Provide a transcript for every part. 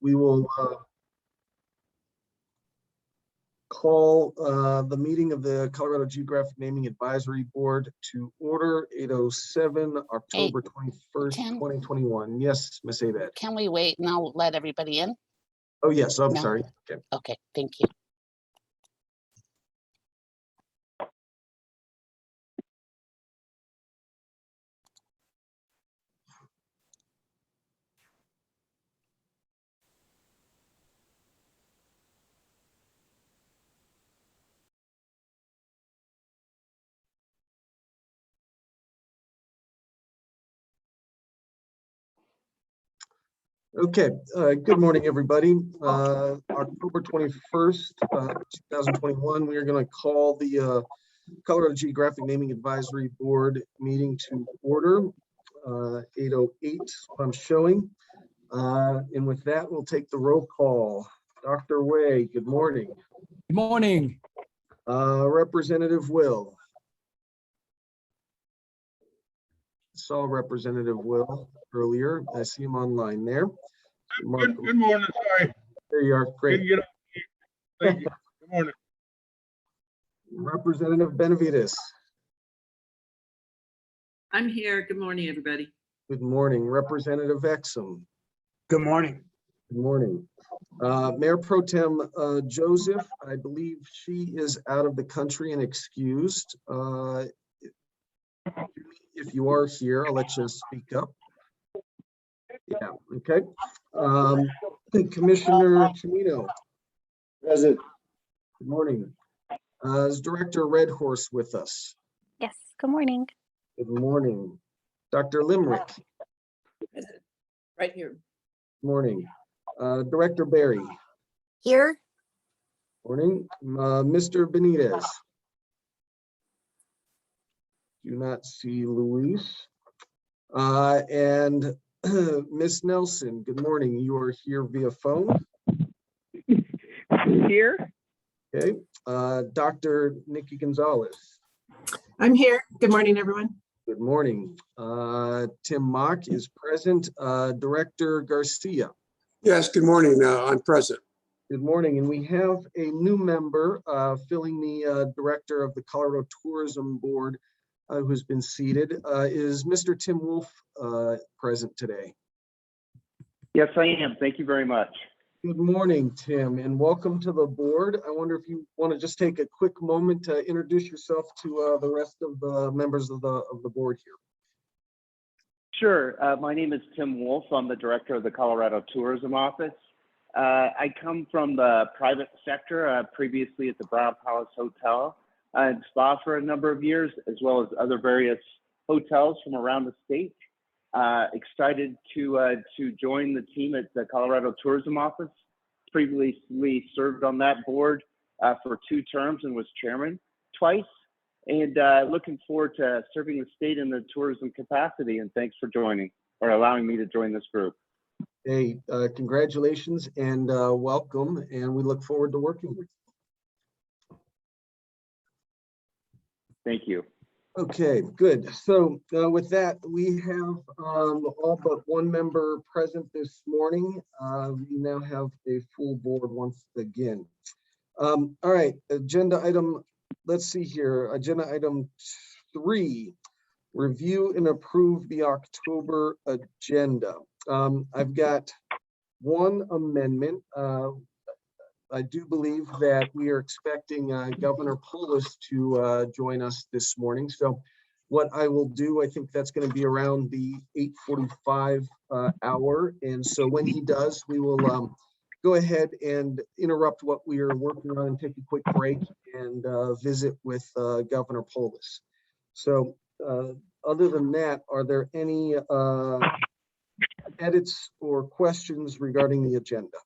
We will call the meeting of the Colorado Geographic Naming Advisory Board to order, 8:07, October 21st, 2021. Yes, Ms. Abad. Can we wait and I'll let everybody in? Oh, yes, I'm No. sorry. Okay. Okay, thank you. Okay, good morning, everybody. October 21st, 2021, we are going to call the Colorado Geographic Naming Advisory Board meeting to order. 8:08, I'm showing. And with that, we'll take the roll call. Dr. Way, good morning. Good morning. Representative Will. Saw Representative Will earlier. I see him online there. Good morning. Sorry. There you are. Great. Didn't get up. Thank you. Good morning. Representative Benavides. I'm here. Good morning, everybody. Good morning. Representative Exum. Good morning. Good morning. Mayor Pro Tem Joseph, I believe she is out of the country and excused. If you are here, I'll let you speak up. Yeah, okay. Commissioner Chimino. Present. Good morning. Is Director Red Horse with us? Yes, good morning. Good morning. Dr. Limerick. Right here. Good morning. Director Barry. Here? Morning. Mr. Benitez. Do not see Luis. And Miss Nelson, good morning. You are here via phone. Here. Okay. Dr. Nikki Gonzalez. I'm here. Good morning, everyone. Good morning. Tim Mock is present. Director Garcia. Yes, good morning. I'm present. Good morning. And we have a new member filling the director of the Colorado Tourism Board who's been seated. Is Mr. Tim Wolf present today? Yes, I am. Thank you very much. Good morning, Tim, and welcome to the board. I wonder if you want to just take a quick moment to introduce yourself to the rest of the members of the board here. Sure. My name is Tim Wolf. I'm the director of the Colorado Tourism Office. I come from the private sector, previously at the Brown Palace Hotel and Spa for a number of years, as well as other various hotels from around the state. Excited to join the team at the Colorado Tourism Office. Previously served on that board for 2 terms and was chairman twice. And looking forward to serving the state in the tourism capacity. And thanks for joining or allowing me to join this group. Hey, congratulations and welcome. And we look forward to working with you. Thank you. Okay, good. So with that, we have all but one member present this morning. We now have a full board once again. All right, agenda item, let's see here. Agenda item 3, review and approve the October agenda. I've got one amendment. I do believe that we are expecting Governor Polis to join us this morning. So what I will do, I think that's going to be around the 8:45 hour. And so when he does, we will go ahead and interrupt what we are working on and take a quick break and visit with Governor Polis. So other than that, are there any edits or questions regarding the agenda?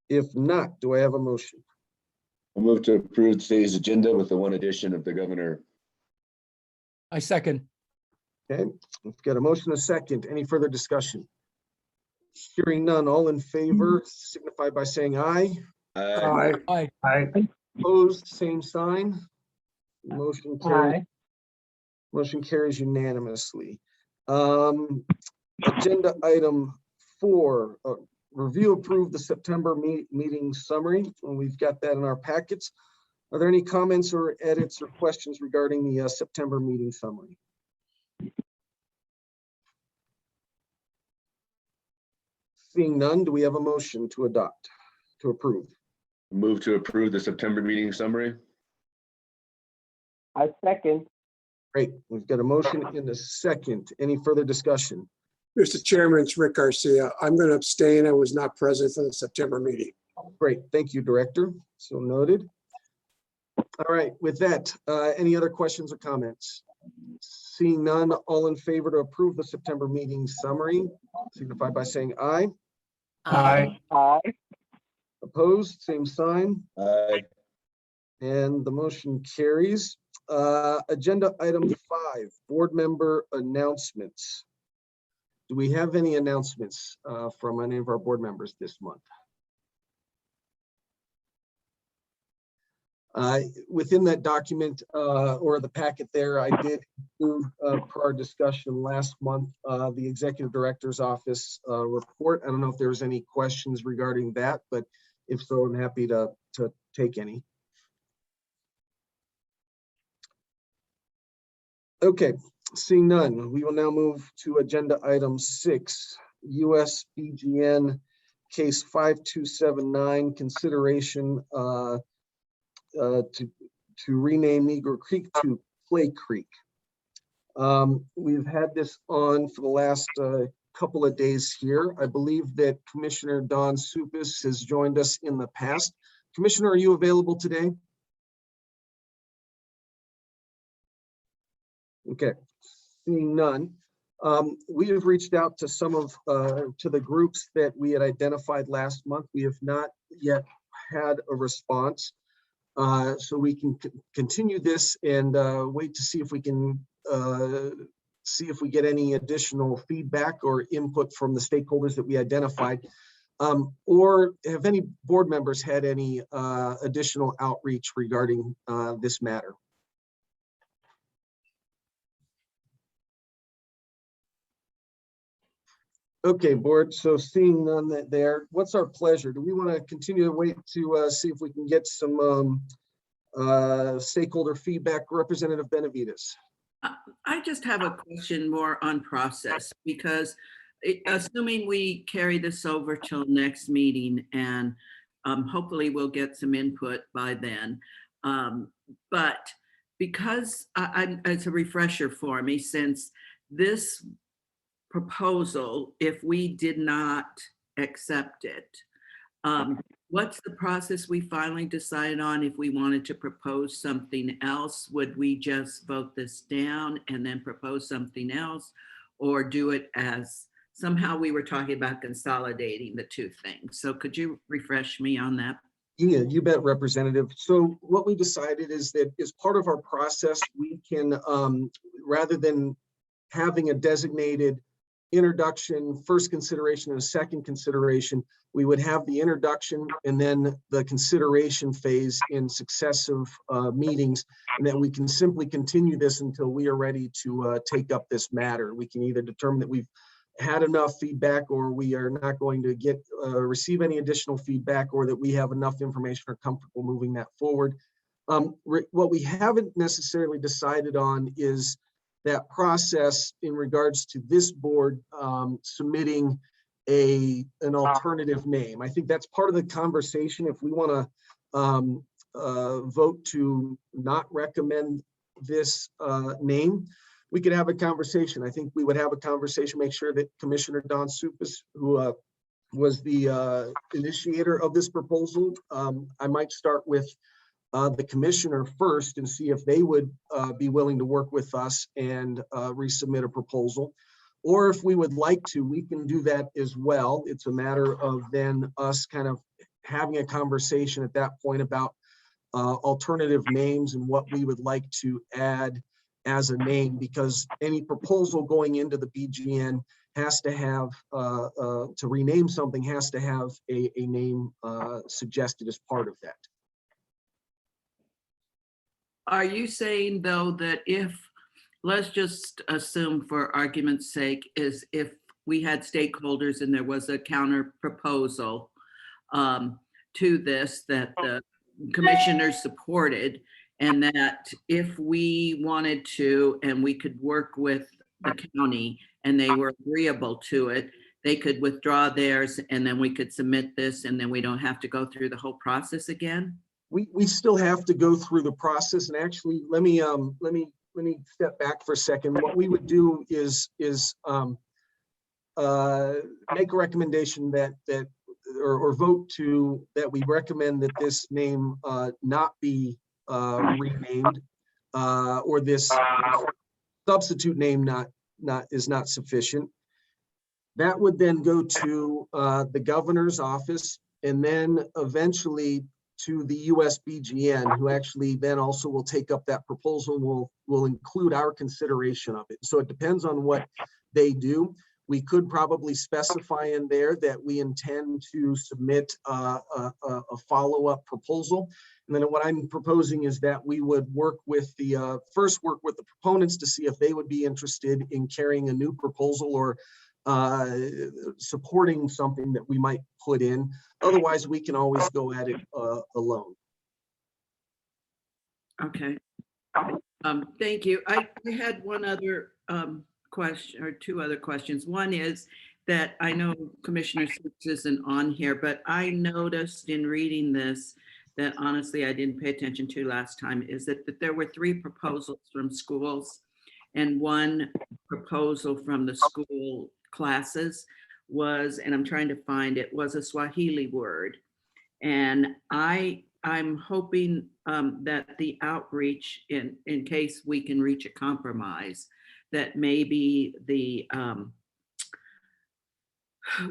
If not, do I have a motion? I'll move to approve today's agenda with the one addition of the governor. I second. Okay, we've got a motion, a second. Any further discussion? Hearing none, all in favor signify by saying aye. Aye. Aye. Aye. Opposed, same sign. Motion carries. Motion carries unanimously. Agenda item 4, review approve the September meeting summary. And we've got that in our packets. Are there any comments or edits or questions regarding the September meeting summary? Seeing none, do we have a motion to adopt, to approve? Move to approve the September meeting summary. I second. Great, we've got a motion and a second. Any further discussion? Mr. Chairman, it's Rick Garcia. I'm going to abstain. I was not present for the September meeting. Great, thank you, Director. So noted. All right, with that, any other questions or comments? Seeing none, all in favor to approve the September meeting summary, signify by saying aye. Aye. Aye. Opposed, same sign, Aye. and the motion carries. Agenda item 5, board member announcements. Do we have any announcements from any of our board members this month? Within that document or the packet there, I did include per our discussion last month, the Executive Director's Office report. I don't know if there's any questions regarding that, but if so, I'm happy to take any. Okay, seeing none, we will now move to agenda item 6, US BGN case 5279, consideration to rename Negro Creek to Clay Creek. We've had this on for the last couple of days here. I believe that Commissioner Don Supis has joined us in the past. Commissioner, are you available today? Okay, seeing none. We have reached out to some of to the groups that we had identified last month. We have not yet had a response. So we can continue this and wait to see if we can get any additional feedback or input from the stakeholders that we identified. Or have any board members had any additional outreach regarding this matter? Okay, board, so seeing none there, what's our pleasure? Do we want to continue to wait to see if we can get some stakeholder feedback? Representative Benavides. I just have a question more on process, because assuming we carry this over till next meeting, and hopefully we'll get some input by then. But because it's a refresher for me, since this proposal, if we did not accept it, what's the process we finally decide on? If we wanted to propose something else, would we just vote this down and then propose something else, or do it as somehow we were talking about consolidating the two things? So could you refresh me on that? Yeah, you bet, Representative. So what we decided is that as part of our process, we can, rather than having a designated introduction, first consideration, and a second consideration, we would have the introduction and then the consideration phase in successive meetings, and then we can simply continue this until we are ready to take up this matter. We can either determine that we've had enough feedback, or we are not going to get receive any additional feedback, or that we have enough information or comfortable moving that forward. What we haven't necessarily decided on is that process in regards to this board submitting an alternative name. I think that's part of the conversation. If we want to vote to not recommend this name, we could have a conversation. I think we would have a conversation, make sure that Commissioner Don Supis, who was the initiator of this proposal, I might start with the commissioner first and see if they would be willing to work with us and resubmit a proposal. Or if we would like to, we can do that as well. It's a matter of then us kind of having a conversation at that point about alternative names and what we would like to add as a name, because any proposal going into the BGN has to have, to rename something, has to have a name suggested as part of that. Are you saying, though, that if let's just assume for argument's sake is if we had stakeholders and there was a counter proposal to this that the commissioners supported, and that if we wanted to and we could work with the county and they were agreeable to it, they could withdraw theirs and then we could submit this and then we don't have to go through the whole process again? We still have to go through the process, and actually, let me step back for a second. What we would do is make a recommendation that or vote that we recommend that this name not be renamed, or this substitute name is not sufficient. That would then go to the governor's office, and then eventually to the USBGN, who actually then also will take up that proposal and will include our consideration of it. So it depends on what they do. We could probably specify in there that we intend to submit a follow-up proposal. And then what I'm proposing is that we would first work with the proponents to see if they would be interested in carrying a new proposal or supporting something that we might put in. Otherwise, we can always go at it alone. Okay. Thank you. I had one other question, or two other questions. One is that I know Commissioner Six isn't on here, but I noticed in reading this that honestly I didn't pay attention to last time, is that there were 3 proposals from schools, and one proposal from the school classes was, and I'm trying to find it, was a Swahili word. And I'm hoping that the outreach, in case we can reach a compromise, that maybe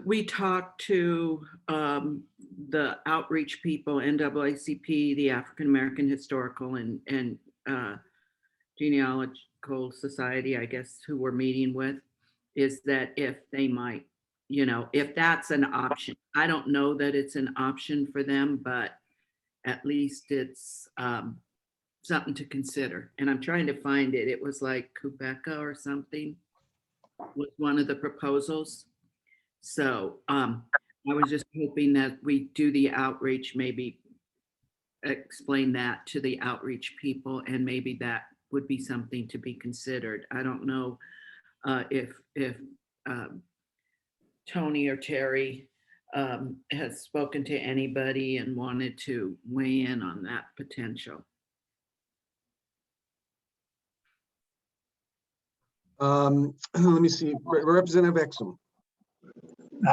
we talk to the outreach people, NAACP, the African American Historical and Genealogical Society, I guess, who we're meeting with, is that if they might, if that's an option. I don't know that it's an option for them, but at least it's something to consider. And I'm trying to find it. It was like Quebeca or something was one of the proposals. So I was just hoping that we do the outreach, maybe explain that to the outreach people, and maybe that would be something to be considered. I don't know if Tony or Terry has spoken to anybody and wanted to weigh in on that potential. Let me see, Representative Exum.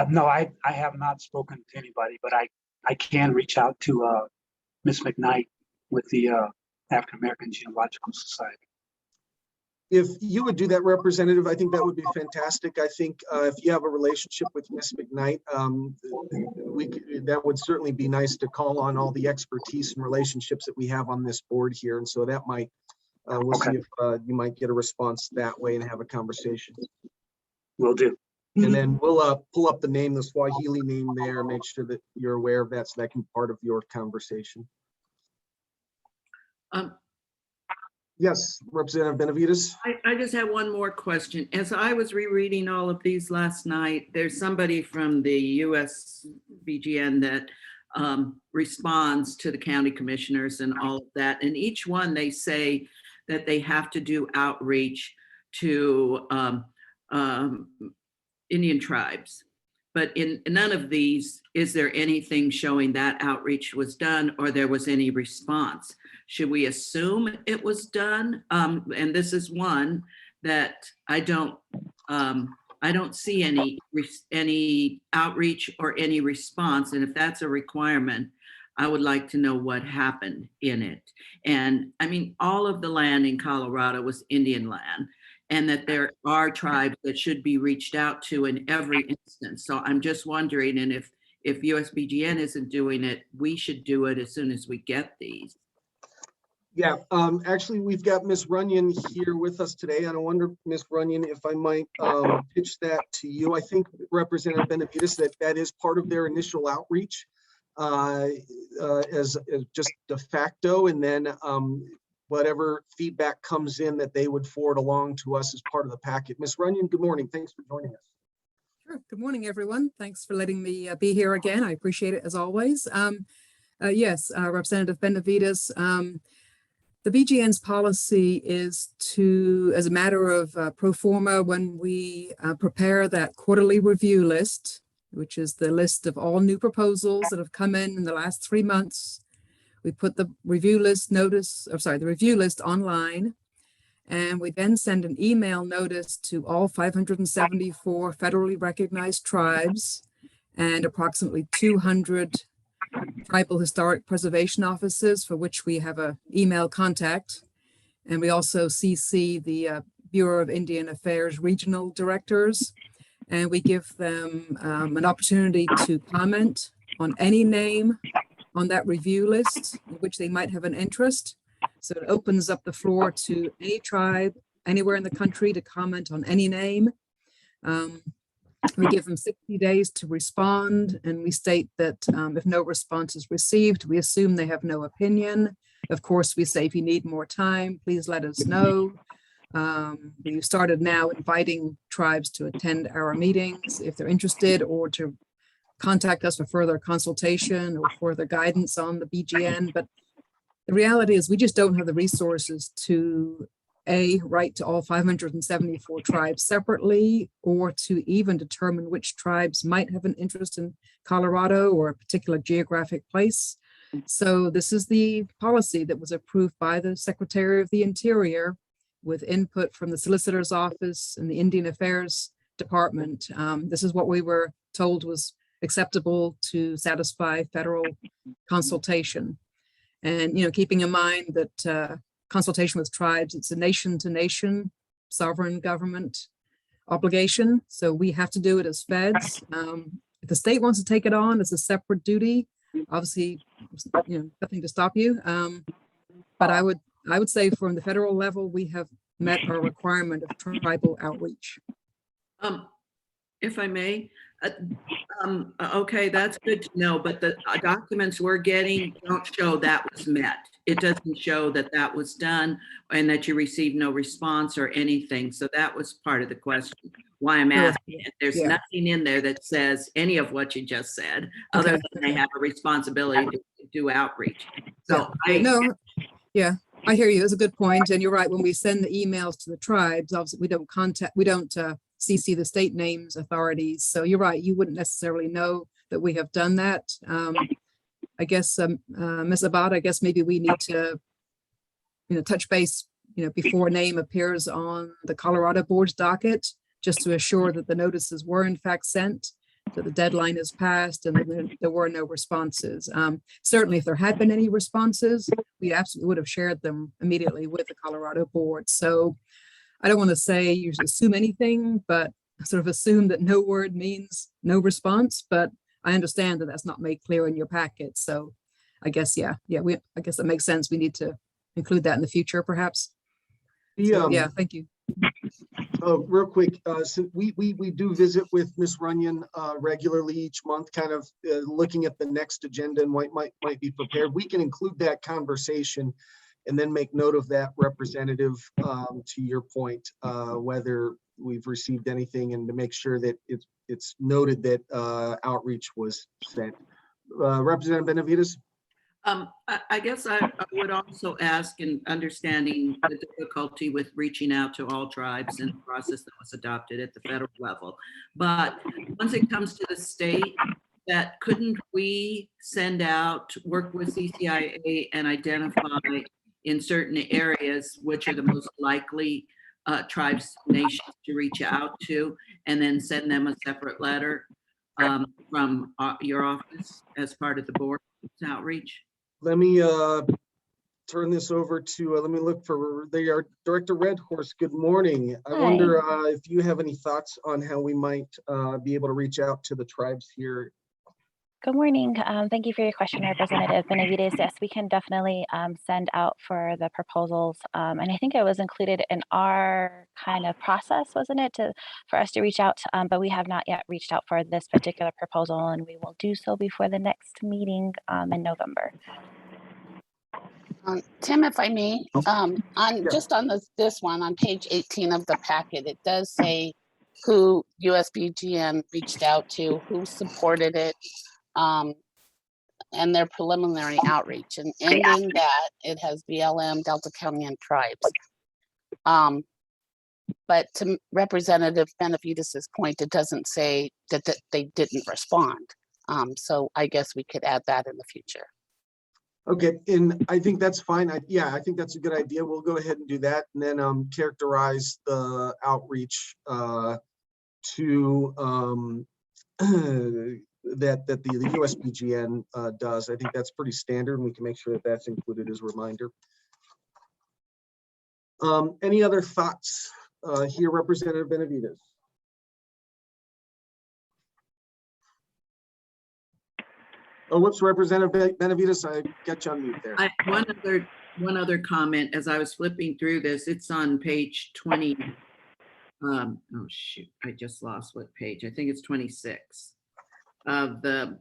No, I have not spoken to anybody, but I can reach out to Ms. McKnight with the African American Genealogical Society. If you would do that, Representative, I think that would be fantastic. I think if you have a relationship with Ms. McKnight, that would certainly be nice to call on all the expertise and relationships that we have on this board here. And so that might, we'll see if you might get a response that way and have a conversation. Will do. And then we'll pull up the name, the Swahili name there, make sure that you're aware of that so that can be part of your conversation. Yes, Representative Benavides. I just have one more question. As I was rereading all of these last night, there's somebody from the USBGN that responds to the county commissioners and all of that. And each one, they say that they have to do outreach to Indian tribes. But in none of these, is there anything showing that outreach was done or there was any response? Should we assume it was done? And this is one that I don't see any outreach or any response. And if that's a requirement, I would like to know what happened in it. And I mean, all of the land in Colorado was Indian land, and that there are tribes that should be reached out to in every instance. So I'm just wondering, and if USBGN isn't doing it, we should do it as soon as we get these. Yeah, actually, we've got Ms. Runyon here with us today. And I wonder, Ms. Runyon, if I might pitch that to you. I think Representative Benavides, that is part of their initial outreach as just de facto. And then whatever feedback comes in that they would forward along to us as part of the packet. Ms. Runyon, good morning. Thanks for joining us. Sure. Good morning, everyone. Thanks for letting me be here again. I appreciate it as always. Yes, Representative Benavides, the BGN's policy is to, as a matter of pro forma, when we prepare that quarterly review list, which is the list of all new proposals that have come in the last 3 months, we put the review list the review list online, and we then send an email notice to all 574 federally recognized tribes and approximately 200 tribal historic preservation offices for which we have an email contact. And we also CC the Bureau of Indian Affairs regional directors, and we give them an opportunity to comment on any name on that review list in which they might have an interest. So it opens up the floor to any tribe anywhere in the country to comment on any name. We give them 60 days to respond, and we state that if no response is received, we assume they have no opinion. Of course, we say if you need more time, please let us know. We started now inviting tribes to attend our meetings if they're interested, or to contact us for further consultation or further guidance on the BGN. But the reality is we just don't have the resources to write to all 574 tribes separately, or to even determine which tribes might have an interest in Colorado or a particular geographic place. So this is the policy that was approved by the Secretary of the Interior with input from the Solicitor's Office and the Indian Affairs Department. This is what we were told was acceptable to satisfy federal consultation. And, keeping in mind that consultation with tribes, it's a nation-to-nation sovereign government obligation. So we have to do it as feds. If the state wants to take it on as a separate duty, obviously, nothing to stop you. But I would say from the federal level, we have met our requirement of tribal outreach. If I may, okay, that's good to know, but the documents we're getting don't show that was met. It doesn't show that that was done and that you received no response or anything. So that was part of the question, why I'm asking it. There's nothing in there that says any of what you just said, other than they have a responsibility to do outreach. So I hear you. It's a good point. And you're right. When we send the emails to the tribes, obviously we don't CC the state names authorities. So you're right. You wouldn't necessarily know that we have done that. I guess, Ms. Abad, I guess maybe we need to, touch base, before a name appears on the Colorado board's docket, just to assure that the notices were in fact sent, that the deadline is passed, and there were no responses. Certainly, if there had been any responses, we absolutely would have shared them immediately with the Colorado board. So I don't want to say you should assume anything, but sort of assume that no word means no response. But I understand that that's not made clear in your packet. So I guess, I guess that makes sense. We need to include that in the future, perhaps. Thank you. Real quick, so we do visit with Ms. Runyon regularly each month, kind of looking at the next agenda and what might be prepared. We can include that conversation and then make note of that, Representative, to your point, whether we've received anything, and to make sure that it's noted that outreach was sent. Representative Benavides? I guess I would also ask, in understanding the difficulty with reaching out to all tribes in the process that was adopted at the federal level, but once it comes to the state, that couldn't we send out, work with CCIA and identify in certain areas which are the most likely tribes, nations to reach out to, and then send them a separate letter from your office as part of the board's outreach? Let me turn this over to, let me look for Director Redhorse. Good morning. I wonder if you have any thoughts on how we might be able to reach out to the tribes here. Good morning. Thank you for your question, Representative Benavides. Yes, we can definitely send out for the proposals. And I think it was included in our kind of process, wasn't it, for us to reach out, but we have not yet reached out for this particular proposal, and we will do so before the next meeting in November. Tim, if I may, on Yeah. just on this one, on page 18 of the packet, it does say who USBGN reached out to, who supported it, and their preliminary outreach. And ending that, it has BLM, Delta County, and tribes. But to Representative Benavides's point, it doesn't say that they didn't respond. So I guess we could add that in the future. Okay, and I think that's fine. Yeah, I think that's a good idea. We'll go ahead and do that, and then characterize the outreach to that the USBGN does. I think that's pretty standard, and we can make sure that that's included as a reminder. Any other thoughts here, Representative Benavides? Oh, whoops, Representative Benavides, I got you on mute there. One other comment, as I was flipping through this, it's on page 20. Oh shoot, I just lost what page. I think it's 26 of the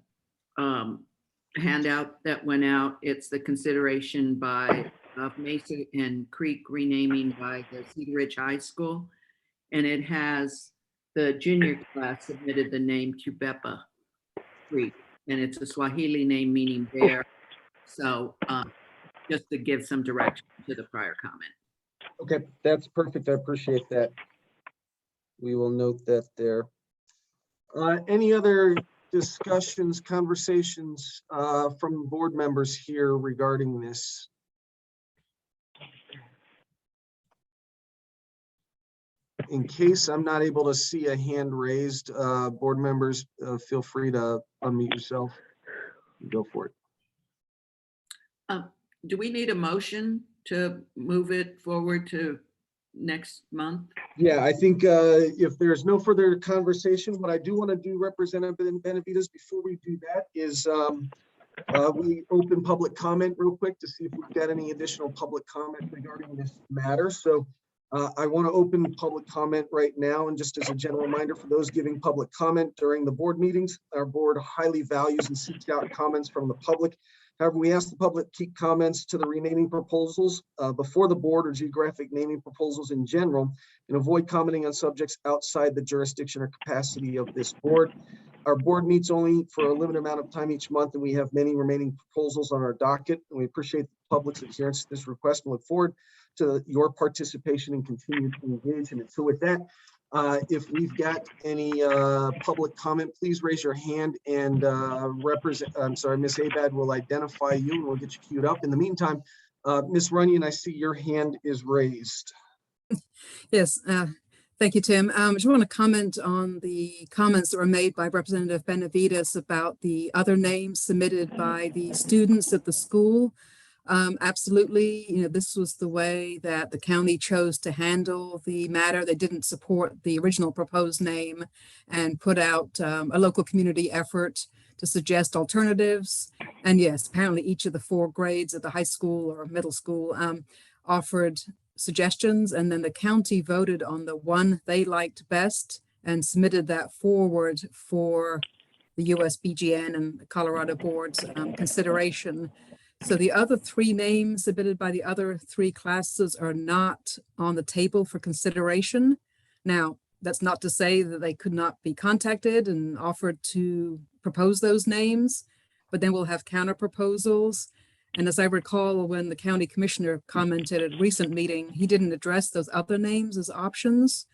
handout that went out. It's the consideration by Mesa and Creek renaming by the Cedar Ridge High School. And it has the junior class submitted the name Cubepa Creek. And it's a Swahili name meaning bear. So just to give some direction to the prior comment. Okay, that's perfect. I appreciate that. We will note that there. Any other discussions, conversations from board members here regarding this? In case I'm not able to see a hand raised, board members, feel free to unmute yourself. Go for it. Do we need a motion to move it forward to next month? Yeah, I think if there's no further conversation, what I do want to do, Representative Benavides, before we do that is we open public comment real quick to see if we've got any additional public comment regarding this matter. So I want to open public comment right now. And just as a general reminder for those giving public comment during the board meetings, our board highly values and seeks out comments from the public. However, we ask the public keep comments to the renaming proposals before the board or geographic naming proposals in general, and avoid commenting on subjects outside the jurisdiction or capacity of this board. Our board meets only for a limited amount of time each month, and we have many remaining proposals on our docket. And we appreciate the public's adherence to this request and look forward to your participation and continued engagement. So with that, if we've got any public comment, please raise your hand, and Ms. Abad will identify you and we'll get you queued up. In the meantime, Ms. Runyon, I see your hand is raised. Yes, thank you, Tim. I just want to comment on the comments that were made by Representative Benavides about the other names submitted by the students at the school. Absolutely, this was the way that the county chose to handle the matter. They didn't support the original proposed name and put out a local community effort to suggest alternatives. And yes, apparently each of the 4 grades at the high school or middle school offered suggestions, and then the county voted on the one they liked best and submitted that forward for the USBGN and the Colorado board's consideration. So the other 3 names submitted by the other 3 classes are not on the table for consideration. Now, that's not to say that they could not be contacted and offered to propose those names, but then we'll have counter proposals. And as I recall, when the county commissioner commented at a recent meeting, he didn't address those other names as options.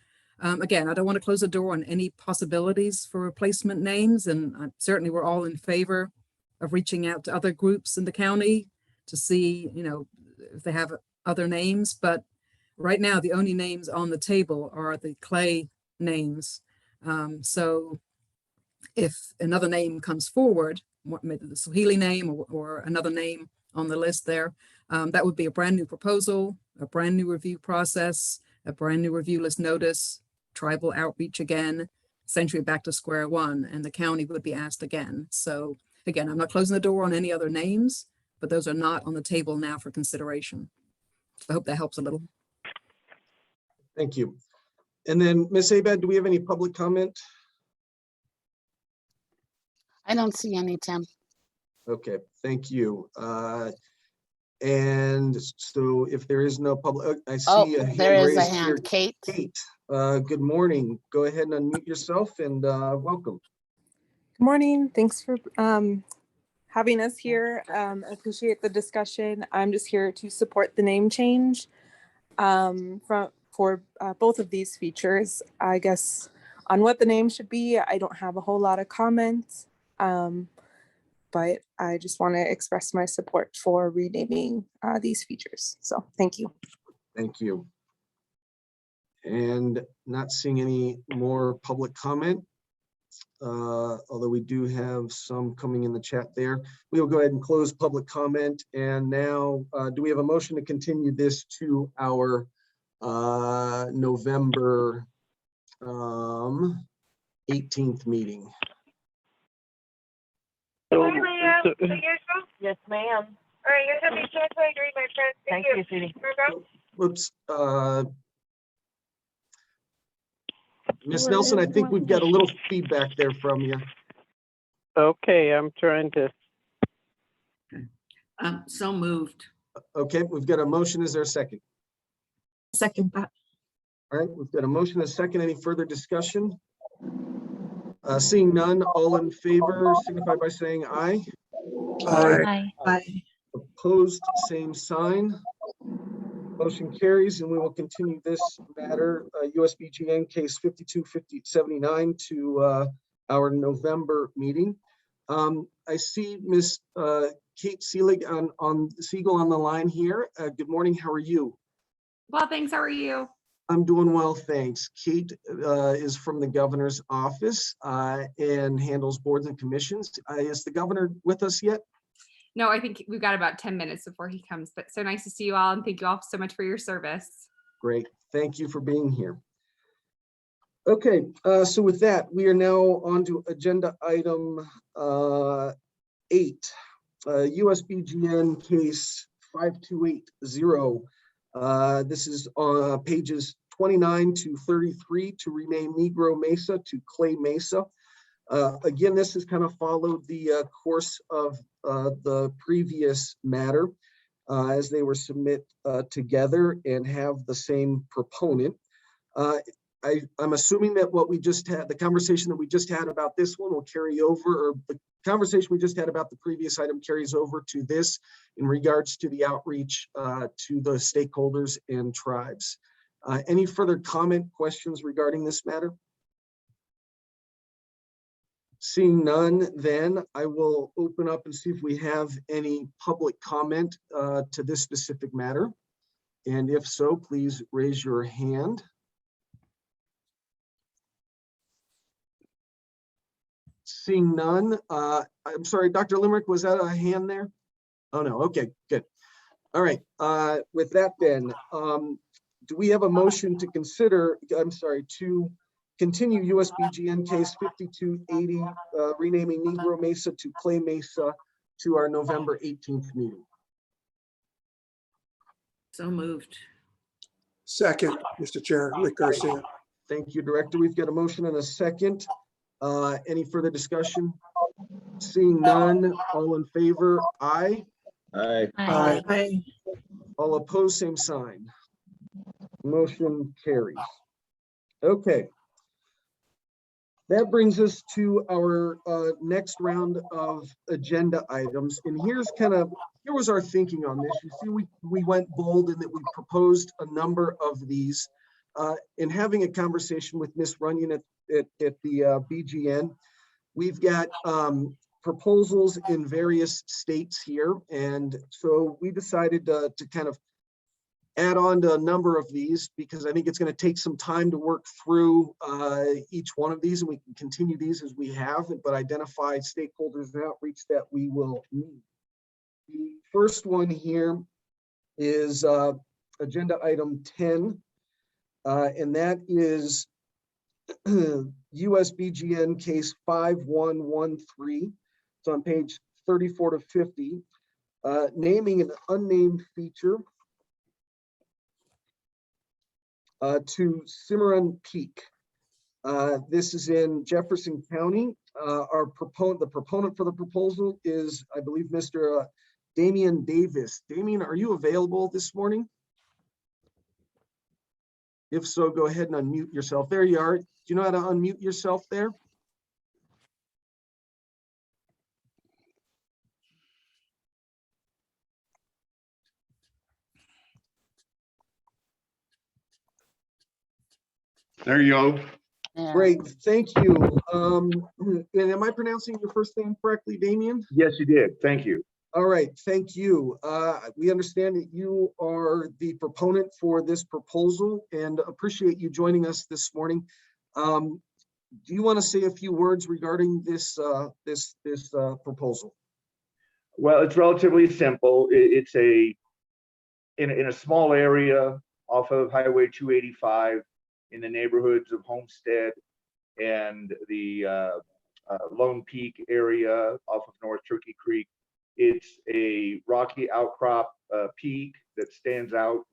Again, I don't want to close the door on any possibilities for replacement names, and certainly we're all in favor of reaching out to other groups in the county to see, if they have other names. But right now, the only names on the table are the Clay names. So if another name comes forward, maybe the Swahili name or another name on the list there, that would be a brand new proposal, a brand new review process, a brand new review list notice, tribal outreach again, essentially back to square one, and the county would be asked again. So again, I'm not closing the door on any other names, but those are not on the table now for consideration. I hope that helps a little. Thank you. And then Ms. Abad, do we have any public comment? I don't see any, Tim. Okay, thank you. And so if there is no public, I Oh, see a hand there is a raised here. hand. Kate? Kate, good morning. Go ahead and unmute yourself and welcome. Good morning. Thanks for having us here. I appreciate the discussion. I'm just here to support the name change for both of these features. I guess on what the name should be, I don't have a whole lot of comments, but I just want to express my support for renaming these features. So thank you. Thank you. And not seeing any more public comment. Although we do have some coming in the chat there. We will go ahead and close public comment. And now, do we have a motion to continue this to our November 18th meeting? Yes, ma'am. All right, you're going to be translated, my friend. Thank you, sweetie. Whoops. Ms. Nelson, I think we've got a little feedback there from you. Okay, I'm trying to. So moved. Okay, we've got a motion. Is there a second? Second that. All right, we've got a motion, a second. Any further discussion? Seeing none, all in favor signify by saying aye. Aye. Aye. Opposed, same sign. Motion carries, and we will continue this matter, USBGN case 525079 to our November meeting. I see Ms. Kate Siegel on the line here. Good morning. How are you? Well, thanks. How are you? I'm doing well, thanks. Kate is from the governor's office and handles boards and commissions. Is the governor with us yet? No, I think we've got about 10 minutes before he comes, but so nice to see you all and thank you all so much for your service. Great. Thank you for being here. Okay, so with that, we are now on to agenda item 8, USBGN case 5280. This is on pages 29 to 33 to rename Negro Mesa to Clay Mesa. Again, this has kind of followed the course of the previous matter as they were submit together and have the same proponent. I'm assuming that what we just had, the conversation that we just had about this one will carry over, or the conversation we just had about the previous item carries over to this in regards to the outreach to the stakeholders and tribes. Any further comment, questions regarding this matter? Seeing none, then I will open up and see if we have any public comment to this specific matter. And if so, please raise your hand. Seeing none, I'm sorry, Dr. Limerick, was that a hand there? Oh no, okay, good. All right, with that then, do we have a motion to consider, to continue USBGN case 5280, renaming Negro Mesa to Clay Mesa to our November 18th meeting? So moved. Second, Mr. Chair, Rick Garcia. Thank you, Director. We've got a motion and a second. Any further discussion? Seeing none, all in favor, aye. Aye. Aye. Aye. All opposed, same sign. Motion carries. Okay. That brings us to our next round of agenda items. And here was our thinking on this. You see, we went bold in that we proposed a number of these. In having a conversation with Ms. Runyon at the BGN, we've got proposals in various states here. And so we decided to kind of add on to a number of these because I think it's going to take some time to work through each one of these, and we can continue these as we have, but identify stakeholders and outreach that we will need. The first one here is agenda item 10, and that is USBGN case 5113. It's on page 34 to 50, naming an unnamed feature to Cimarron Peak. This is in Jefferson County. The proponent for the proposal is, I believe, Mr. Damian Davis. Damian, are you available this morning? If so, go ahead and unmute yourself. There you are. Do you know how to unmute yourself there? There you go. Yeah. Great, thank you. And am I pronouncing your first name correctly, Damian? Yes, you did. Thank you. All right, thank you. We understand that you are the proponent for this proposal and appreciate you joining us this morning. Do you want to say a few words regarding this proposal? Well, it's relatively simple. It's in a small area off of Highway 285 in the neighborhoods of Homestead and the Lone Peak area off of North Turkey Creek. It's a rocky outcrop peak that stands out.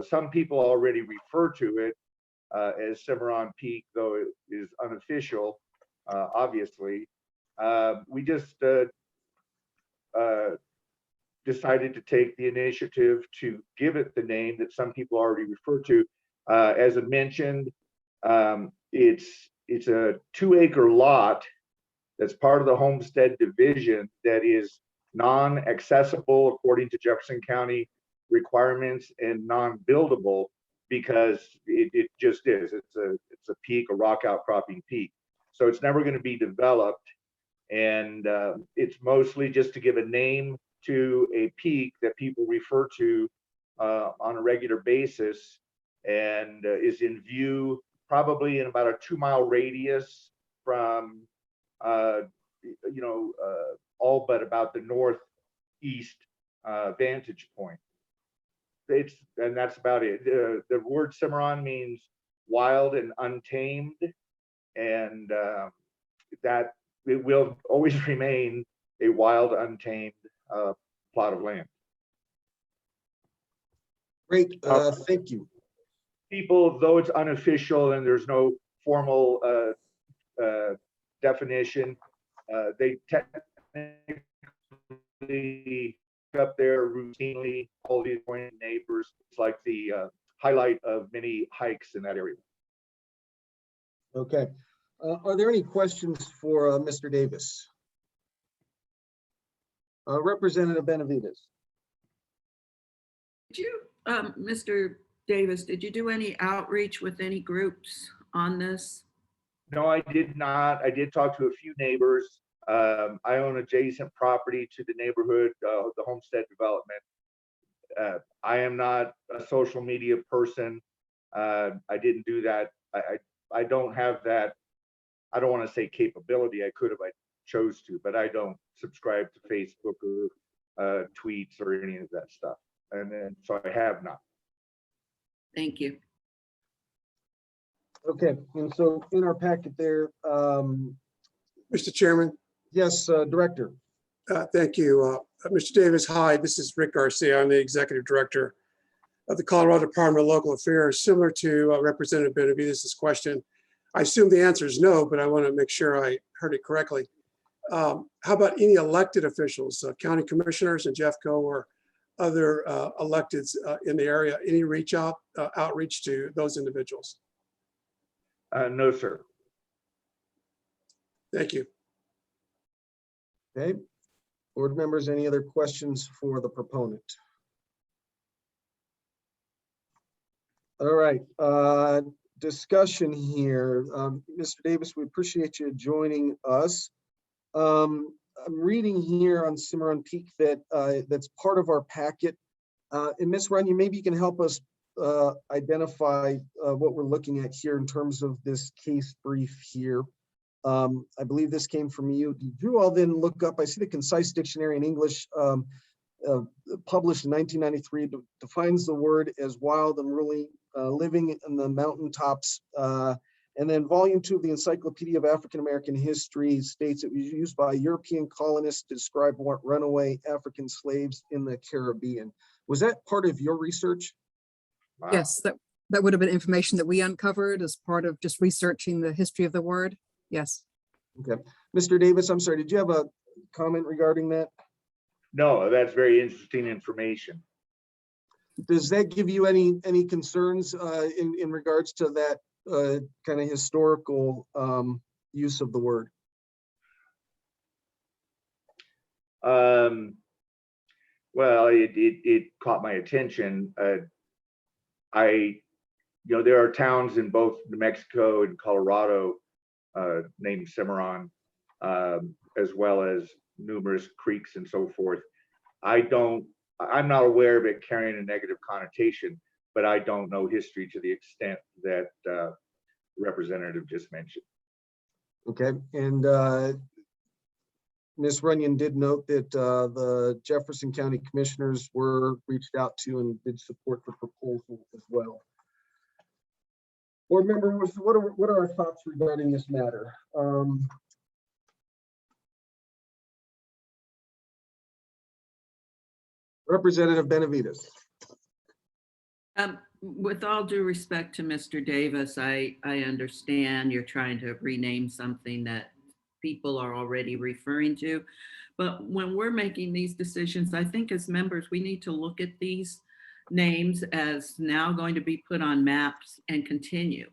Some people already refer to it as Cimarron Peak, though it is unofficial, obviously. We just decided to take the initiative to give it the name that some people already refer to. As I mentioned, it's a 2-acre lot that's part of the Homestead Division that is non-accessible according to Jefferson County requirements and non-buildable because it just is. It's a peak, a rock outcropping peak. So it's never going to be developed. And it's mostly just to give a name to a peak that people refer to on a regular basis and is in view probably in about a 2-mile radius from all but about the northeast vantage point. And that's about it. The word Cimarron means wild and untamed, and that it will always remain a wild, untamed plot of land. Great, thank you. People, though it's unofficial and there's no formal definition, they technically up there routinely, all the adjoining neighbors. It's like the highlight of many hikes in that area. Okay. Are there any questions for Mr. Davis? Representative Benavides. Did you, Mr. Davis, did you do any outreach with any groups on this? No, I did not. I did talk to a few neighbors. I own adjacent property to the neighborhood, the Homestead development. I am not a social media person. I didn't do that. I don't have that. I don't want to say capability. I could if I chose to, but I don't subscribe to Facebook or tweets or any of that stuff. And then, so I have not. Thank you. Okay, and so in our packet there, Mr. Chairman. Yes, Director. Thank you. Mr. Davis, hi, this is Rick Garcia. I'm the Executive Director of the Colorado Department of Local Affairs. Similar to Representative Benavides' question, I assume the answer is no, but I want to make sure I heard it correctly. How about any elected officials, county commissioners and Jeffco or other electeds in the area? Any outreach to those individuals? No, sir. Thank you. Okay. Board members, any other questions for the proponent? All right. Discussion here. Mr. Davis, we appreciate you joining us. I'm reading here on Cimarron Peak that that's part of our packet. And Ms. Runyon, maybe you can help us identify what we're looking at here in terms of this case brief here. I believe this came from you. Did you all then look up, I see the Concise Dictionary in English published in 1993 defines the word as wild and really living in the mountaintops. And then volume 2 of the Encyclopedia of African American History states it was used by European colonists to describe runaway African slaves in the Caribbean. Was that part of your research? Wow. Yes, that would have been information that we uncovered as part of just researching the history of the word. Yes. Okay. Mr. Davis, I'm sorry, did you have a comment regarding that? No, that's very interesting information. Does that give you any concerns in regards to that kind of historical use of the word? Well, it caught my attention. There are towns in both New Mexico and Colorado named Cimarron, as well as numerous creeks and so forth. I'm not aware of it carrying a negative connotation, but I don't know history to the extent that representative just mentioned. Okay, and Ms. Runyon did note that the Jefferson County Commissioners were reached out to and did support the proposal as well. Board members, what are our thoughts regarding this matter? Representative Benavides. With all due respect to Mr. Davis, I understand you're trying to rename something that people are already referring to. But when we're making these decisions, I think as members, we need to look at these names as now going to be put on maps and continue.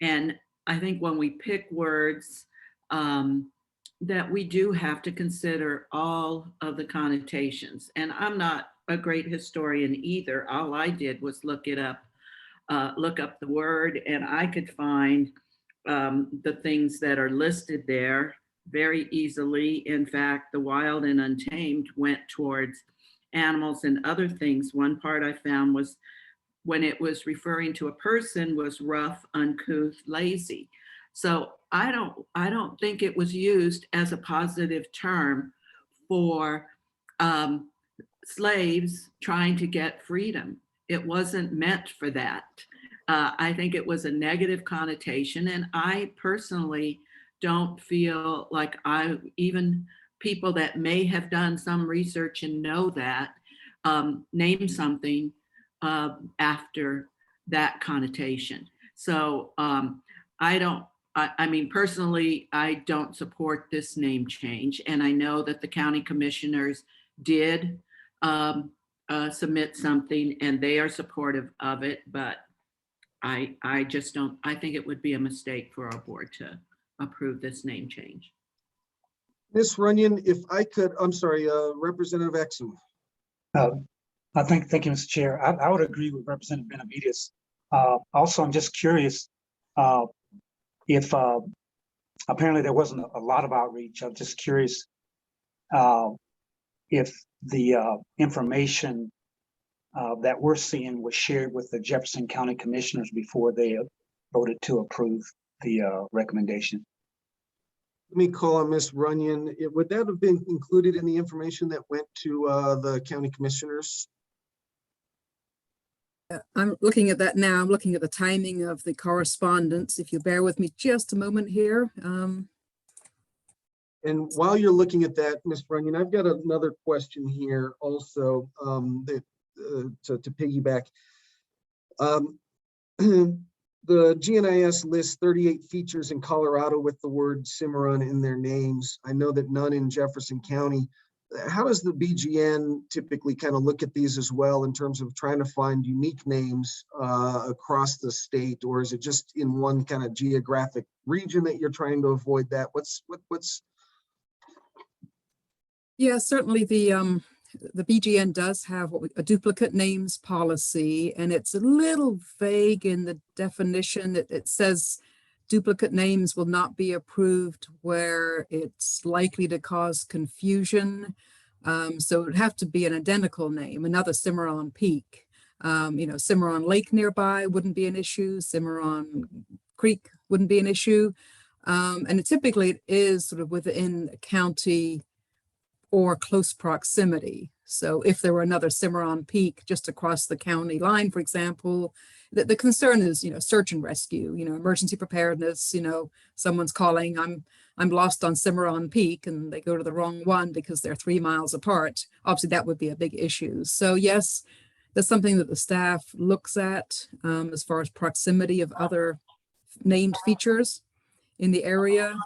And I think when we pick words, that we do have to consider all of the connotations. And I'm not a great historian either. All I did was look up the word, and I could find the things that are listed there very easily. In fact, the wild and untamed went towards animals and other things. One part I found was when it was referring to a person was rough, uncouth, lazy. So I don't think it was used as a positive term for slaves trying to get freedom. It wasn't meant for that. I think it was a negative connotation, and I personally don't feel like even people that may have done some research and know that name something after that connotation. So I mean, personally, I don't support this name change. And I know that the county commissioners did submit something and they are supportive of it, but I just don't, I think it would be a mistake for our board to approve this name change. Ms. Runyon, if I could, I'm sorry, Representative Exum. Thank you, Mr. Chair. I would agree with Representative Benavides. Also, I'm just curious if apparently there wasn't a lot of outreach. I'm just curious if the information that we're seeing was shared with the Jefferson County Commissioners before they voted to approve the recommendation. Let me call on Ms. Runyon. Would that have been included in the information that went to the county commissioners? I'm looking at that now. I'm looking at the timing of the correspondence. If you bear with me just a moment here. And while you're looking at that, Ms. Runyon, I've got another question here also to piggyback. The GNIS lists 38 features in Colorado with the word Cimarron in their names. I know that none in Jefferson County. How does the BGN typically kind of look at these as well in terms of trying to find unique names across the state, or is it just in one kind of geographic region that you're trying to avoid that? What's Yeah, certainly the BGN does have a duplicate names policy, and it's a little vague in the definition. It says duplicate names will not be approved where it's likely to cause confusion. So it would have to be an identical name, another Cimarron Peak. Cimarron Lake nearby wouldn't be an issue. Cimarron Creek wouldn't be an issue. And typically it is sort of within a county or close proximity. So if there were another Cimarron Peak just across the county line, for example, the concern is, search and rescue, emergency preparedness, someone's calling, I'm lost on Cimarron Peak, and they go to the wrong one because they're 3 miles apart. Obviously that would be a big issue. So yes, that's something that the staff looks at as far as proximity of other named features in the area.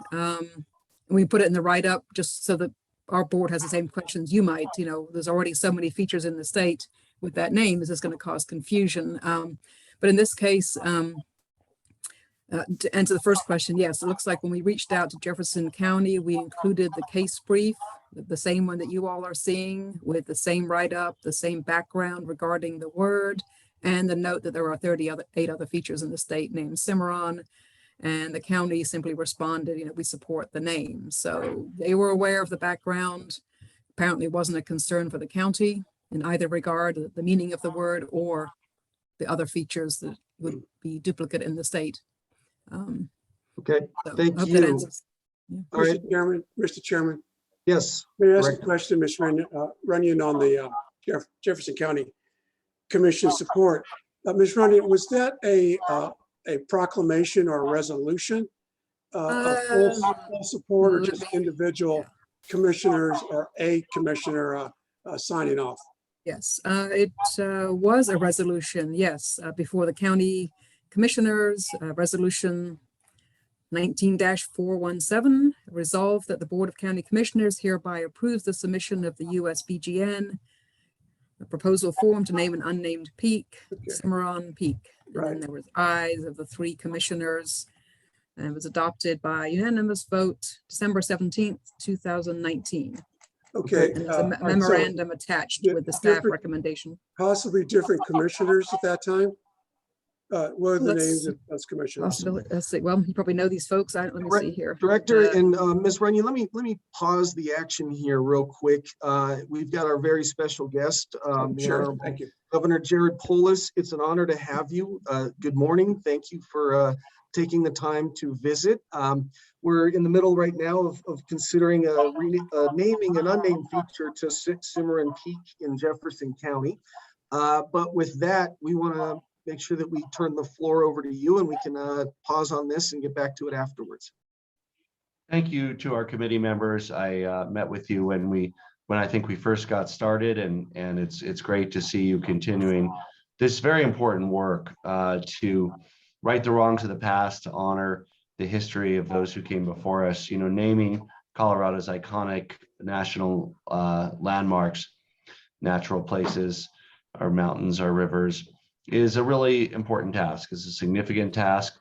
We put it in the write-up just so that our board has the same questions you might, there's already so many features in the state with that name. Is this going to cause confusion? But in this case, to answer the first question, yes, it looks like when we reached out to Jefferson County, we included the case brief, the same one that you all are seeing, with the same write-up, the same background regarding the word, and the note that there are 38 other features in the state named Cimarron. And the county simply responded, we support the name. So they were aware of the background. Apparently it wasn't a concern for the county in either regard, the meaning of the word or the other features that would be duplicate in the state. Okay, So thank I hope that you. answers. Yeah. All right, Mr. Chairman, yes. may I ask a Director. question, Ms. Runyon, on the Jefferson County Commission support? Ms. Runyon, was that a proclamation or a resolution of full support, or just individual commissioners or a commissioner signing off? Yes, it was a resolution, yes, before the county commissioners, resolution 19-417, resolved that the Board of County Commissioners hereby approves the submission of the USBGN, a proposal form to name an unnamed peak, Cimarron Peak. And then there was ayes of the 3 commissioners, and it was adopted by unanimous vote December 17th, 2019. Okay. And there's a memorandum attached with the staff recommendation. Possibly different commissioners at that time? What are the names of those commissioners? Let's see. Well, you probably know these folks. Let me see here. Director and Ms. Runyon, let me pause the action here real quick. We've got our very special guest, Sure, thank you. Governor Jared Polis. It's an honor to have you. Good morning. Thank you for taking the time to visit. We're in the middle right now of considering naming an unnamed feature to Cimarron Peak in Jefferson County. But with that, we want to make sure that we turn the floor over to you, and we can pause on this and get back to it afterwards. Thank you to our committee members. I met with you when I think we first got started, and it's great to see you continuing this very important work to right the wrongs of the past, to honor the history of those who came before us. Naming Colorado's iconic national landmarks, natural places, our mountains, our rivers, is a really important task. It's a significant task.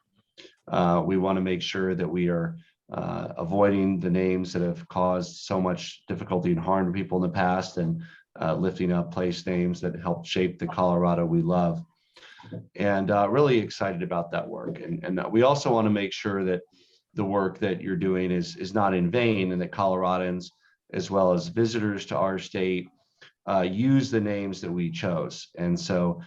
We want to make sure that we are avoiding the names that have caused so much difficulty and harm to people in the past, and lifting up place names that helped shape the Colorado we love. And really excited about that work. And we also want to make sure that the work that you're doing is not in vain, and that Coloradans, as well as visitors to our state, use the names that we chose. And so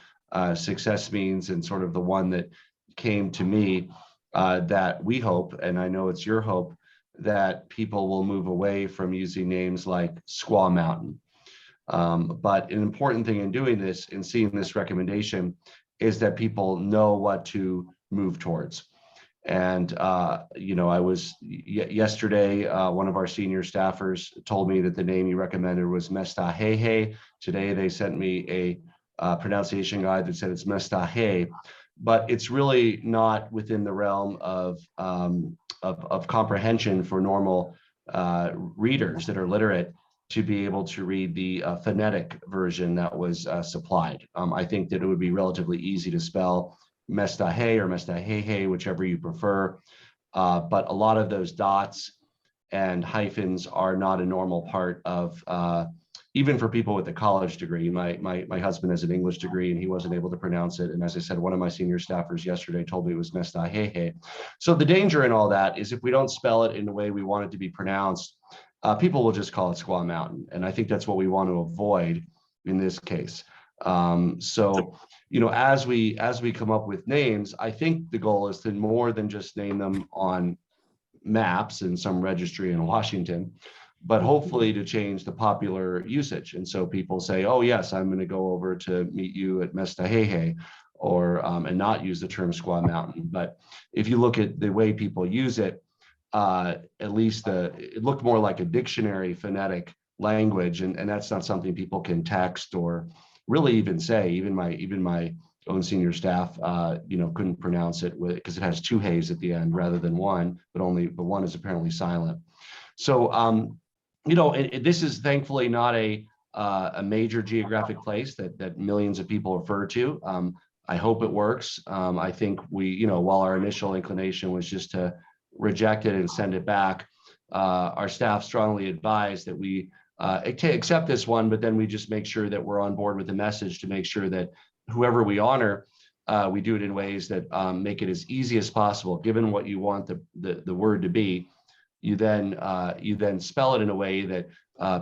success means, and sort of the one that came to me, that we hope, and I know it's your hope, that people will move away from using names like Squaw Mountain. But an important thing in doing this, in seeing this recommendation, is that people know what to move towards. And I was yesterday, one of our senior staffers told me that the name he recommended was Mestahehe. Today they sent me a pronunciation guide that said it's Mestahe, but it's really not within the realm of comprehension for normal readers that are literate to be able to read the phonetic version that was supplied. I think that it would be relatively easy to spell Mestahe or Mestahehe, whichever you prefer, but a lot of those dots and hyphens are not a normal part of even for people with a college degree. My husband has an English degree and he wasn't able to pronounce it. And as I said, one of my senior staffers yesterday told me it was Mestahehe. So the danger in all that is if we don't spell it in the way we want it to be pronounced, people will just call it Squaw Mountain. And I think that's what we want to avoid in this case. So, as we come up with names, I think the goal is to more than just name them on maps in some registry in Washington, but hopefully to change the popular usage. And so people say, oh yes, I'm going to go over to meet you at Mestahehe, or and not use the term Squaw Mountain. But if you look at the way people use it, at least it looked more like a dictionary phonetic language, and that's not something people can text or really even say. Even my own senior staff couldn't pronounce it because it has 2 hays at the end rather than 1, but one is apparently silent. So this is thankfully not a major geographic place that millions of people refer to. I hope it works. I think while our initial inclination was just to reject it and send it back, our staff strongly advised that we accept this one, but then we just make sure that we're on board with the message to make sure that whoever we honor, we do it in ways that make it as easy as possible. Given what you want the word to be, you then spell it in a way that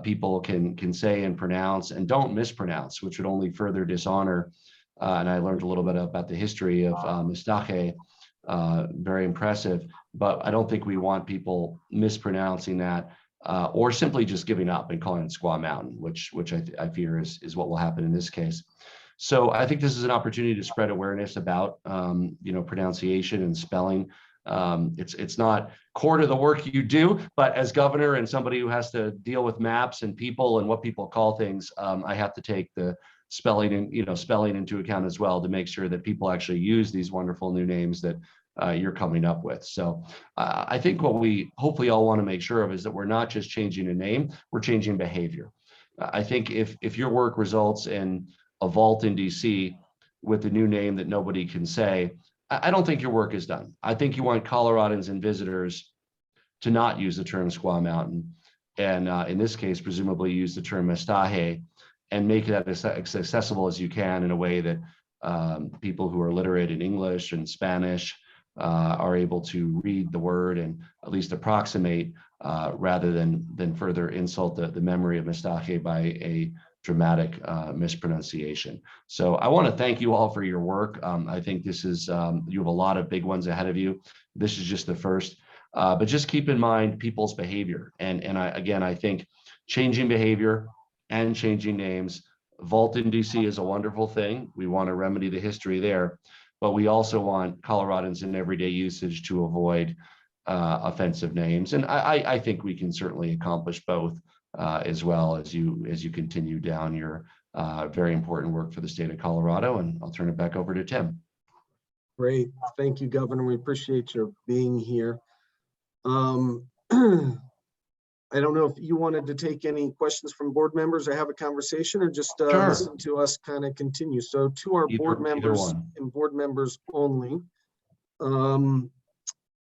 people can say and pronounce and don't mispronounce, which would only further dishonor. And I learned a little bit about the history of Mistache, very impressive, but I don't think we want people mispronouncing that or simply just giving up and calling it Squaw Mountain, which I fear is what will happen in this case. So I think this is an opportunity to spread awareness about pronunciation and spelling. It's not core to the work you do, but as governor and somebody who has to deal with maps and people and what people call things, I have to take the spelling into account as well to make sure that people actually use these wonderful new names that you're coming up with. So I think what we hopefully all want to make sure of is that we're not just changing a name, we're changing behavior. I think if your work results in a vault in DC with a new name that nobody can say, I don't think your work is done. I think you want Coloradans and visitors to not use the term Squaw Mountain, and in this case, presumably use the term Mistache, and make that as accessible as you can in a way that people who are literate in English and Spanish are able to read the word and at least approximate, rather than further insult the memory of Mistache by a dramatic mispronunciation. So I want to thank you all for your work. I think this is, you have a lot of big ones ahead of you. This is just the first, but just keep in mind people's behavior. And I think changing behavior and changing names, Vault in DC is a wonderful thing. We want to remedy the history there, but we also want Coloradans in everyday usage to avoid offensive names. And I think we can certainly accomplish both. As well as you continue down your very important work for the state of Colorado. And I'll turn it back over to Tim. Great. Thank you, Governor. We appreciate your being here. I don't know if you wanted to take any questions from board members or have a conversation, or just Sure. listen to us kind of continue. So to our board members and board members only,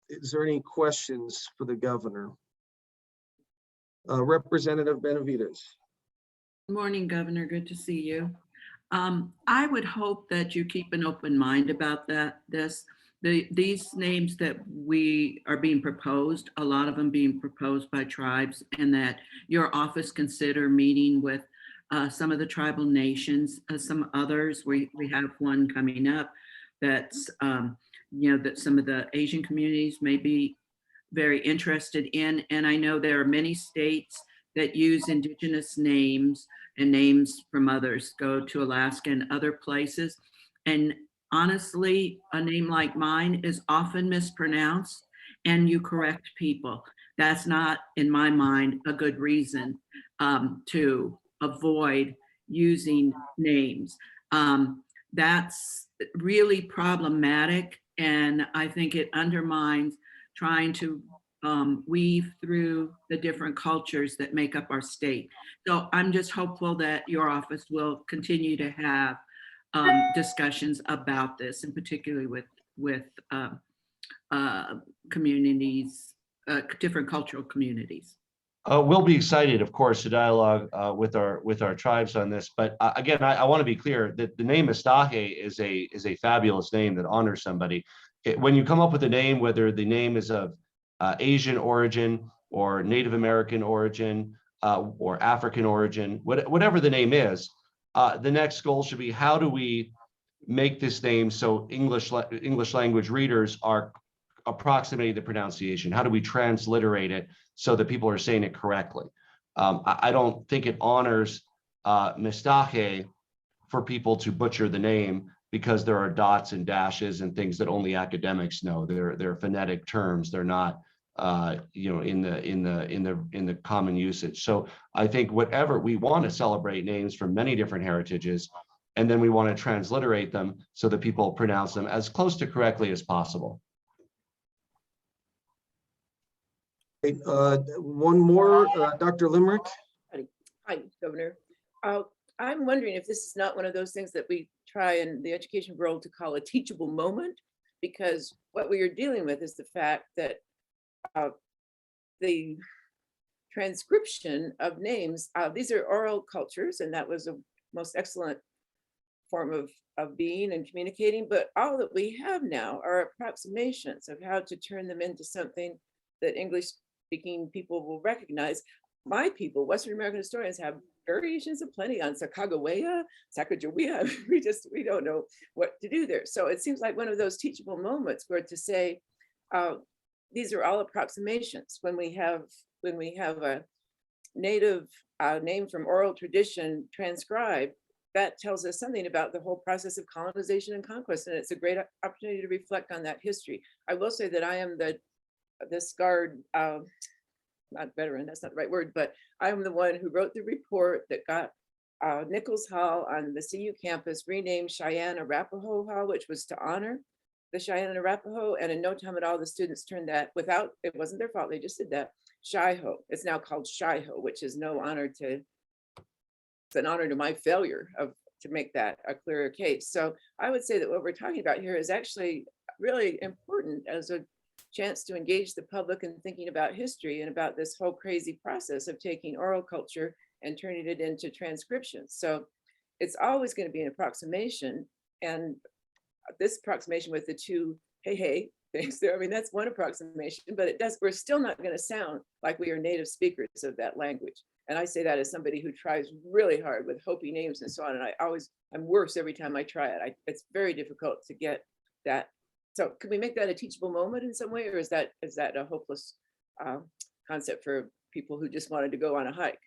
is there any questions for the governor? Representative Benavides. Good morning, Governor. Good to see you. I would hope that you keep an open mind about these names that we are being proposed, a lot of them being proposed by tribes, and that your office consider meeting with some of the tribal nations, some others. We have one coming up that's, that some of the Asian communities may be very interested in. And I know there are many states that use indigenous names, and names from others go to Alaska and other places. And honestly, a name like mine is often mispronounced, and you correct people. That's not, in my mind, a good reason to avoid using names. That's really problematic, and I think it undermines trying to weave through the different cultures that make up our state. So I'm just hopeful that your office will continue to have discussions about this, and particularly with communities, different cultural communities. We'll be excited, of course, to dialogue with our tribes on this. But again, I want to be clear that the name Mistache is a fabulous name that honors somebody. When you come up with a name, whether the name is of Asian origin or Native American origin or African origin, whatever the name is, the next goal should be, how do we make this name so English language readers are approximating the pronunciation? How do we transliterate it so that people are saying it correctly? I don't think it honors Mistache for people to butcher the name, because there are dots and dashes and things that only academics know. They're phonetic terms. They're not in the common usage. So I think whatever, we want to celebrate names from many different heritages, and then we want to transliterate them so that people pronounce them as close to correctly as possible. One more, Dr. Limerick. Hi, Governor. I'm wondering if this is not one of those things that we try in the education world to call a teachable moment, because what we are dealing with is the fact that the transcription of names, these are oral cultures, and that was a most excellent form of being and communicating, but all that we have now are approximations of how to turn them into something that English speaking people will recognize. My people, Western American historians, have variations of plenty on Sacagawea, Sacagawea. We don't know what to do there. So it seems like one of those teachable moments where to say, these are all approximations. When we have a native name from oral tradition transcribed, that tells us something about the whole process of colonization and conquest. And it's a great opportunity to reflect on that history. I will say that I am the scarred, not veteran, that's not the right word, but I'm the one who wrote the report that got Nichols Hall on the CU campus renamed Cheyenne Arapaho Hall, which was to honor the Cheyenne and Arapaho. And in no time at all, the students turned that without, it wasn't their fault, they just did that, Shiho. It's now called Shiho, which is no honor to, it's an honor to my failure to make that a clearer case. So I would say that what we're talking about here is actually really important as a chance to engage the public in thinking about history and about this whole crazy process of taking oral culture and turning it into transcription. So it's always going to be an approximation, and this approximation with the two hey things there, I mean, that's one approximation, but we're still not going to sound like we are native speakers of that language. And I say that as somebody who tries really hard with Hopi names and so on, and I'm worse every time I try it. It's very difficult to get that. So can we make that a teachable moment in some way, or is that a hopeless concept for people who just wanted to go on a hike?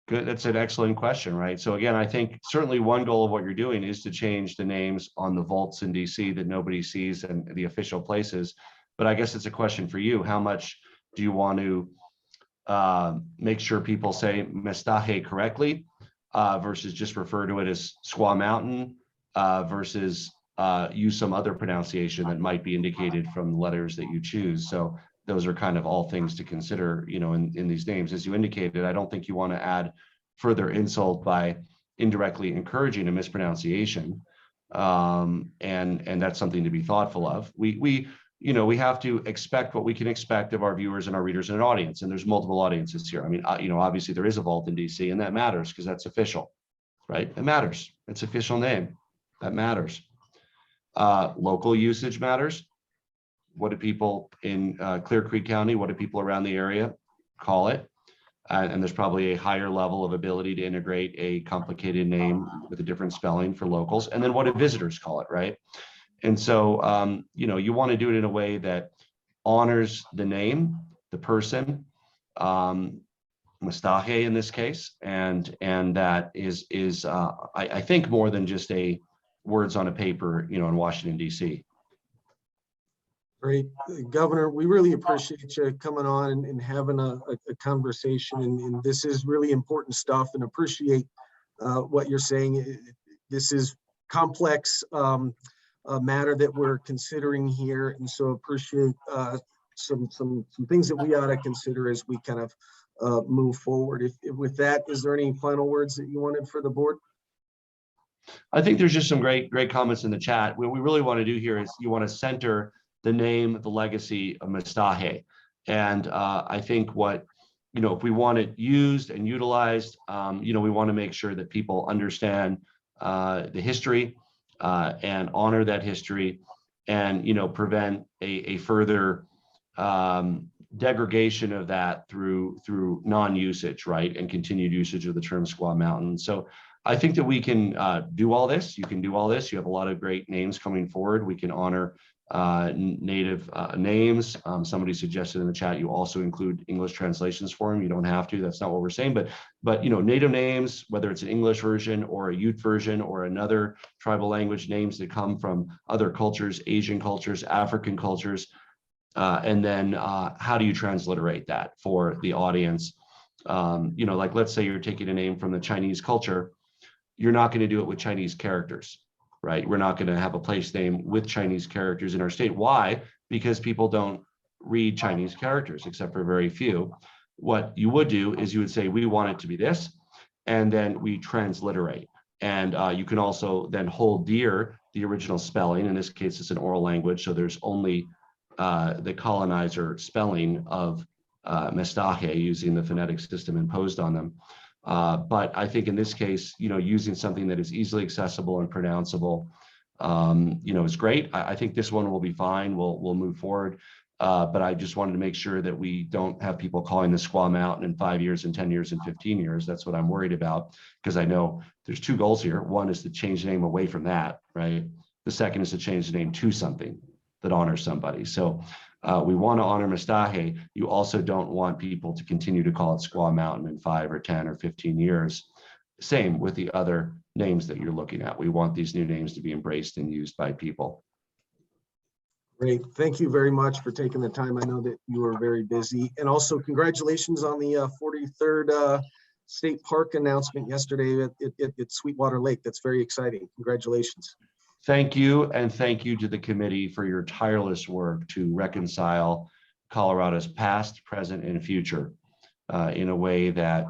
Good, that's an excellent question, right? So again, I think certainly one goal of what you're doing is to change the names on the vaults in DC that nobody sees and the official places. But I guess it's a question for you. How much do you want to make sure people say Mestahe correctly versus just refer to it as Squaw Mountain versus use some other pronunciation that might be indicated from the letters that you choose? So those are kind of all things to consider, you know, in these names. As you indicated, I don't think you want to add further insult by indirectly encouraging a mispronunciation. And that's something to be thoughtful of. We have to expect what we can expect of our viewers and our readers and an audience. And there's multiple audiences here. I mean, obviously there is a vault in DC, and that matters because that's official, right? It matters. It's official name. That matters. Local usage matters. What do people in Clear Creek County, what do people around the area call it? And there's probably a higher level of ability to integrate a complicated name with a different spelling for locals. And then what do visitors call it, right? And so, you want to do it in a way that honors the name, the person, Mustache in this case, and that is I think more than just a words on a paper, in Washington, D.C. Great. Governor, we really appreciate you coming on and having a conversation. And this is really important stuff, and appreciate what you're saying. This is complex matter that we're considering here. And so appreciate some things that we ought to consider as we kind of move forward. With that, is there any final words that you wanted for the board? I think there's just some great comments in the chat. What we really want to do here is you want to center the name, the legacy of Mustache. And I think if we want it used and utilized, we want to make sure that people understand the history and honor that history, and, prevent a further degradation of that through non-usage, right? And continued usage of the term Squaw Mountain. So I think that we can do all this. You can do all this. You have a lot of great names coming forward. We can honor native names. Somebody suggested in the chat you also include English translations for them. You don't have to. That's not what we're saying. But native names, whether it's an English version or a Ute version or another tribal language, names that come from other cultures, Asian cultures, African cultures, and then how do you transliterate that for the audience? Like let's say you're taking a name from the Chinese culture. You're not going to do it with Chinese characters, right? We're not going to have a place name with Chinese characters in our state. Why? Because people don't read Chinese characters, except for very few. What you would do is you would say, we want it to be this, and then we transliterate. And you can also then hold dear the original spelling. In this case, it's an oral language, so there's only the colonizer spelling of Mestaje using the phonetic system imposed on them. But I think in this case, using something that is easily accessible and pronounceable, is great. I think this one will be fine. We'll move forward. But I just wanted to make sure that we don't have people calling the Squaw Mountain in 5 years and 10 years and 15 years. That's what I'm worried about, because I know there's two goals here. One is to change the name away from that, right? The second is to change the name to something that honors somebody. So we want to honor Mestaje. You also don't want people to continue to call it Squaw Mountain in 5 or 10 or 15 years. Same with the other names that you're looking at. We want these new names to be embraced and used by people. Great. Thank you very much for taking the time. I know that you are very busy. And also congratulations on the 43rd state park announcement yesterday at Sweetwater Lake. That's very exciting. Congratulations. Thank you. And thank you to the committee for your tireless work to reconcile Colorado's past, present, and future in a way that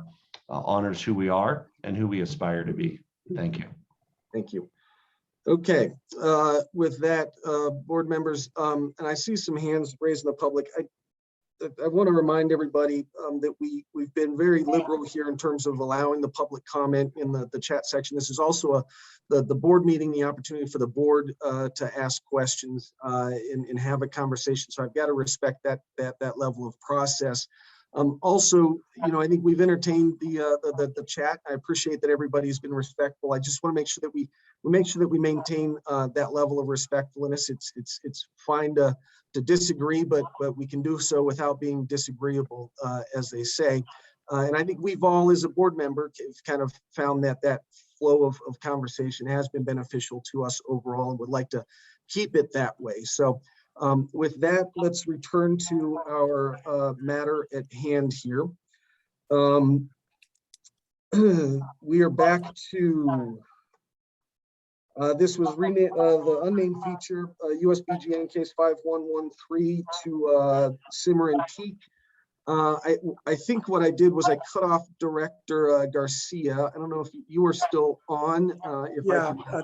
honors who we are and who we aspire to be. Thank you. Thank you. Okay, with that, board members, and I see some hands raised in the public. I want to remind everybody that we've been very liberal here in terms of allowing the public comment in the chat section. This is also the board meeting, the opportunity for the board to ask questions and have a conversation. So I've got to respect that level of process. Also, I think we've entertained the chat. I appreciate that everybody's been respectful. I just want to make sure that we maintain that level of respectfulness. It's fine to disagree, but we can do so without being disagreeable, as they say. And I think we've all, as a board member, kind of found that flow of conversation has been beneficial to us overall, and would like to keep it that way. So with that, let's return to our matter at hand here. We are back to this was the unnamed feature, USBGN case 5113 to Simmer and Teak. I think what I did was I cut off Director Garcia. I don't know if you were still on.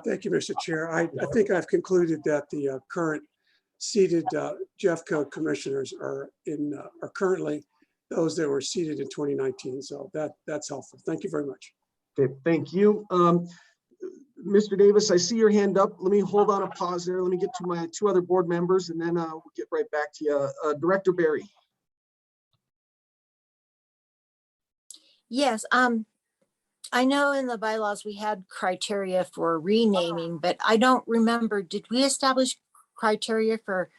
Thank you, Mr. Chair. I think I've concluded that the current seated Jeffco commissioners are currently those that were seated in 2019. So that's helpful. Thank you very much. Okay, thank you. Mr. Davis, I see your hand up. Let me hold on a pause there. Let me get to my two other board members, and then we'll get right back to you. Director Barry. Yes, I know in the bylaws we had criteria for renaming, but I don't remember, did we establish criteria for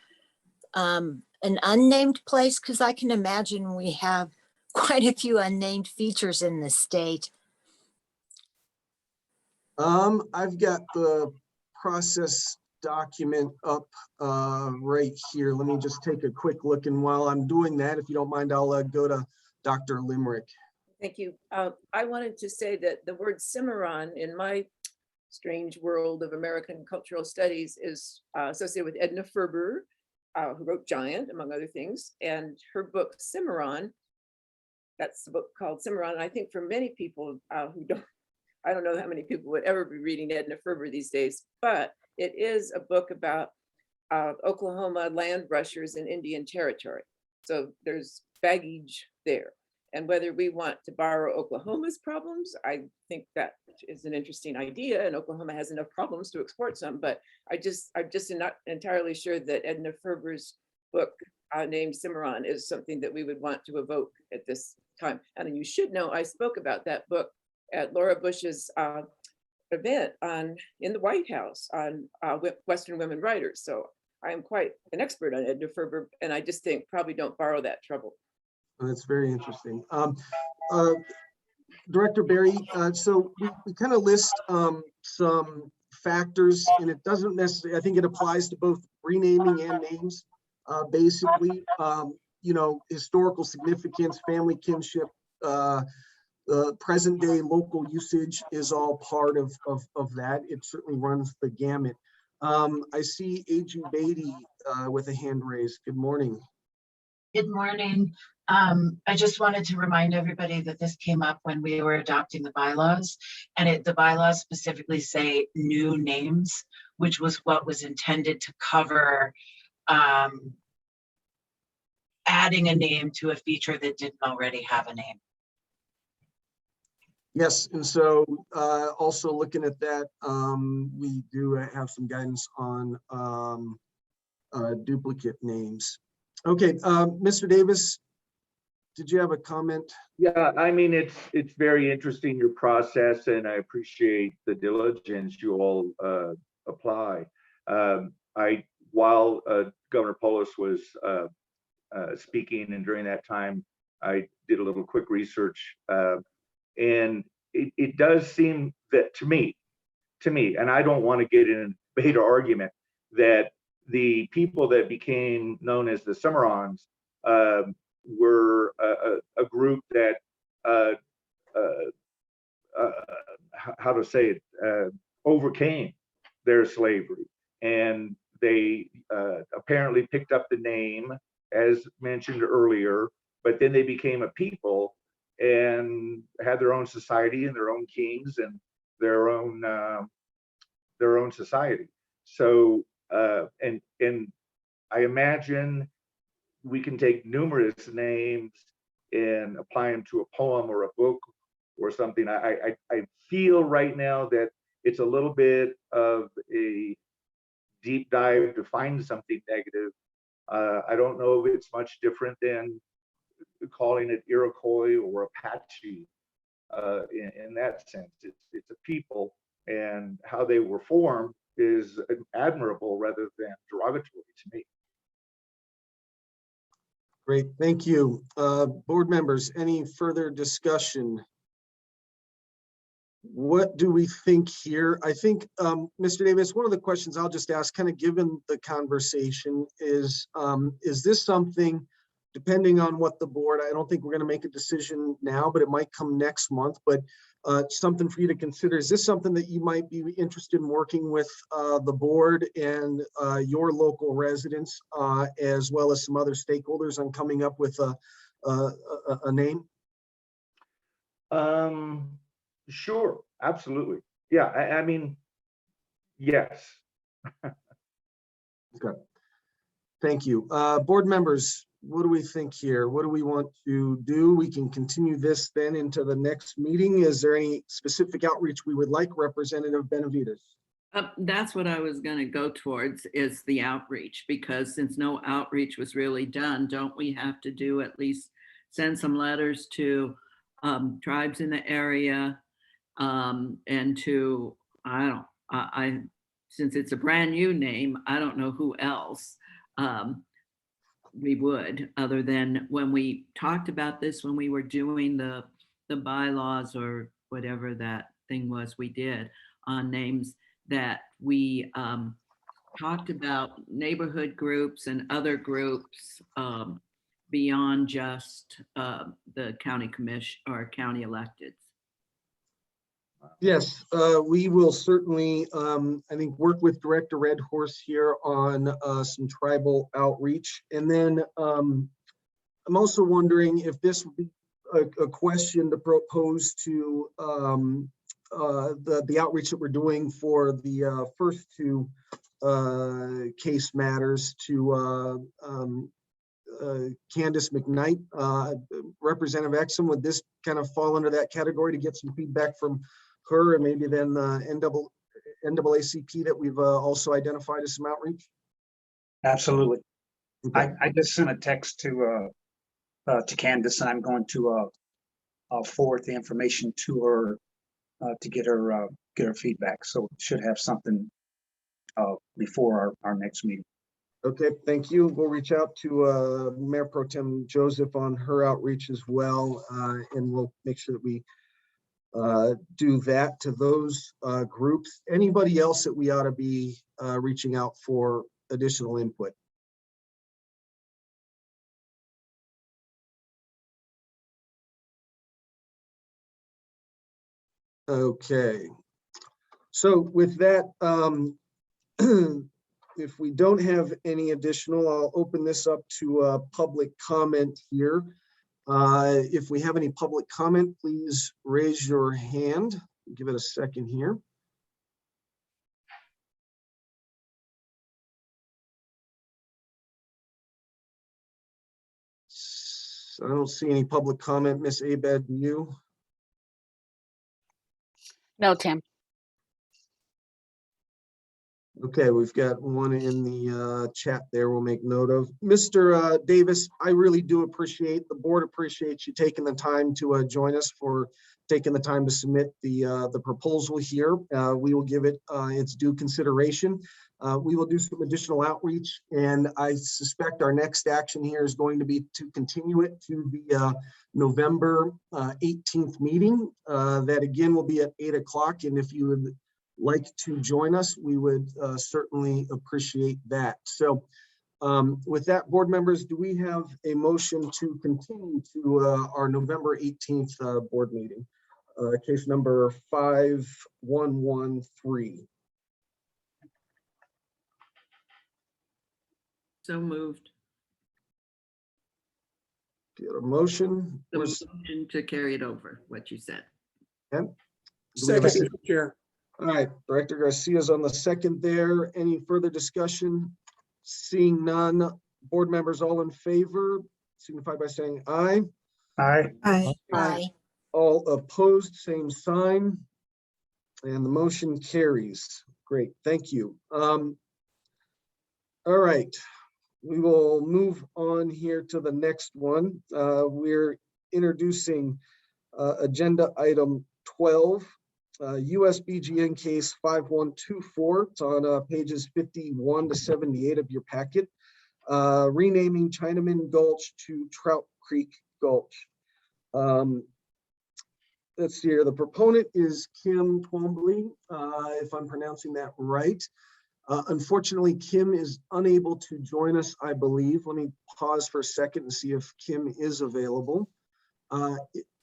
an unnamed place? Because I can imagine we have quite a few unnamed features in the state. I've got the process document up right here. Let me just take a quick look, and while I'm doing that, if you don't mind, I'll go to Dr. Limerick. Thank you. I wanted to say that the word Cimarron in my strange world of American cultural studies is associated with Edna Ferber, who wrote Giant, among other things, and her book Cimarron, that's the book called Cimarron. And I think for many people who don't, I don't know how many people would ever be reading Edna Ferber these days, but it is a book about Oklahoma land rushers in Indian Territory. So there's baggage there. And whether we want to borrow Oklahoma's problems, I think that is an interesting idea, and Oklahoma has enough problems to export some, but I'm just not entirely sure that Edna Ferber's book named Cimarron is something that we would want to evoke at this time. And you should know, I spoke about that book at Laura Bush's event in the White House on Western women writers. So I am quite an expert on Edna Ferber, and I just think probably don't borrow that trouble. That's very interesting. Director Barry, so we kind of list some factors, and it doesn't necessarily, I think it applies to both renaming and names. Basically, historical significance, family kinship, present day local usage is all part of that. It certainly runs the gamut. I see A.G. Beatty with a hand raised. Good morning. Good morning. I just wanted to remind everybody that this came up when we were adopting the bylaws, and the bylaws specifically say new names, which was what was intended to cover adding a name to a feature that didn't already have a name. Yes, and so also looking at that, we do have some guidance on duplicate names. Okay, Mr. Davis, did you have a comment? Yeah, I mean, it's very interesting, your process, and I appreciate the diligence you all apply. While Governor Polis was speaking, and during that time, I did a little quick research, and it does seem that to me, and I don't want to get in a debate or argument, that the people that became known as the Cimarrons were a group that, how to say it, overcame their slavery. And they apparently picked up the name, as mentioned earlier, but then they became a people and had their own society and their own kings and their own society. So, and I imagine we can take numerous names and apply them to a poem or a book or something. I feel right now that it's a little bit of a deep dive to find something negative. I don't know if it's much different than calling it Iroquois or Apache in that sense. It's a people, and how they were formed is admirable rather than derogatory to me. Great, thank you. Board members, any further discussion? What do we think here? I think, Mr. Davis, one of the questions I'll just ask, kind of given the conversation, is this something, depending on what the board, I don't think we're going to make a decision now, but it might come next month, but something for you to consider. Is this something that you might be interested in working with the board and your local residents, as well as some other stakeholders, on coming up with a name? Sure, absolutely. Yeah, I mean, yes. Okay. Thank you. Board members, what do we think here? What do we want to do? We can continue this then into the next meeting. Is there any specific outreach we would like, Representative Benavides? That's what I was going to go towards, is the outreach, because since no outreach was really done, don't we have to do at least send some letters to tribes in the area, and to, since it's a brand new name, I don't know who else we would, other than when we talked about this, when we were doing the bylaws or whatever that thing was we did on names, that we talked about neighborhood groups and other groups beyond just the county commission or county electeds. Yes, we will certainly, I think, work with Director Red Horse here on some tribal outreach. And then I'm also wondering if this would be a question to propose to the outreach that we're doing for the first two case matters to Candace McKnight. Representative Exum, would this kind of fall under that category to get some feedback from her, and maybe then NAACP that we've also identified as some outreach? Absolutely. Okay. I just sent a text to Candace, and I'm going to forward the information to her to get her feedback. So should have something before our next meeting. Okay, thank you. We'll reach out to Mayor Pro Tem Joseph on her outreach as well, and we'll make sure that we do that to those groups. Anybody else that we ought to be reaching out for additional input? Okay, so with that, if we don't have any additional, I'll open this up to public comment here. If we have any public comment, please raise your hand. Give it a second here. I don't see any public comment. Miss Abed, do you? No, Tim. Okay, we've got one in the chat there we'll make note of. Mr. Davis, I really do appreciate, the board appreciates you taking the time to join us, for taking the time to submit the proposal here. We will give it its due consideration. We will do some additional outreach, and I suspect our next action here is going to be to continue it to the November 18th meeting. That again will be at 8 o'clock, and if you would like to join us, we would certainly appreciate that. So with that, board members, do we have a motion to continue to our November 18th board meeting? Case number 5113. So moved. Get a motion? The motion to carry it over, what you said. Okay. Do we have Second, a- Mr. Chair. All right, Director Garcia's on the second there. Any further discussion? Seeing none, board members all in favor, signify by saying aye. Aye. Aye. Aye. All opposed, same sign. And the motion carries. Great, thank you. All right, we will move on here to the next one. We're introducing agenda item 12. USBGN case 5124. It's on pages 51 to 78 of your packet. Renaming Chinaman Gulch to Trout Creek Gulch. Let's see here. The proponent is Kim Twombly, if I'm pronouncing that right. Unfortunately, Kim is unable to join us, I believe. Let me pause for a second and see if Kim is available.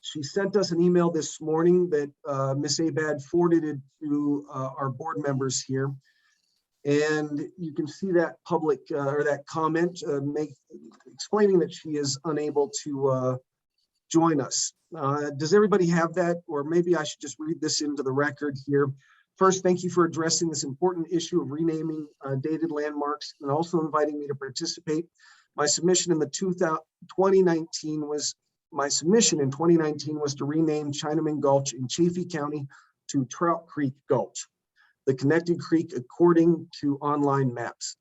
She sent us an email this morning that Ms. Abad forwarded to our board members here. And you can see that public or that comment explaining that she is unable to join us. Does everybody have that? Or maybe I should just read this into the record here. First, thank you for addressing this important issue of renaming dated landmarks and also inviting me to participate. My submission in 2019 was to rename Chinaman Gulch in Chaffee County to Trout Creek Gulch, the connected creek according to online maps.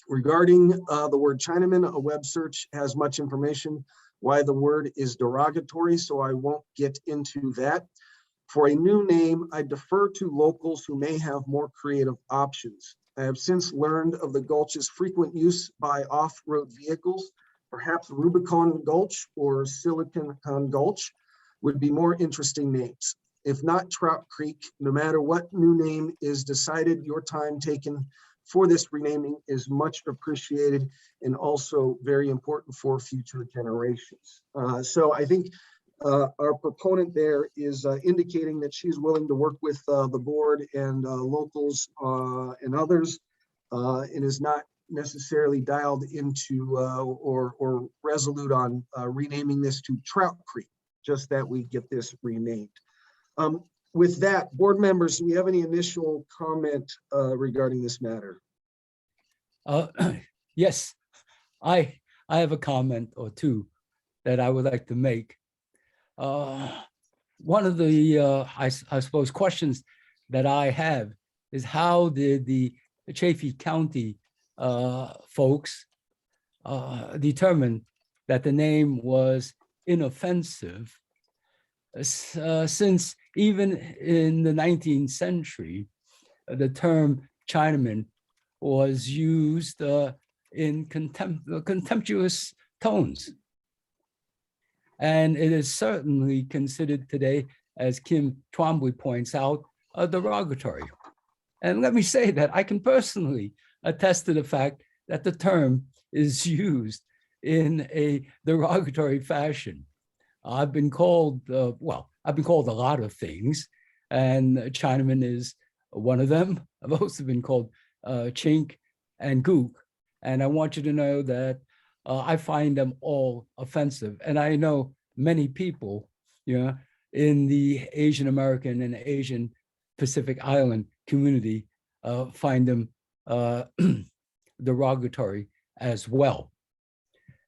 Regarding the word Chinaman, a web search has much information why the word is derogatory, so I won't get into that. For a new name, I defer to locals who may have more creative options. I have since learned of the Gulch's frequent use by off-road vehicles. Perhaps Rubicon Gulch or Silicon Gulch would be more interesting names. If not Trout Creek, no matter what new name is decided, your time taken for this renaming is much appreciated and also very important for future generations. So I think our proponent there is indicating that she's willing to work with the board and locals and others and is not necessarily dialed into or resolute on renaming this to Trout Creek, just that we get this renamed. With that, board members, do we have any initial comment regarding this matter? Yes, I have a comment or two that I would like to make. One of the, I suppose, questions that I have is how did the Chaffee County folks determine that the name was inoffensive, since even in the 19th century, the term Chinaman was used in contemptuous tones. And it is certainly considered today, as Kim Twombly points out, derogatory. And let me say that I can personally attest to the fact that the term is used in a derogatory fashion. I've been called, I've been called a lot of things, and Chinaman is one of them. I've also been called chink and gook. And I want you to know that I find them all offensive. And I know many people, in the Asian American and Asian Pacific Island community find them derogatory as well.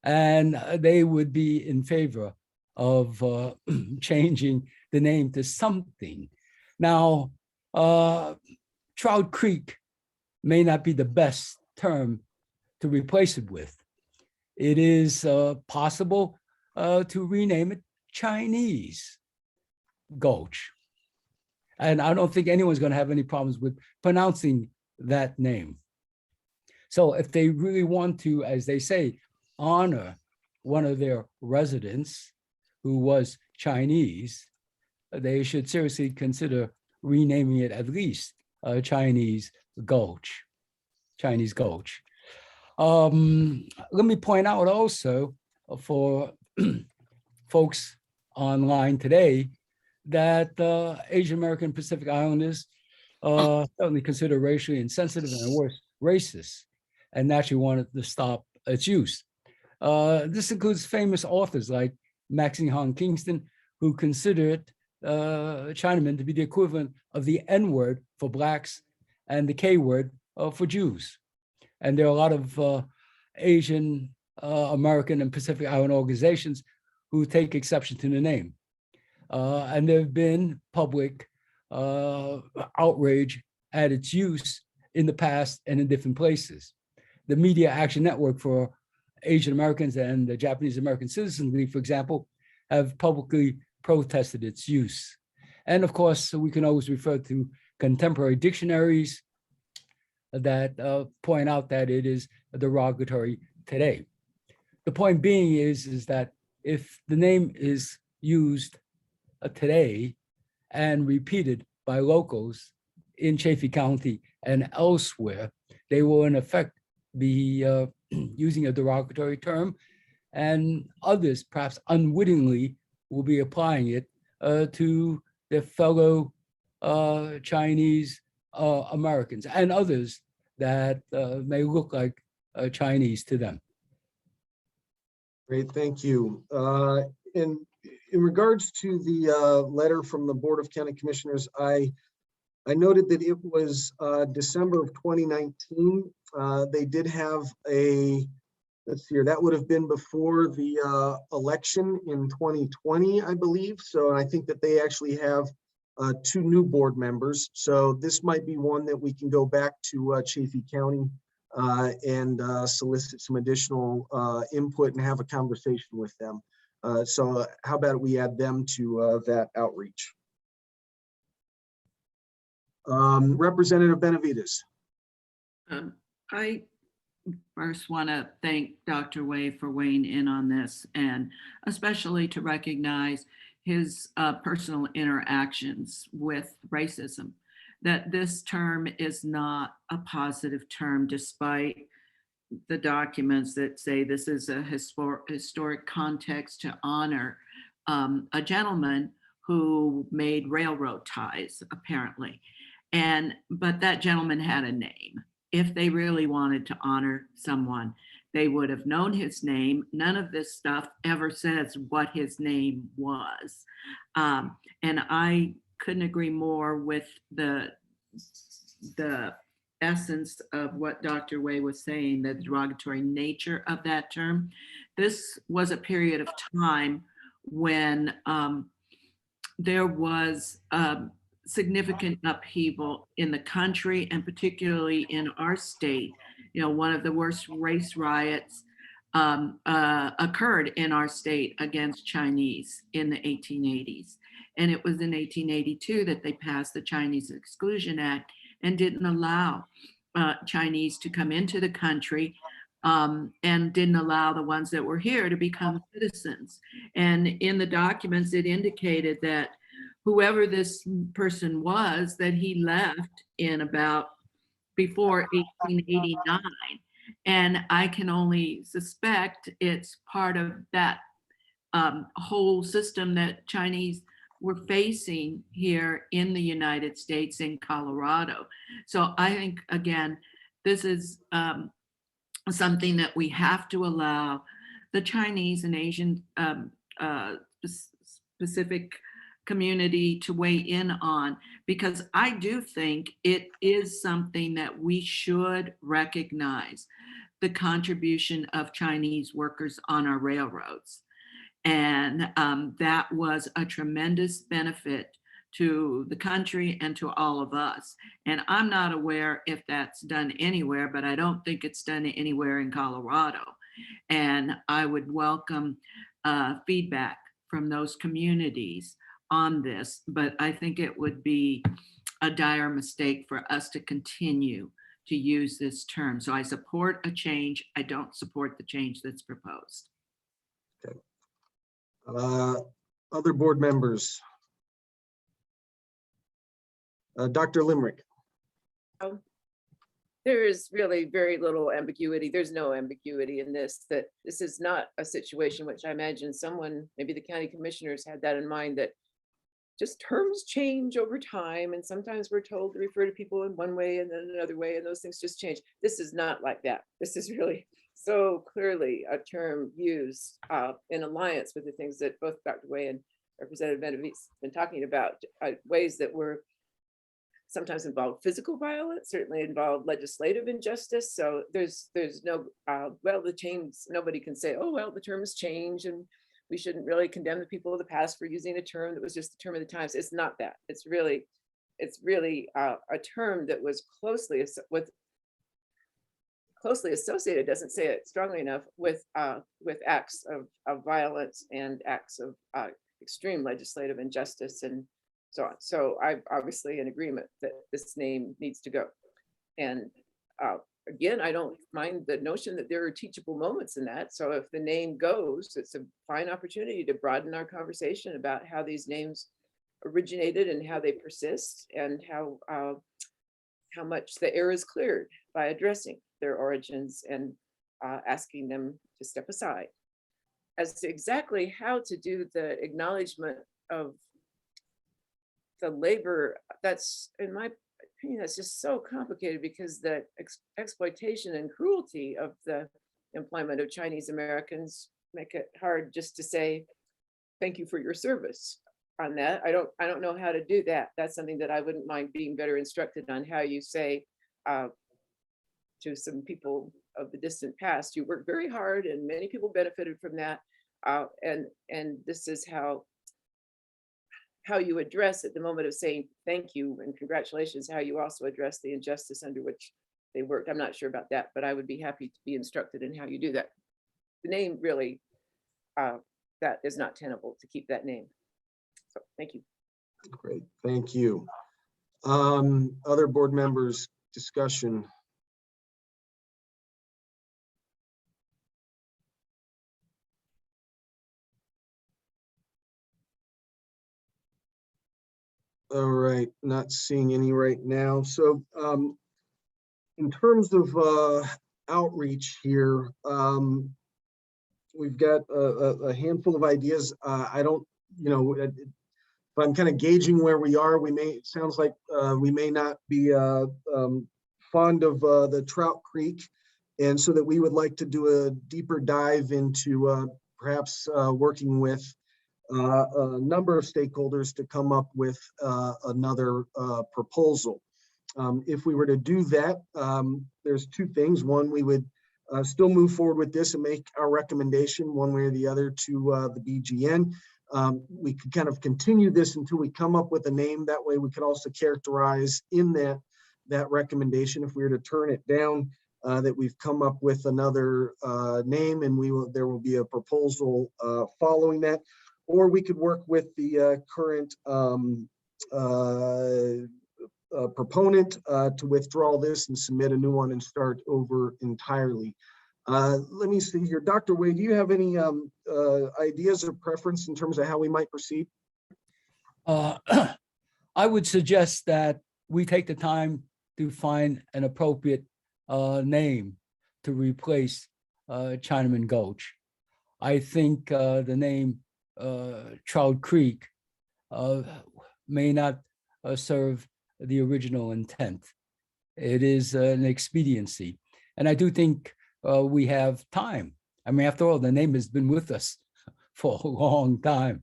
And they would be in favor of changing the name to something. Now, Trout Creek may not be the best term to replace it with. It is possible to rename it Chinese Gulch. And I don't think anyone's going to have any problems with pronouncing that name. So if they really want to, as they say, honor one of their residents who was Chinese, they should seriously consider renaming it at least Chinese Gulch. Chinese Gulch. Let me point out also for folks online today that Asian American Pacific Islanders certainly consider racially insensitive and worse, racist, and naturally wanted to stop its use. This includes famous authors like Maxine Hong Kingston, who considered Chinaman to be the equivalent of the N-word for Blacks and the K-word for Jews. And there are a lot of Asian American and Pacific Island organizations who take exception to the name. And there have been public outrage at its use in the past and in different places. The Media Action Network for Asian Americans and the Japanese American Citizens League, for example, have publicly protested its use. And of course, we can always refer to contemporary dictionaries that point out that it is derogatory today. The point being is that if the name is used today and repeated by locals in Chaffee County and elsewhere, they will in effect be using a derogatory term, and others perhaps unwittingly will be applying it to their fellow Chinese Americans and others that may look like Chinese to them. Great, thank you. In regards to the letter from the Board of County Commissioners, I noted that it was December of 2019. They did have a, let's see here, that would have been before the election in 2020, I believe. So I think that they actually have 2 new board members. So this might be one that we can go back to Chaffee County and solicit some additional input and have a conversation with them. So how about we add them to that outreach? Representative Benavides. I first want to thank Dr. Wei for weighing in on this, and especially to recognize his personal interactions with racism, that this term is not a positive term, despite the documents that say this is a historic context to honor a gentleman who made railroad ties, apparently. But that gentleman had a name. If they really wanted to honor someone, they would have known his name. None of this stuff ever says what his name was. And I couldn't agree more with the essence of what Dr. Wei was saying, the derogatory nature of that term. This was a period of time when there was significant upheaval in the country, and particularly in our state. You know, one of the worst race riots occurred in our state against Chinese in the 1880s. And it was in 1882 that they passed the Chinese Exclusion Act and didn't allow Chinese to come into the country, and didn't allow the ones that were here to become citizens. And in the documents, it indicated that whoever this person was, that he left in about before 1889. And I can only suspect it's part of that whole system that Chinese were facing here in the United States, in Colorado. So I think, again, this is something that we have to allow the Chinese and Asian specific community to weigh in on, because I do think it is something that we should recognize the contribution of Chinese workers on our railroads. And that was a tremendous benefit to the country and to all of us. And I'm not aware if that's done anywhere, but I don't think it's done anywhere in Colorado. And I would welcome feedback from those communities on this, but I think it would be a dire mistake for us to continue to use this term. So I support a change. I don't support the change that's proposed. Okay. Other board members? Dr. Limerick. There is really very little ambiguity. There's no ambiguity in this, that this is not a situation which I imagine someone, maybe the county commissioners had that in mind, that just terms change over time. And sometimes we're told to refer to people in one way and then another way, and those things just change. This is not like that. This is really so clearly a term used in alliance with the things that both Dr. Way and Representative Benavides been talking about, ways that were sometimes involved physical violence, certainly involved legislative injustice. So there's no, well, the change, nobody can say, oh, well, the terms change and we shouldn't really condemn the people of the past for using a term that was just the term of the times. It's not that. It's really a term that was closely associated, doesn't say it strongly enough, with acts of violence and acts of extreme legislative injustice and so on. So I'm obviously in agreement that this name needs to go. And again, I don't mind the notion that there are teachable moments in that. So if the name goes, it's a fine opportunity to broaden our conversation about how these names originated and how they persist, and how much the air is cleared by addressing their origins and asking them to step aside. As to exactly how to do the acknowledgement of the labor, that's, in my opinion, that's just so complicated, because the exploitation and cruelty of the employment of Chinese Americans make it hard just to say, thank you for your service on that. I don't know how to do that. That's something that I wouldn't mind being better instructed on, how you say to some people of the distant past, you worked very hard and many people benefited from that. And this is how you address at the moment of saying thank you and congratulations, how you also address the injustice under which they worked. I'm not sure about that, but I would be happy to be instructed in how you do that. The name really, that is not tenable to keep that name. So thank you. Great, thank you. Other board members, discussion. All right, not seeing any right now. So in terms of outreach here, we've got a handful of ideas. I don't, if I'm kind of gauging where we are, it sounds like we may not be fond of the Trout Creek. And so that we would like to do a deeper dive into perhaps working with a number of stakeholders to come up with another proposal. If we were to do that, there's two things. One, we would still move forward with this and make our recommendation one way or the other to the BGN. We could kind of continue this until we come up with a name. That way we could also characterize in that recommendation, if we were to turn it down, that we've come up with another name, and there will be a proposal following that. Or we could work with the current proponent to withdraw this and submit a new one and start over entirely. Let me see here. Dr. Wade, do you have any ideas or preference in terms of how we might proceed? I would suggest that we take the time to find an appropriate name to replace Chinaman Gulch. I think the name Trout Creek may not serve the original intent. It is an expediency. And I do think we have time. I mean, after all, the name has been with us for a long time.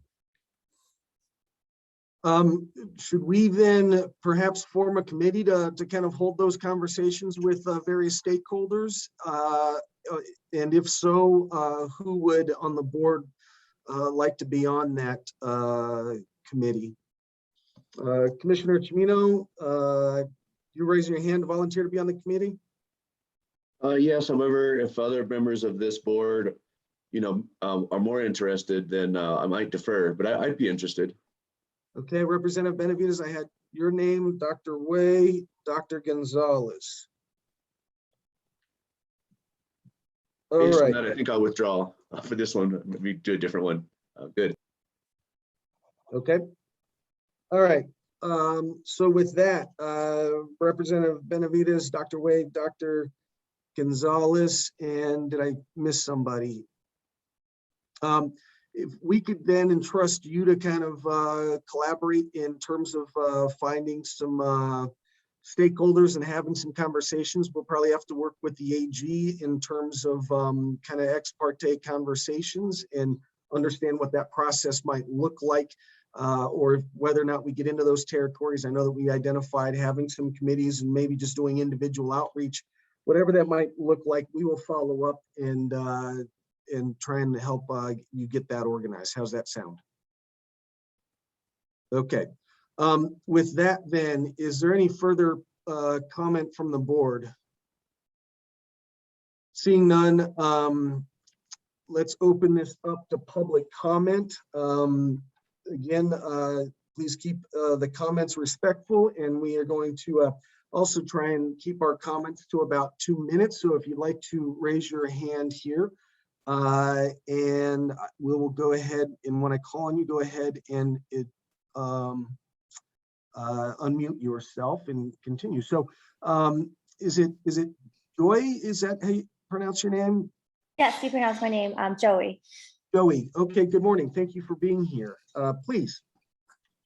Should we then perhaps form a committee to kind of hold those conversations with various stakeholders? And if so, who would on the board like to be on that committee? Commissioner Chimino, you raise your hand to volunteer to be on the committee? Yes, however, if other members of this board, are more interested, then I might defer, but I'd be interested. Okay, Representative Benavides, I had your name, Dr. Way, Dr. Gonzalez. All Based on right. that, I think I'll withdraw for this one. Maybe do a different one. Good. Okay. All right. So with that, Representative Benavides, Dr. Wade, Dr. Gonzalez, and did I miss somebody? If we could then entrust you to kind of collaborate in terms of finding some stakeholders and having some conversations. We'll probably have to work with the AG in terms of kind of ex parte conversations and understand what that process might look like, or whether or not we get into those territories. I know that we identified having some committees and maybe just doing individual outreach. Whatever that might look like, we will follow up and try and help you get that organized. How's that sound? Okay. With that then, is there any further comment from the board? Seeing none, let's open this up to public comment. Again, please keep the comments respectful, and we are going to also try and keep our comments to about 2 minutes. So if you'd like to raise your hand here, and we will go ahead, and when I call on you, go ahead and unmute yourself and continue. So is it Joy? Is that how you pronounce your name? Yes, you pronounce my name, Joey. Joey. Okay, good morning. Thank you for being here. Please.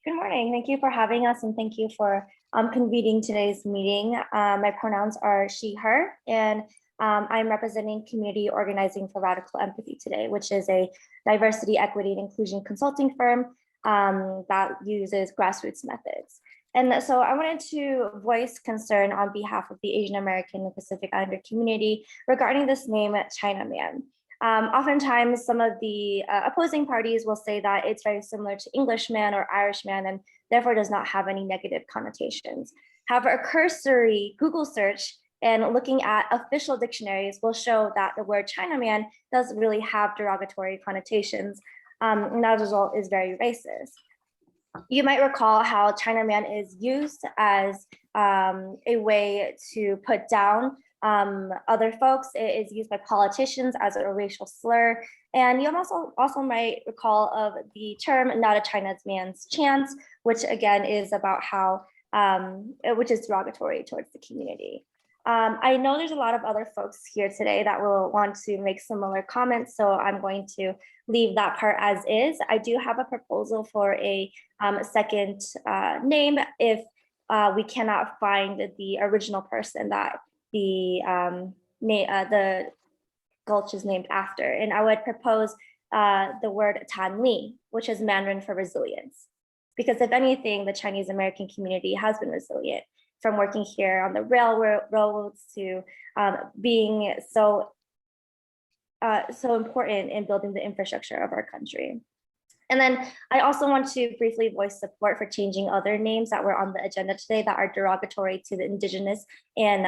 Good morning. Thank you for having us, and thank you for convening today's meeting. My pronouns are she, her, and I'm representing Community Organizing for Radical Empathy today, which is a diversity, equity, and inclusion consulting firm that uses grassroots methods. And so I wanted to voice concern on behalf of the Asian American and Pacific Islander community regarding this name, Chinaman. Oftentimes, some of the opposing parties will say that it's very similar to Englishman or Irishman and therefore does not have any negative connotations. However, a cursory Google search and looking at official dictionaries will show that the word Chinaman does really have derogatory connotations, and that result is very racist. You might recall how Chinaman is used as a way to put down other folks. It is used by politicians as a racial slur. And you also might recall of the term not a China's man's chance, which again is about how, which is derogatory towards the community. I know there's a lot of other folks here today that will want to make similar comments, so I'm going to leave that part as is. I do have a proposal for a second name if we cannot find the original person that the gulch is named after. And I would propose the word Tan Li, which is Mandarin for resilience. Because if anything, the Chinese American community has been resilient, from working here on the railroads to being so important in building the infrastructure of our country. And then I also want to briefly voice support for changing other names that were on the agenda today that are derogatory to the Indigenous and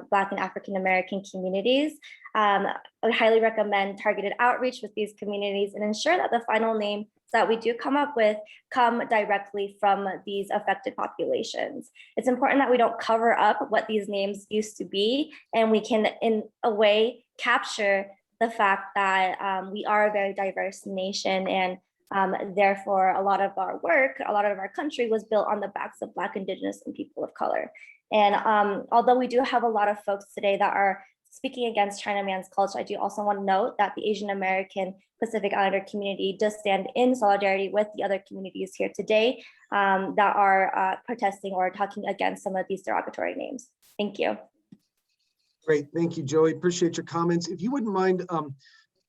Black and African American communities. I would highly recommend targeted outreach with these communities and ensure that the final names that we do come up with come directly from these affected populations. It's important that we don't cover up what these names used to be, and we can, in a way, capture the fact that we are a very diverse nation, and therefore a lot of our work, a lot of our country was built on the backs of Black, Indigenous, and people of color. And although we do have a lot of folks today that are speaking against Chinaman's culture, I do also want to note that the Asian American Pacific Islander community does stand in solidarity with the other communities here today that are protesting or talking against some of these derogatory names. Thank you. Great, thank you, Joey. Appreciate your comments. If you wouldn't mind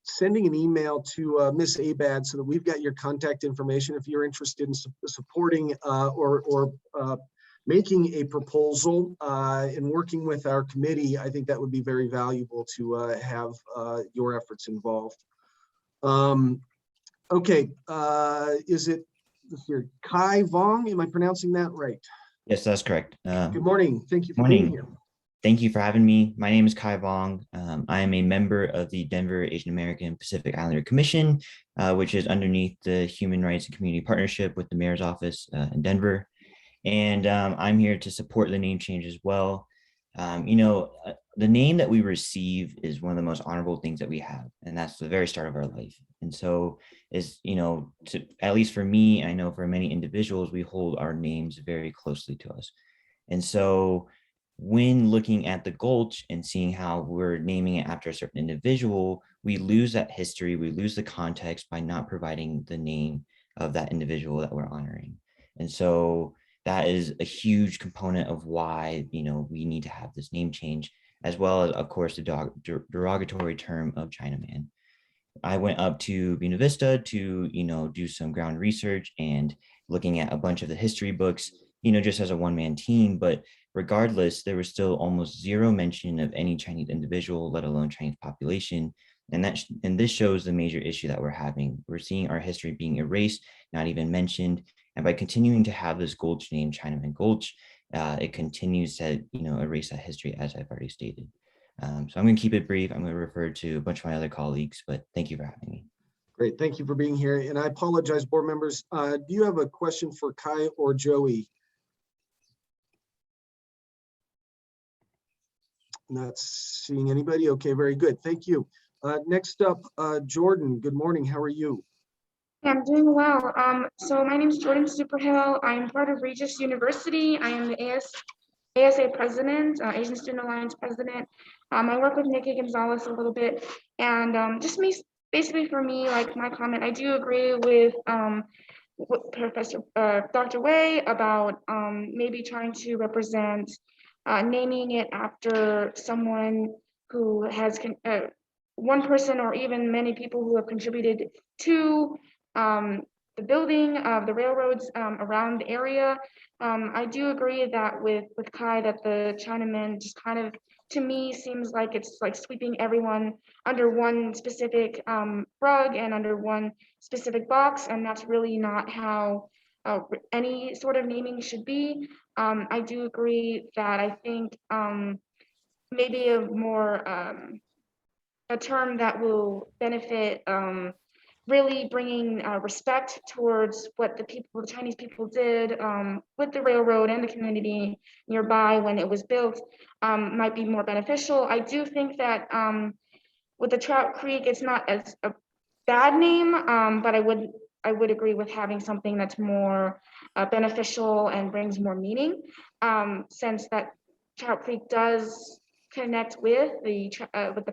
sending an email to Miss Abad so that we've got your contact information if you're interested in supporting or making a proposal and working with our committee. I think that would be very valuable to have your efforts involved. Okay, is it here, Kai Vong? Am I pronouncing that right? Yes, that's correct. Good morning. Thank you for morning. being here. Thank you for having me. My name is Kai Vong. I am a member of the Denver Asian American Pacific Islander Commission, which is underneath the Human Rights and Community Partnership with the Mayor's Office in Denver. And I'm here to support the name change as well. The name that we receive is one of the most honorable things that we have, and that's the very start of our life. And so at least for me, I know for many individuals, we hold our names very closely to us. And so when looking at the Gulch and seeing how we're naming it after a certain individual, we lose that history, we lose the context by not providing the name of that individual that we're honoring. And so that is a huge component of why, we need to have this name change, as well as, of course, the derogatory term of Chinaman. I went up to Buena Vista to, do some ground research and looking at a bunch of the history books, just as a one-man team. But regardless, there was still almost zero mention of any Chinese individual, let alone Chinese population. And this shows the major issue that we're having. We're seeing our history being erased, not even mentioned. And by continuing to have this Gulch name, Chinaman Gulch, it continues to, erase that history, as I've already stated. So I'm going to keep it brief. I'm going to refer to a bunch of my other colleagues, but thank you for having me. Great, thank you for being here. And I apologize, board members. Do you have a question for Kai or Joey? Not seeing anybody. Okay, very good. Thank you. Next up, Jordan. Good morning. How are you? I'm doing well. So my name is Jordan Superhill. I'm part of Regis University. I am the ASA president, Asian Student Alliance president. I work with Nikki Gonzalez a little bit, and basically for me, like my comment, I do agree with Professor Dr. Wei about maybe trying to represent naming it after someone who has one person or even many people who have contributed to the building of the railroads around the area. I do agree that with Kai that the Chinaman just kind of, to me, seems like it's like sweeping everyone under one specific rug and under one specific box, and that's really not how any sort of naming should be. I do agree that I think maybe a term that will benefit really bringing respect towards what the Chinese people did with the railroad and the community nearby when it was built might be more beneficial. I do think that with the Trout Creek, it's not as a bad name, but I would agree with having something that's more beneficial and brings more meaning, since that Trout Creek does connect with the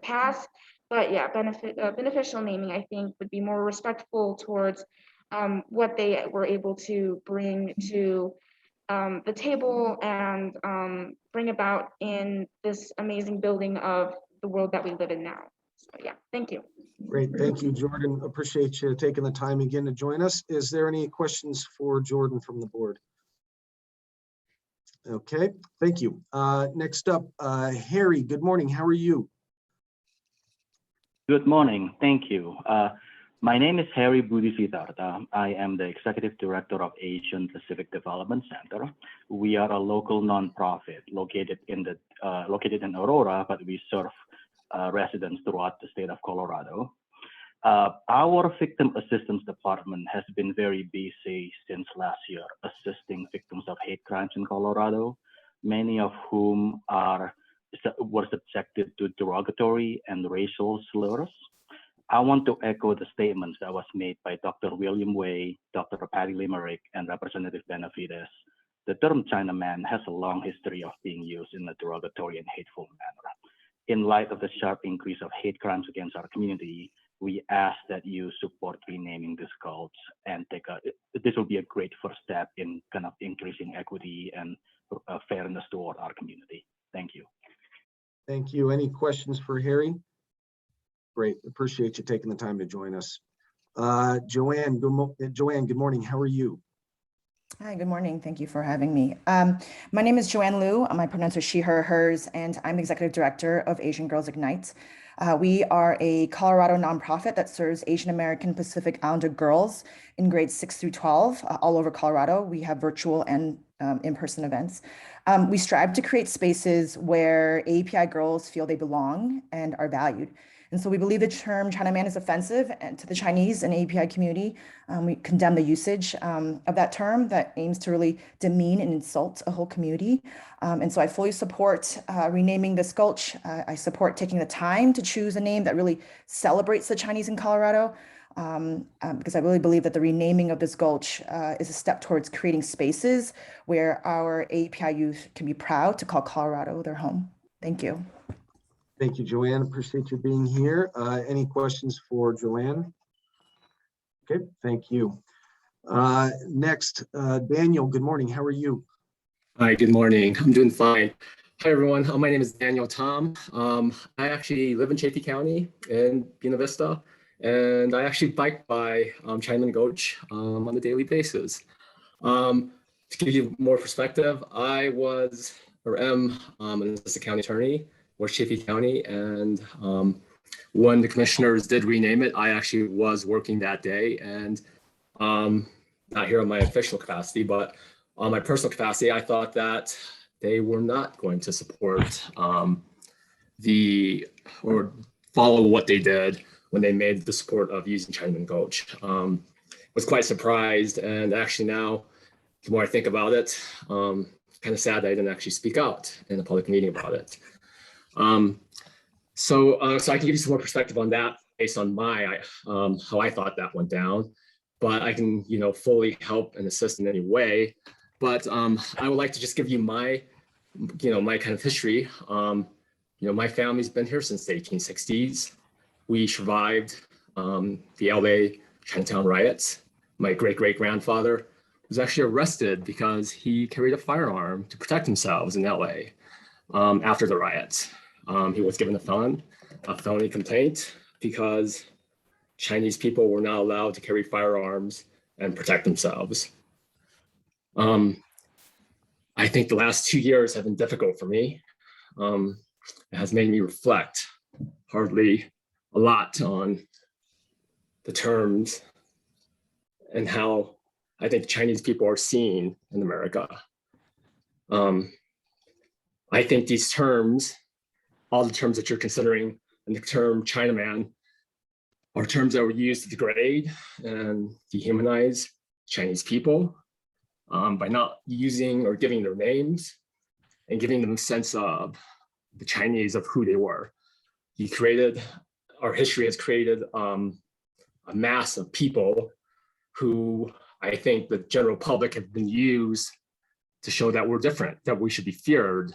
past. But yeah, beneficial naming, I think, would be more respectful towards what they were able to bring to the table and bring about in this amazing building of the world that we live in now. So yeah, thank you. Great, thank you, Jordan. Appreciate you taking the time again to join us. Is there any questions for Jordan from the board? Okay, thank you. Next up, Harry, good morning. How are you? Good morning. Thank you. My name is Harry Budisidarta. I am the Executive Director of Asian Pacific Development Center. We are a local nonprofit located in Aurora, but we serve residents throughout the state of Colorado. Our Victim Assistance Department has been very busy since last year, assisting victims of hate crimes in Colorado, many of whom were subjected to derogatory and racial slurs. I want to echo the statements that was made by Dr. William Wei, Dr. Patty Limerick, and Representative Benavides. The term Chinaman has a long history of being used in a derogatory and hateful manner. In light of the sharp increase of hate crimes against our community, we ask that you support renaming this cult and this will be a great first step in kind of increasing equity and fairness toward our community. Thank you. Thank you. Any questions for Harry? Great. Appreciate you taking the time to join us. Joanne, good morning. How are you? Hi, good morning. Thank you for having me. My name is Joanne Liu. My pronouns are she, her, hers, and I'm the executive director of Asian Girls Ignite. We are a Colorado nonprofit that serves Asian American Pacific Islander girls in grades 6 through 12 all over Colorado. We have virtual and in-person events. We strive to create spaces where API girls feel they belong and are valued. And so we believe the term Chinaman is offensive to the Chinese and API community. We condemn the usage of that term that aims to really demean and insult a whole community. And so I fully support renaming this gulch. I support taking the time to choose a name that really celebrates the Chinese in Colorado, because I really believe that the renaming of this gulch is a step towards creating spaces where our API youth can be proud to call Colorado their home. Thank you. Thank you, Joanne. Appreciate you being here. Any questions for Joanne? Okay, thank you. Next, Daniel, good morning. How are you? Hi, good morning. I'm doing fine. Hi, everyone. My name is Daniel Tom. I actually live in Chaffee County in Buena Vista, and I actually bike by Chinaman Gulch on a daily basis. To give you more perspective, I was or am an assistant county attorney for Chaffee County, and when the commissioners did rename it, I actually was working that day, and not here in my official capacity, but on my personal capacity, I thought that they were not going to support or follow what they did when they made the support of using Chinaman Gulch. Was quite surprised, and actually now, the more I think about it, kind of sad that I didn't actually speak out in a public meeting about it. So I can give you some more perspective on that based on my how I thought that went down, but I can fully help and assist in any way. But I would like to just give you my my kind of history. My family's been here since the 1860s. We survived the LA Chinatown riots. My great-great-grandfather was actually arrested because he carried a firearm to protect himself in LA after the riots. He was given a felony complaint because Chinese people were not allowed to carry firearms and protect themselves. I think the last 2 years have been difficult for me. It has made me reflect hardly a lot on the terms and how I think Chinese people are seen in America. I think these terms, all the terms that you're considering, and the term Chinaman are terms that were used to degrade and dehumanize Chinese people by not using or giving their names and giving them a sense of the Chinese of who they were. Our history has created a mass of people who I think the general public have been used to show that we're different, that we should be feared,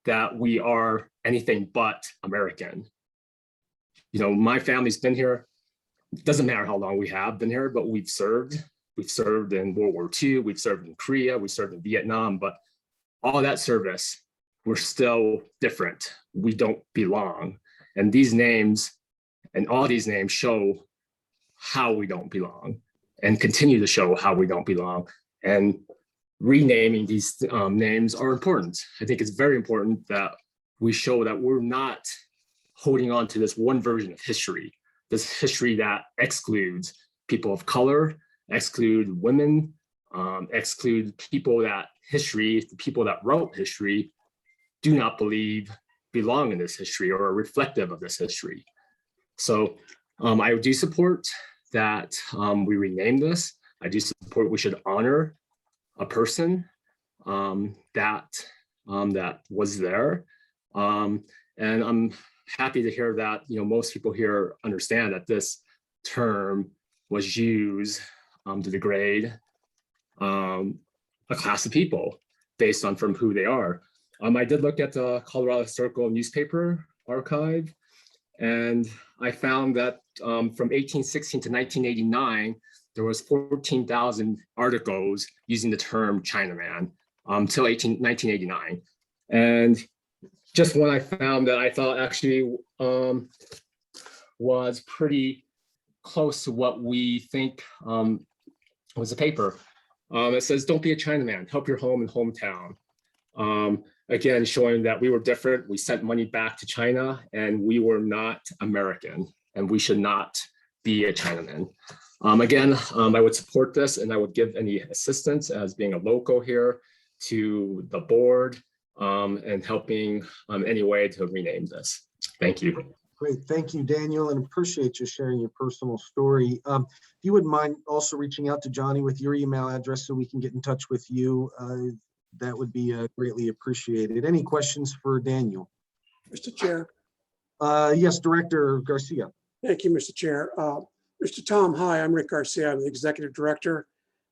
that we are anything but American. My family's been here. It doesn't matter how long we have been here, but we've served. We've served in World War II, we've served in Korea, we served in Vietnam, but all that service, we're still different. We don't belong. And these names and all these names show how we don't belong and continue to show how we don't belong. And renaming these names are important. I think it's very important that we show that we're not holding on to this one version of history, this history that excludes people of color, exclude women, exclude people that the people that wrote history do not believe belong in this history or are reflective of this history. So I do support that we rename this. I do support we should honor a person that was there. And I'm happy to hear that most people here understand that this term was used to degrade a class of people based on from who they are. I did look at the Colorado Historical Newspaper Archive, and I found that from 1816 to 1989, there was 14,000 articles using the term Chinaman till 1989. And just one I found that I thought actually was pretty close to what we think was a paper. It says, "Don't be a Chinaman, help your home and hometown." Again, showing that we were different. We sent money back to China and we were not American, and we should not be a Chinaman. Again, I would support this, and I would give any assistance as being a local here to the board and helping any way to rename this. Thank you. Great, thank you, Daniel, and appreciate you sharing your personal story. If you wouldn't mind also reaching out to Johnny with your email address so we can get in touch with you, that would be greatly appreciated. Any questions for Daniel? Mr. Chair. Yes, Director Garcia. Thank you, Mr. Chair. Mr. Tom, hi, I'm Rick Garcia. I'm the Executive Director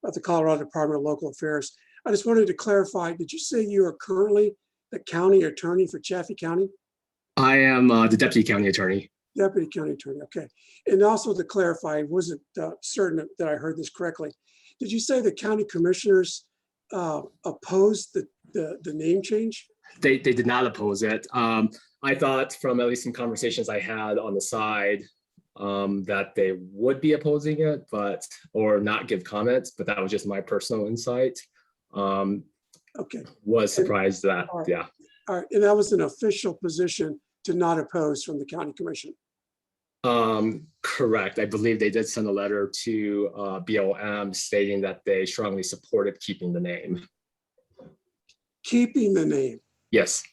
of the Colorado Department of Local Affairs. I just wanted to clarify, did you say you are currently the county attorney for Chaffee County? I am the Deputy County Attorney. Deputy County Attorney, okay. And also to clarify, I wasn't certain that I heard this correctly. Did you say the county commissioners opposed the name change? They did not oppose it. I thought from at least some conversations I had on the side that they would be opposing it, or not give comments, but that was just my personal insight. Okay. Was surprised that, All right. yeah. All right, and that was an official position to not oppose from the county commission. Correct. I believe they did send a letter to BLM stating that they strongly supported keeping the name. Keeping the name. Yes.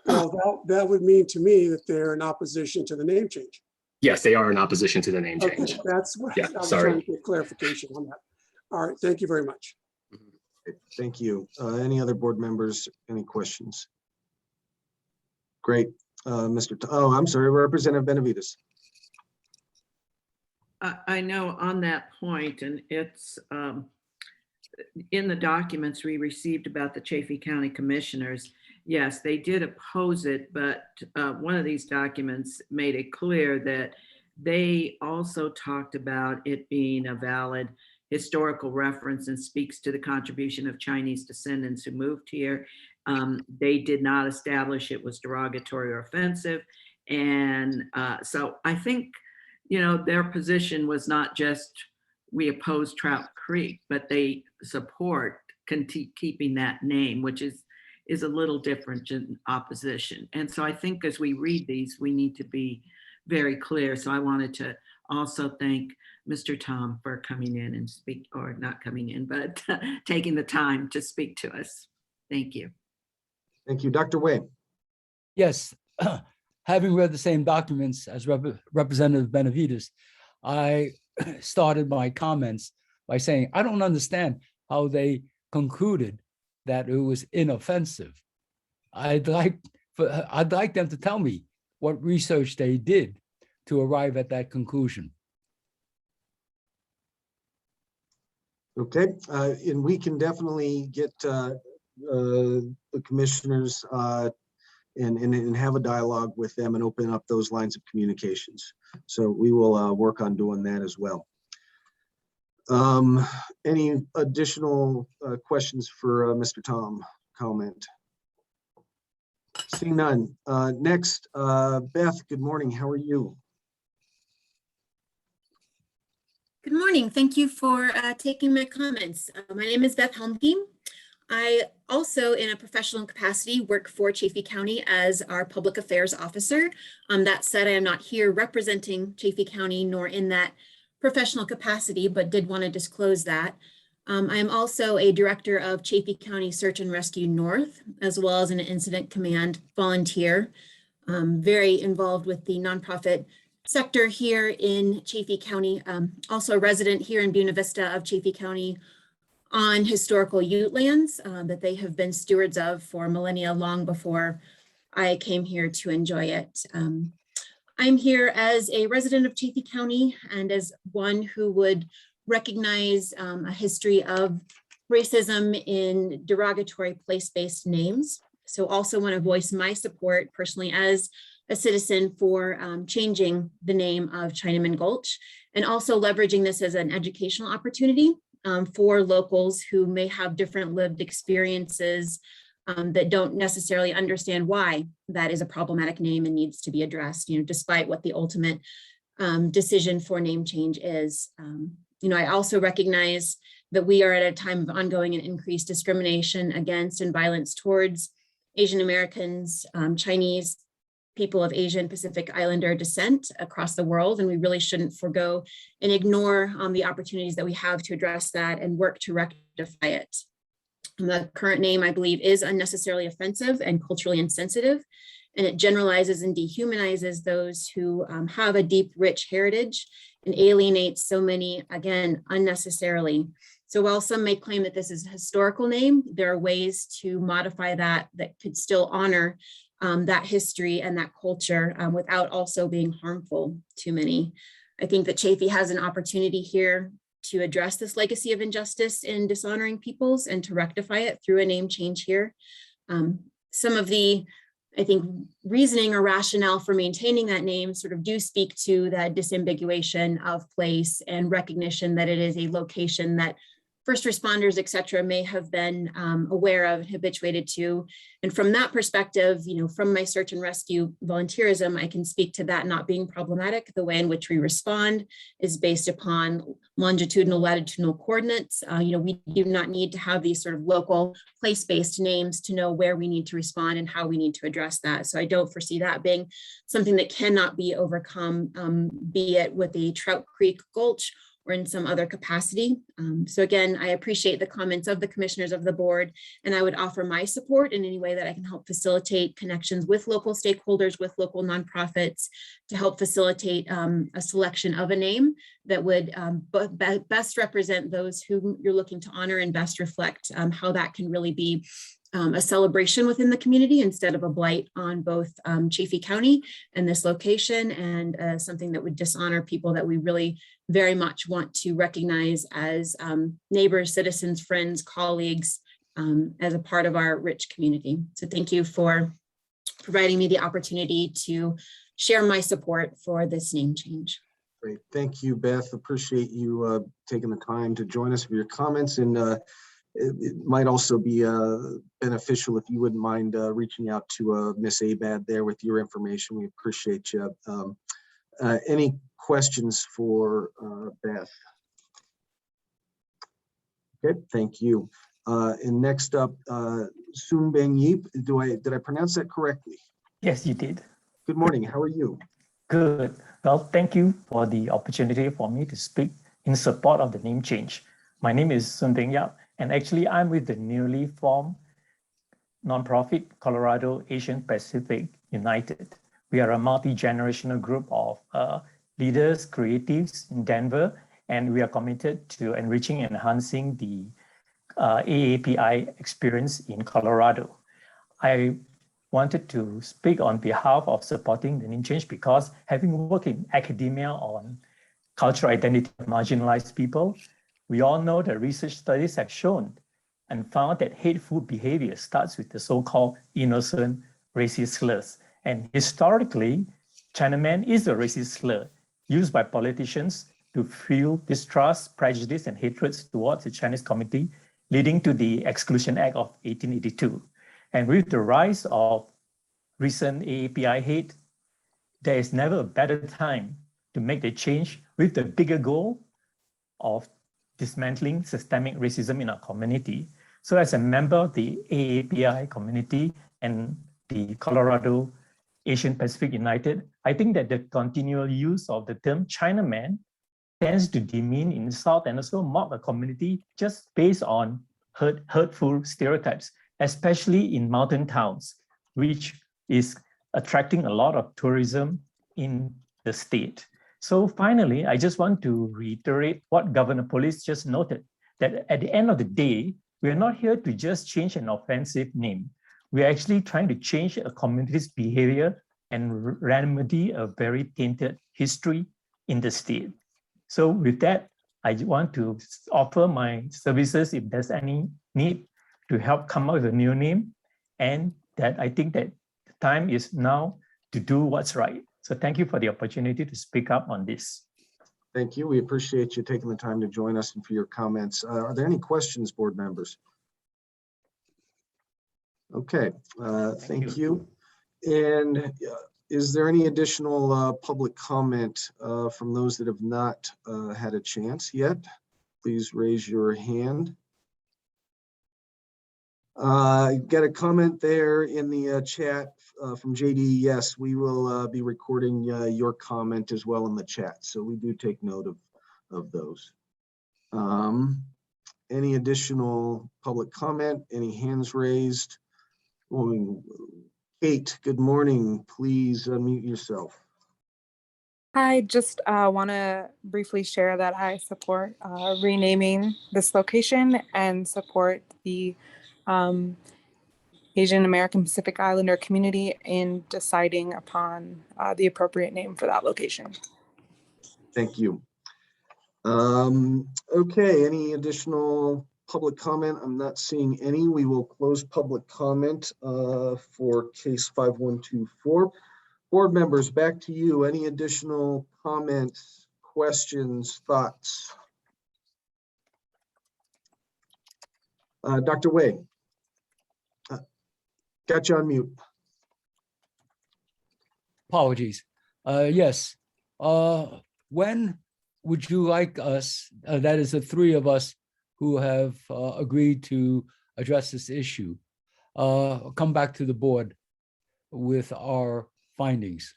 Well, that would mean to me that they're in opposition to the name change. Yes, they are in opposition to the name Okay, change. that's what Yeah, I was sorry. trying to get clarification on that. All right, thank you very much. Thank you. Any other board members, any questions? Great. I'm sorry, Representative Benavides. I know on that point, and it's in the documents we received about the Chaffee County Commissioners, yes, they did oppose it, but one of these documents made it clear that they also talked about it being a valid historical reference and speaks to the contribution of Chinese descendants who moved here. They did not establish it was derogatory or offensive. And so I think, their position was not just we oppose Trout Creek, but they support keeping that name, which is a little different than opposition. And so I think as we read these, we need to be very clear. So I wanted to also thank Mr. Tom for coming in and speak, or not coming in, but taking the time to speak to us. Thank you. Thank you. Dr. Wade. Yes, having read the same documents as Representative Benavides, I started my comments by saying, I don't understand how they concluded that it was inoffensive. I'd like them to tell me what research they did to arrive at that conclusion. Okay, and we can definitely get the commissioners and have a dialogue with them and open up those lines of communications. So we will work on doing that as well. Any additional questions for Mr. Tom comment? Seeing none. Next, Beth, good morning. How are you? Good morning. Thank you for taking my comments. My name is Beth Helmke. I also, in a professional capacity, work for Chaffee County as our public affairs officer. That said, I am not here representing Chaffee County nor in that professional capacity, but did want to disclose that. I am also a director of Chaffee County Search and Rescue North, as well as an incident command volunteer. Very involved with the nonprofit sector here in Chaffee County. Also a resident here in Buena Vista of Chaffee County on historical Ute lands that they have been stewards of for millennia, long before I came here to enjoy it. I'm here as a resident of Chaffee County and as one who would recognize a history of racism in derogatory place-based names. So also want to voice my support personally as a citizen for changing the name of Chinaman Gulch, and also leveraging this as an educational opportunity for locals who may have different lived experiences that don't necessarily understand why that is a problematic name and needs to be addressed, despite what the ultimate decision for name change is. I also recognize that we are at a time of ongoing and increased discrimination against and violence towards Asian Americans, Chinese, people of Asian Pacific Islander descent across the world, and we really shouldn't forego and ignore the opportunities that we have to address that and work to rectify it. The current name, I believe, is unnecessarily offensive and culturally insensitive, and it generalizes and dehumanizes those who have a deep, rich heritage and alienates so many, again, unnecessarily. So while some may claim that this is a historical name, there are ways to modify that could still honor that history and that culture without also being harmful to many. I think that Chafee has an opportunity here to address this legacy of injustice in dishonoring peoples and to rectify it through a name change here. Some of the, I think, reasoning or rationale for maintaining that name sort of do speak to the disambiguation of place and recognition that it is a location that first responders, et cetera, may have been aware of, habituated to. And from that perspective, from my search and rescue volunteerism, I can speak to that not being problematic. The way in which we respond is based upon longitudinal, latitudinal coordinates. We do not need to have these sort of local place-based names to know where we need to respond and how we need to address that. So I don't foresee that being something that cannot be overcome, be it with the Trout Creek Gulch or in some other capacity. So again, I appreciate the comments of the commissioners of the board, and I would offer my support in any way that I can help facilitate connections with local stakeholders, with local nonprofits, to help facilitate a selection of a name that would best represent those who you're looking to honor and best reflect how that can really be a celebration within the community instead of a blight on both Chafee County and this location, and something that would dishonor people that we really very much want to recognize as neighbors, citizens, friends, colleagues, as a part of our rich community. So thank you for providing me the opportunity to share my support for this name change. Great, thank you, Beth. Appreciate you taking the time to join us for your comments, and it might also be beneficial if you wouldn't mind reaching out to Miss Abad there with your information. We appreciate you. Any questions for Beth? Okay, thank you. And next up, Soon Beng Yip. Did I pronounce that correctly? Yes, you did. Good morning. How are you? Good. Well, thank you for the opportunity for me to speak in support of the name change. My name is Soon Beng Yip, and actually I'm with the newly formed nonprofit Colorado Asian Pacific United. We are a multi-generational group of leaders, creatives in Denver, and we are committed to enriching and enhancing the AAPI experience in Colorado. I wanted to speak on behalf of supporting the name change because having worked in academia on cultural identity of marginalized people, we all know that research studies have shown and found that hateful behavior starts with the so-called innocent racist slurs. And historically, Chinaman is a racist slur used by politicians to fuel distrust, prejudice, and hatred towards the Chinese community, leading to the Exclusion Act of 1882. And with the rise of recent AAPI hate, there is never a better time to make the change with the bigger goal of dismantling systemic racism in our community. So as a member of the AAPI community and the Colorado Asian Pacific United, I think that the continual use of the term Chinaman tends to demean, insult, and also mock a community just based on hurtful stereotypes, especially in mountain towns, which is attracting a lot of tourism in the state. So finally, I just want to reiterate what Governor Polis just noted, that at the end of the day, we're not here to just change an offensive name. We're actually trying to change a community's behavior and remedy a very tainted history in the state. So with that, I want to offer my services if there's any need to help come up with a new name, and that I think that the time is now to do what's right. So thank you for the opportunity to speak up on this. Thank you. We appreciate you taking the time to join us and for your comments. Are there any questions, board members? Okay, thank you. And is there any additional public comment from those that have not had a chance yet? Please raise your hand. Got a comment there in the chat from JD. Yes, we will be recording your comment as well in the chat. So we do take note of those. Any additional public comment? Any hands raised? Kate, good morning. Please unmute yourself. I just want to briefly share that I support renaming this location and support the Asian American Pacific Islander community in deciding upon the appropriate name for that location. Thank you. Okay, any additional public comment? I'm not seeing any. We will close public comment for case 5124. Board members, back to you. Any additional comments, questions, thoughts? Dr. Wade, got you on mute. Apologies. Yes. When would you like us, that is the three of us who have agreed to address this issue, come back to the board with our findings?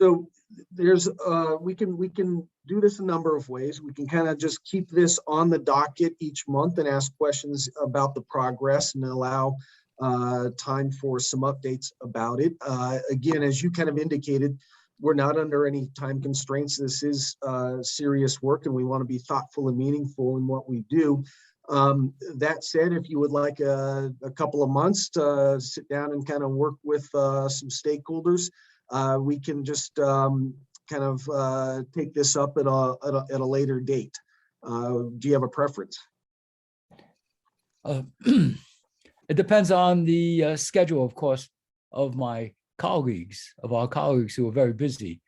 So there's we can do this a number of ways. We can kind of just keep this on the docket each month and ask questions about the progress and allow time for some updates about it. Again, as you kind of indicated, we're not under any time constraints. This is serious work and we want to be thoughtful and meaningful in what we do. That said, if you would like a couple of months to sit down and kind of work with some stakeholders, we can just kind of take this up at a later date. Do you have a preference? It depends on the schedule, of course, of our colleagues who are very busy.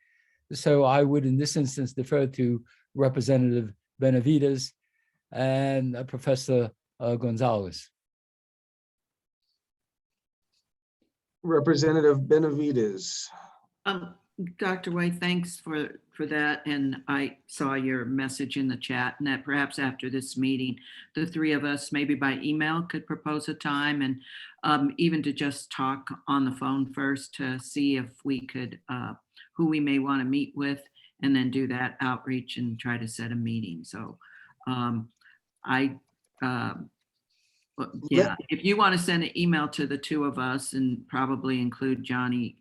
So I would, in this instance, defer to Representative Benavides and Professor Gonzalez. Representative Benavides. Dr. Wade, thanks for that. And I saw your message in the chat, and that perhaps after this meeting, the three of us, maybe by email, could propose a time, and even to just talk on the phone first to see if we could, who we may want to meet with, and then do that outreach and try to set a meeting. So yeah, if you want to send an email to the two of us and probably include Johnny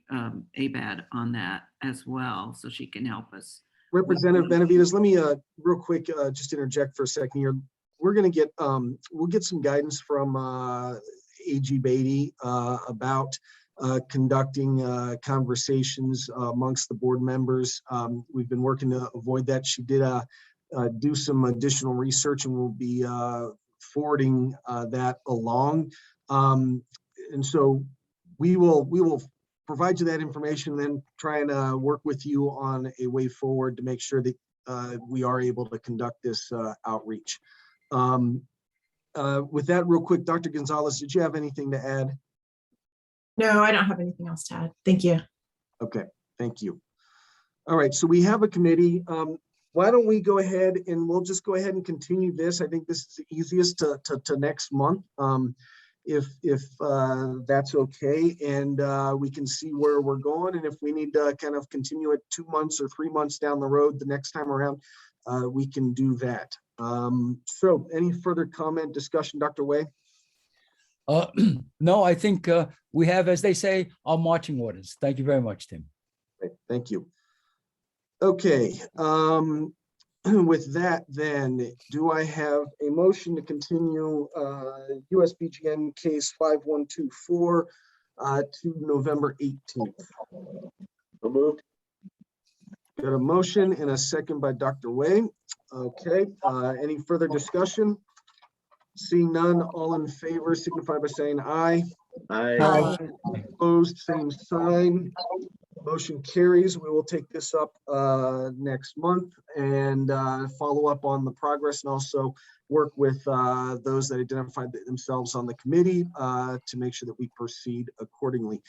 Abad on that as well, so she can help us. Representative Benavides, let me real quick just interject for a second here. We're going to get we'll get some guidance from AG Beatty about conducting conversations amongst the board members. We've been working to avoid that. She did do some additional research, and we'll be forwarding that along. And so we will provide you that information, then try and work with you on a way forward to make sure that we are able to conduct this outreach. With that, real quick, Dr. Gonzalez, did you have anything to add? No, I don't have anything else to add. Thank you. Okay, thank you. All right, so we have a committee. Why don't we go ahead and we'll just go ahead and continue this. I think this is the easiest to next month, if that's okay, and we can see where we're going. And if we need to kind of continue it 2 months or 3 months down the road the next time around, we can do that. So any further comment, discussion, Dr. Wei? No, I think we have, as they say, our marching orders. Thank you very much, Tim. Okay, thank you. Okay, with that then, do I have a motion to continue USBGN case 5124 to November 18th? So moved. Got a motion and a second by Dr. Wei. Okay, any further discussion? Seeing none, all in favor signify by saying aye. Aye. Opposed, same sign. Motion carries. We will take this up next month and follow up on the progress, and also work with those that identified themselves on the committee to make sure that we proceed accordingly.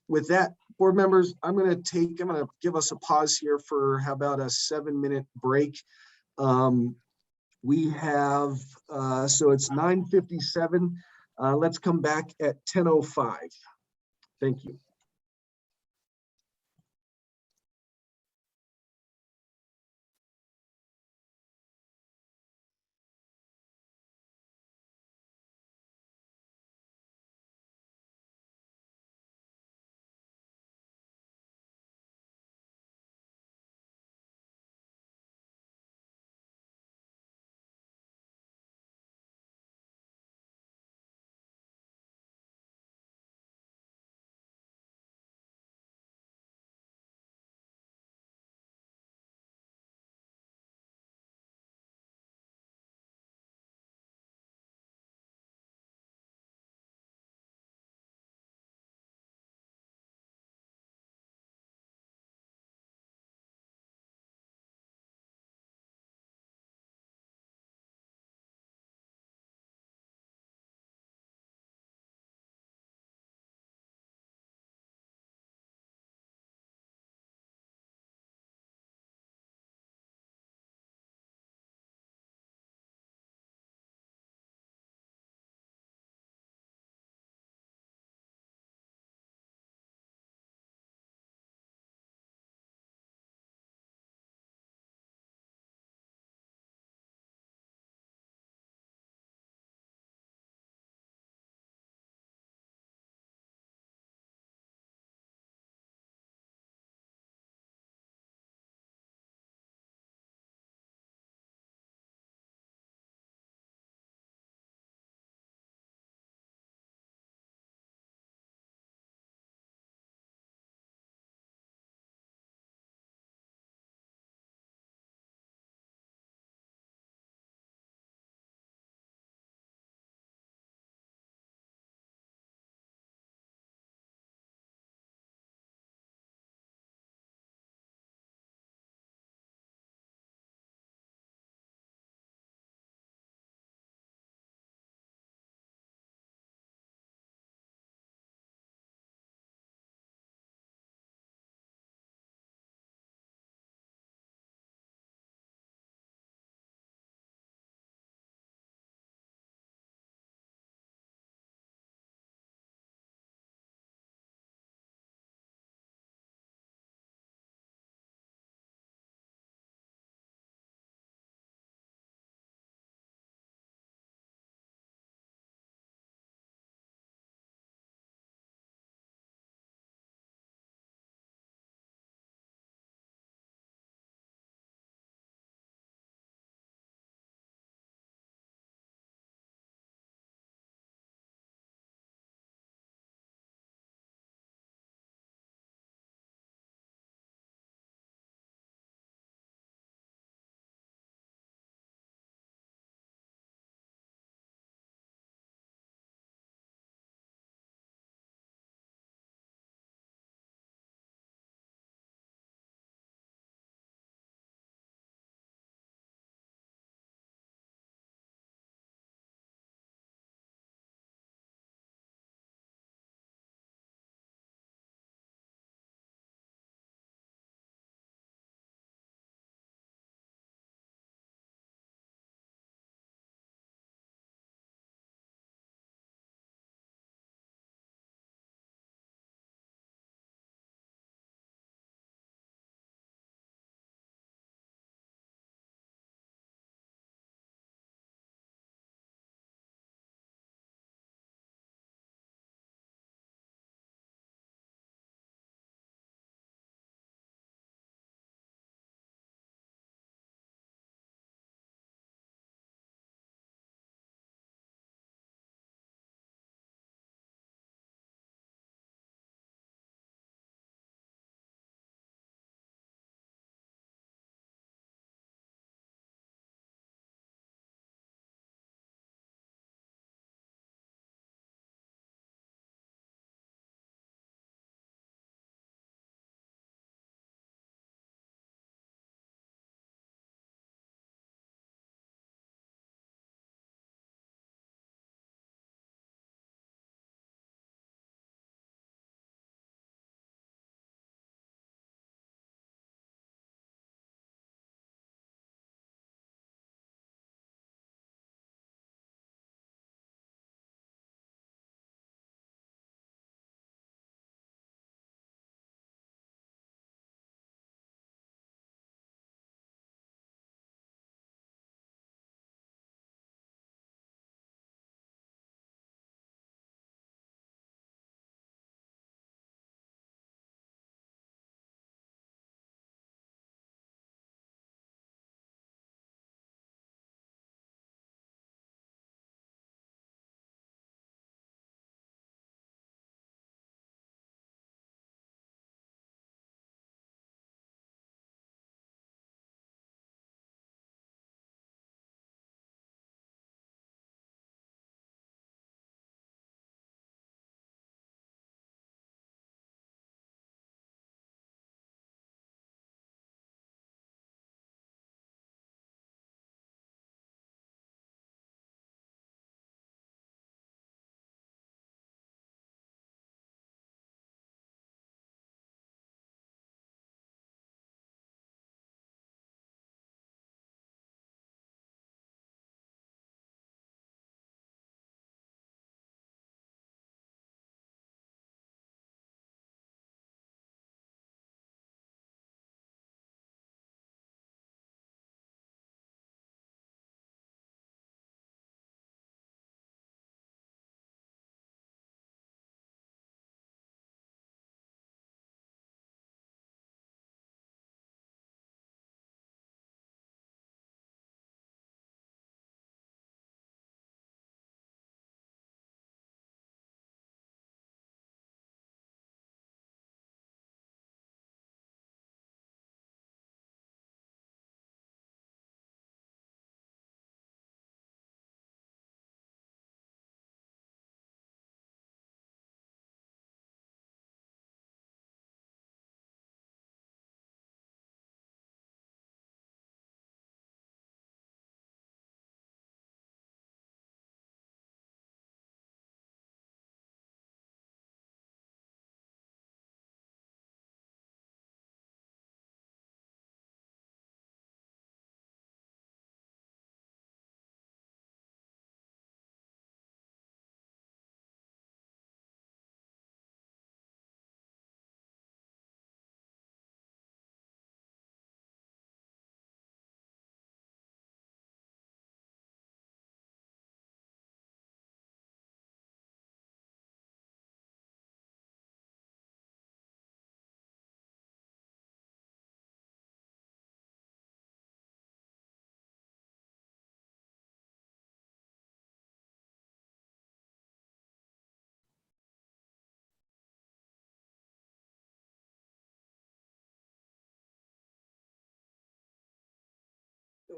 With that, board members, I'm going to give us a pause here for how about a 7-minute break. We have, so it's 9:57. Let's come back at 10:05. Thank you.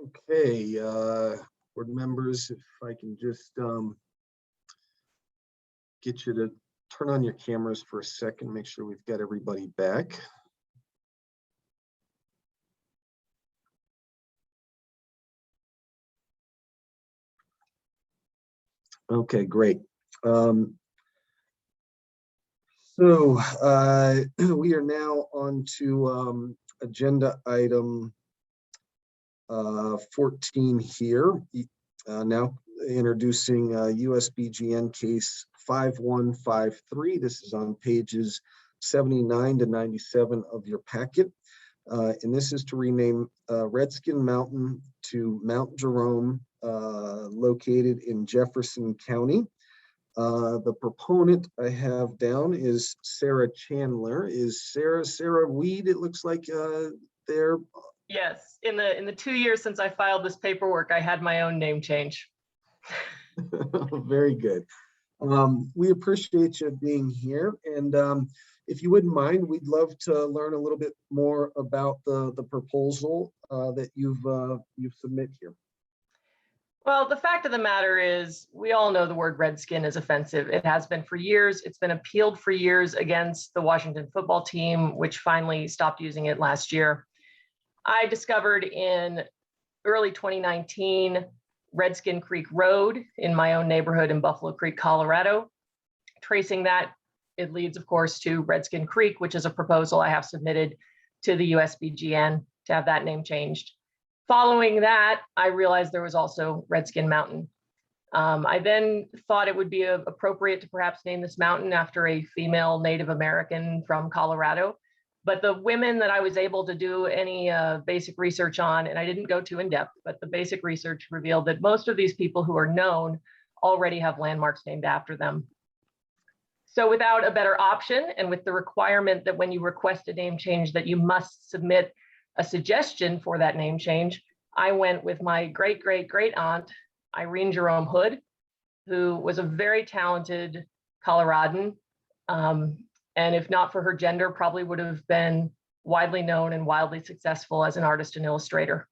Okay, board members, if I can just get you to turn on your cameras for a second, make sure we've got everybody back. Okay, great. So we are now on to agenda item 14 here. Now introducing USBGN case 5153. This is on pages 79 to 97 of your packet. And this is to rename Redskin Mountain to Mount Jerome, located in Jefferson County. The proponent I have down is Sarah Chandler. Is Sarah Weed, it looks like there? Yes, in the 2 years since I filed this paperwork, I had my own name change. Very good. We appreciate you being here. And if you wouldn't mind, we'd love to learn a little bit more about the proposal that you've submit here. Well, the fact of the matter is, we all know the word redskin is offensive. It has been for years. It's been appealed for years against the Washington football team, which finally stopped using it last year. I discovered in early 2019 Redskin Creek Road in my own neighborhood in Buffalo Creek, Colorado. Tracing that, it leads, of course, to Redskin Creek, which is a proposal I have submitted to the USBGN to have that name changed. Following that, I realized there was also Redskin Mountain. I then thought it would be appropriate to perhaps name this mountain after a female Native American from Colorado. But the women that I was able to do any basic research on, and I didn't go too in depth, but the basic research revealed that most of these people who are known already have landmarks named after them. So without a better option, and with the requirement that when you request a name change that you must submit a suggestion for that name change, I went with my great aunt, Irene Jerome Hood, who was a very talented Coloradan. And if not for her gender, probably would have been widely known and wildly successful as an artist and illustrator.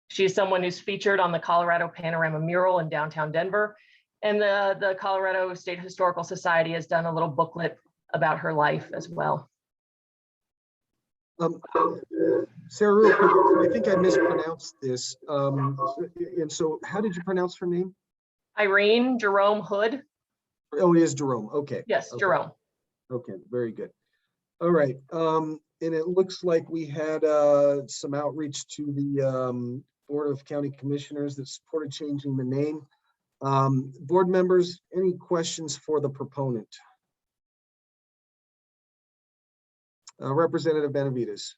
She's someone who's featured on the Colorado Panorama mural in downtown Denver. And the Colorado State Historical Society has done a little booklet about her life as well. Sarah, real quick, I think I mispronounced this. And so how did you pronounce her name? Irene Jerome Hood. Oh, it is Jerome. Okay. Yes, okay. Jerome. Okay, very good. All right. And it looks like we had some outreach to the Board of County Commissioners that supported changing the name. Board members, any questions for the proponent? Representative Benavides.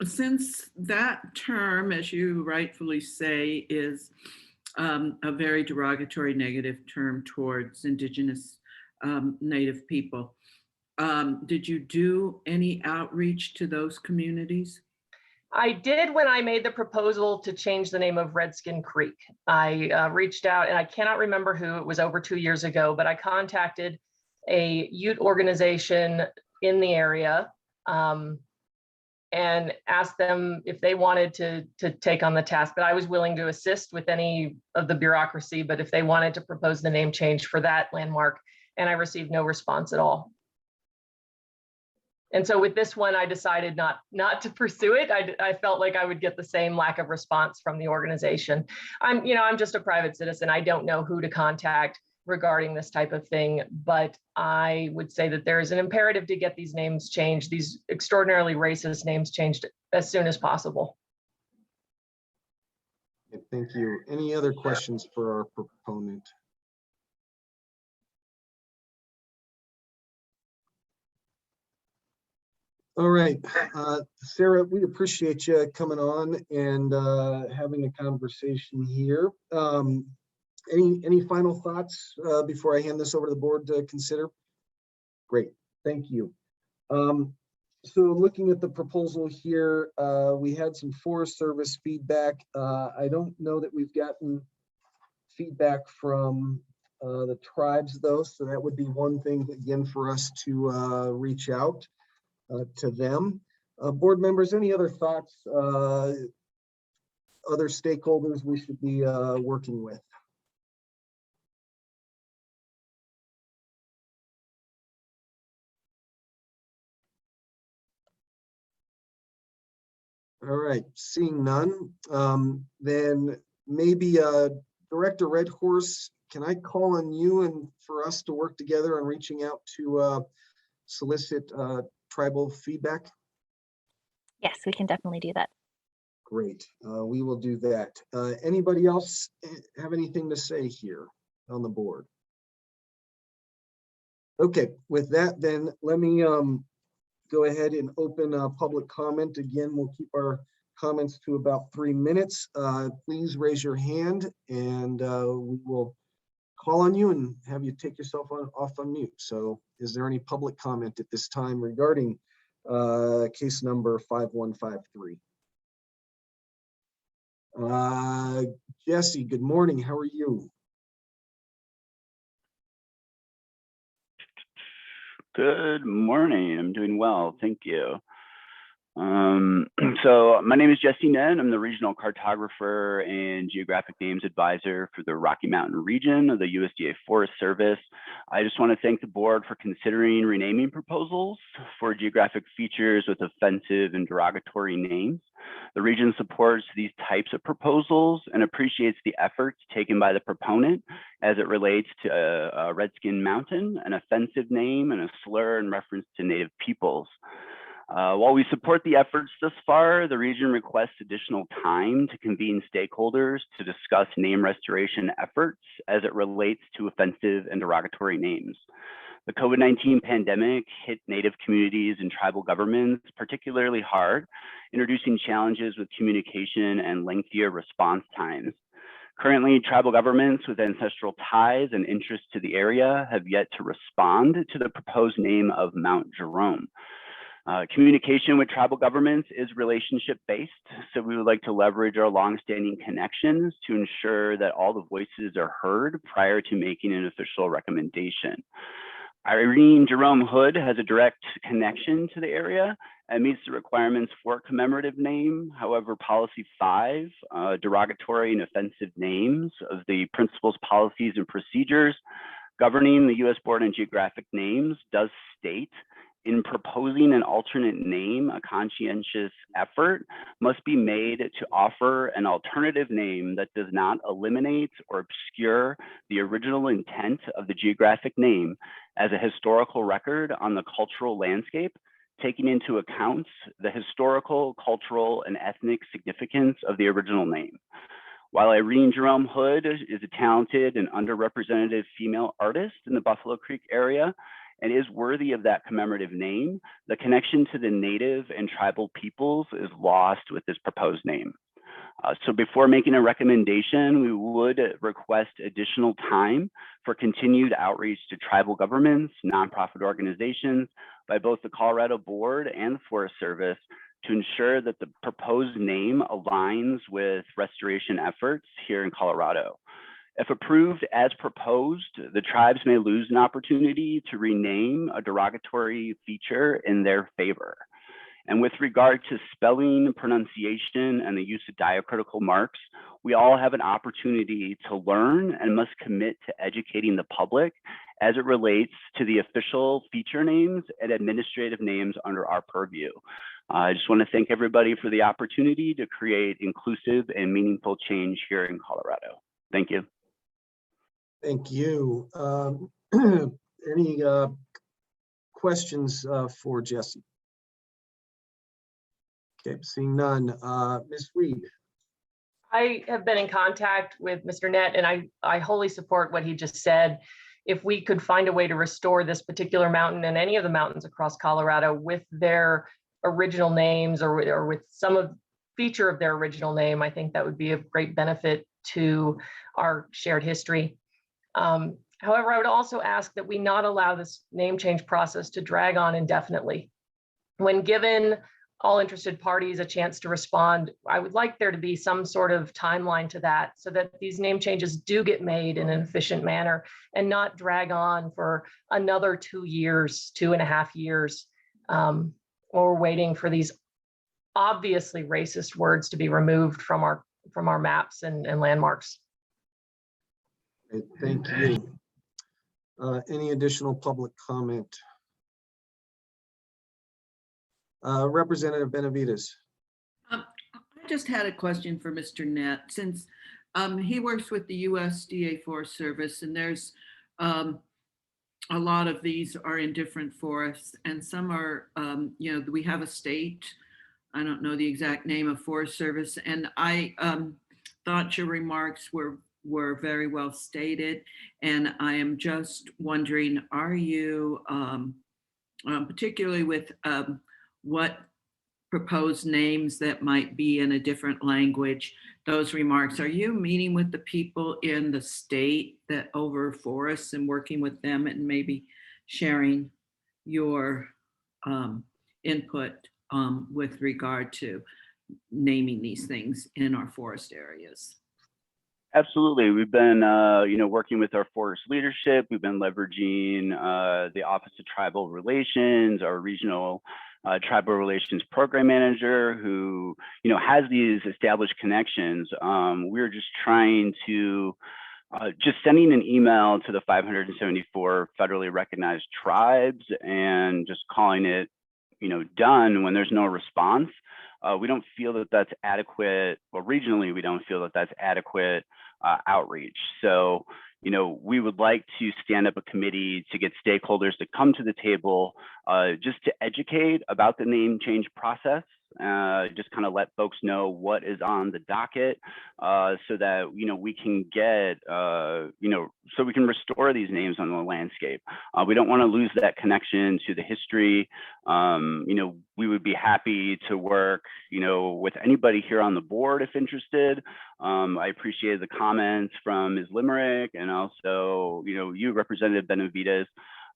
Since that term, as you rightfully say, is a very derogatory negative term towards Indigenous Native people, did you do any outreach to those communities? I did when I made the proposal to change the name of Redskin Creek. I reached out, and I cannot remember who, it was over 2 years ago, but I contacted a Ute organization in the area and asked them if they wanted to take on the task. But I was willing to assist with any of the bureaucracy, but if they wanted to propose the name change for that landmark, and I received no response at all. And so with this one, I decided not to pursue it. I felt like I would get the same lack of response from the organization. I'm just a private citizen. I don't know who to contact regarding this type of thing, but I would say that there is an imperative to get these names changed, these extraordinarily racist names changed as soon as possible. Thank you. Any other questions for our proponent? All right, Sarah, we appreciate you coming on and having a conversation here. Any final thoughts before I hand this over to the board to consider? Great, thank you. So looking at the proposal here, we had some Forest Service feedback. I don't know that we've gotten feedback from the tribes though, so that would be one thing again for us to reach out to them. Board members, any other thoughts other stakeholders we should be working with? All right, seeing none, then maybe Director Redhorse, can I call on you and for us to work together on reaching out to solicit tribal feedback? Yes, we can definitely do that. Great, we will do that. Anybody else have anything to say here on the board? Okay, with that, then let me go ahead and open public comment. Again, we'll keep our comments to about 3 minutes. Please raise your hand and we will call on you and have you take yourself off on mute. So is there any public comment at this time regarding case number 5153? Jesse, good morning. How are you? Good morning. I'm doing well. Thank you. So my name is Jesse Ned. I'm the regional cartographer and geographic names advisor for the Rocky Mountain region of the USDA Forest Service. I just want to thank the board for considering renaming proposals for geographic features with offensive and derogatory names. The region supports these types of proposals and appreciates the efforts taken by the proponent as it relates to a Redskin Mountain, an offensive name, and a slur in reference to Native peoples. While we support the efforts thus far, the region requests additional time to convene stakeholders to discuss name restoration efforts as it relates to offensive and derogatory names. The COVID-19 pandemic hit Native communities and tribal governments particularly hard, introducing challenges with communication and lengthier response times. Currently, tribal governments with ancestral ties and interest to the area have yet to respond to the proposed name of Mount Jerome. Communication with tribal governments is relationship-based, so we would like to leverage our longstanding connections to ensure that all the voices are heard prior to making an official recommendation. Irene Jerome Hood has a direct connection to the area and meets the requirements for a commemorative name. However, Policy 5, derogatory and offensive names of the principles, policies, and procedures governing the U.S. Board on Geographic Names does state, in proposing an alternate name, a conscientious effort must be made to offer an alternative name that does not eliminate or obscure the original intent of the geographic name as a historical record on the cultural landscape, taking into account the historical, cultural, and ethnic significance of the original name. While Irene Jerome Hood is a talented and underrepresented female artist in the Buffalo Creek area, and is worthy of that commemorative name, the connection to the Native and tribal peoples is lost with this proposed name. So before making a recommendation, we would request additional time for continued outreach to tribal governments, nonprofit organizations, by both the Colorado Board and the Forest Service to ensure that the proposed name aligns with restoration efforts here in Colorado. If approved as proposed, the tribes may lose an opportunity to rename a derogatory feature in their favor. And with regard to spelling, pronunciation, and the use of diacritical marks, we all have an opportunity to learn and must commit to educating the public as it relates to the official feature names and administrative names under our purview. I just want to thank everybody for the opportunity to create inclusive and meaningful change here in Colorado. Thank you. Thank you. Any questions for Jesse? Okay, seeing none. Ms. Reed. I have been in contact with Mr. Nett, and I wholly support what he just said. If we could find a way to restore this particular mountain and any of the mountains across Colorado with their original names or with some of feature of their original name, I think that would be of great benefit to our shared history. However, I would also ask that we not allow this name change process to drag on indefinitely. When given all interested parties a chance to respond, I would like there to be some sort of timeline to that so that these name changes do get made in an efficient manner and not drag on for another 2 years, 2.5 years, while we're waiting for these obviously racist words to be removed from our our maps and landmarks. Great, thank you. Any additional public comment? Representative Benavides. I just had a question for Mr. Net, since he works with the USDA Forest Service, and there's a lot of these are in different forests, and some are, you know, we have a state, I don't know the exact name of Forest Service, and I thought your remarks were very well stated, and I am just wondering, are you, particularly with what proposed names that might be in a different language, those remarks, are you meeting with the people in the state that over forests and working with them and maybe sharing your input with regard to naming these things in our forest areas? Absolutely. We've been, you know, working with our forest leadership. We've been leveraging the Office of Tribal Relations, our regional tribal relations program manager, who, you know, has these established connections. We're just trying to just sending an email to the 574 federally recognized tribes and just calling it, you know, done when there's no response. We don't feel that that's adequate. Well, regionally, we don't feel that that's adequate outreach. So, you know, we would like to stand up a committee to get stakeholders to come to the table just to educate about the name change process, just kind of let folks know what is on the docket so that, you know, we can get, you know, so we can restore these names on the landscape. We don't want to lose that connection to the history. You know, we would be happy to work, you know, with anybody here on the board if interested. I appreciated the comments from Ms. Limerick and also, you know, you, Representative Benavides.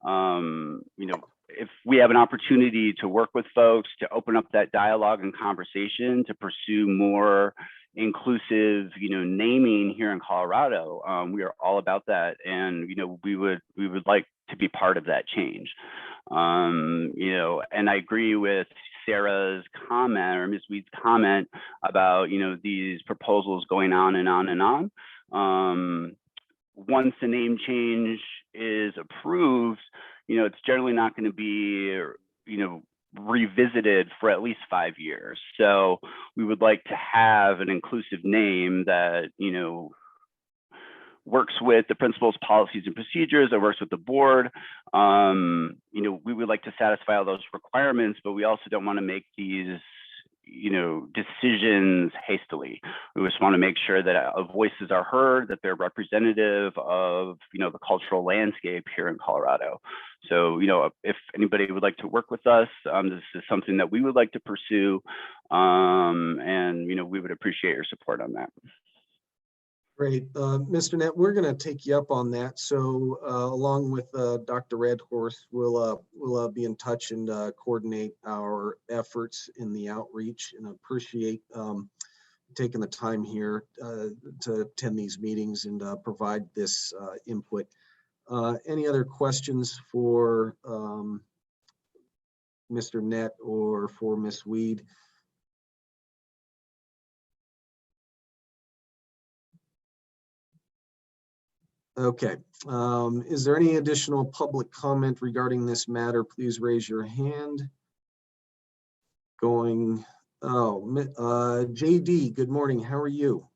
You know, if we have an opportunity to work with folks to open up that dialogue and conversation to pursue more inclusive, you know, naming here in Colorado, we are all about that, and you know, we would like to be part of that change. You know, and I agree with Sarah's comment or Ms. Weed's comment about, you know, these proposals going on and on and on. Once the name change is approved, you know, it's generally not going to be, you know, revisited for at least 5 years. So we would like to have an inclusive name that, you know, works with the principles, policies, and procedures, that works with the board. You know, we would like to satisfy all those requirements, but we also don't want to make these, you know, decisions hastily. We just want to make sure that voices are heard, that they're representative of, you know, the cultural landscape here in Colorado. So, you know, if anybody would like to work with us, this is something that we would like to pursue, and, you know, we would appreciate your support on that. Great. Mr. Net, we're going to take you up on that. So along with Dr. Redhorse, we'll be in touch and coordinate our efforts in the outreach, and appreciate taking the time here to attend these meetings and provide this input. Any other questions for Mr. Net or for Ms. Weed? Okay, is there any additional public comment regarding this matter? Please raise your hand. Going, JD, good morning, how are you?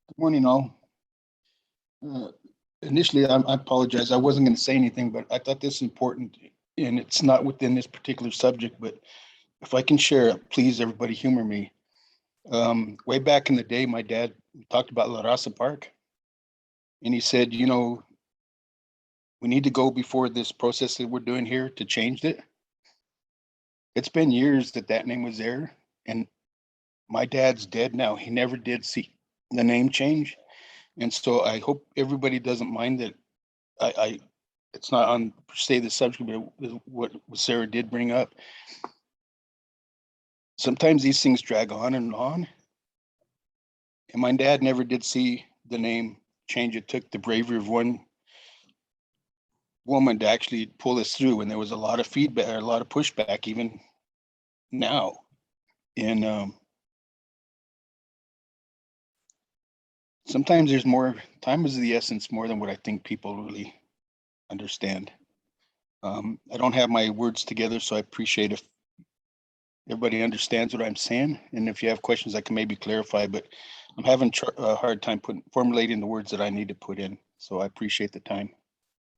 Good morning, all. Initially, I apologize, I wasn't going to say anything, but I thought this is important, and it's not within this particular subject, but if I can share, please, everybody humor me. Way back in the day, my dad talked about La Raza Park. And he said, you know, we need to go before this process that we're doing here to change it. It's been years that name was there, and my dad's dead now. He never did see the name change. And so I hope everybody doesn't mind that it's not on per se the subject, but what Sarah did bring up. Sometimes these things drag on and on. And my dad never did see the name change. It took the bravery of one woman to actually pull us through, and there was a lot of feedback, or a lot of pushback even now. And sometimes there's more, time is the essence more than what I think people really understand. I don't have my words together, so I appreciate if everybody understands what I'm saying. And if you have questions, I can maybe clarify, but I'm having a hard time formulating the words that I need to put in. So I appreciate the time.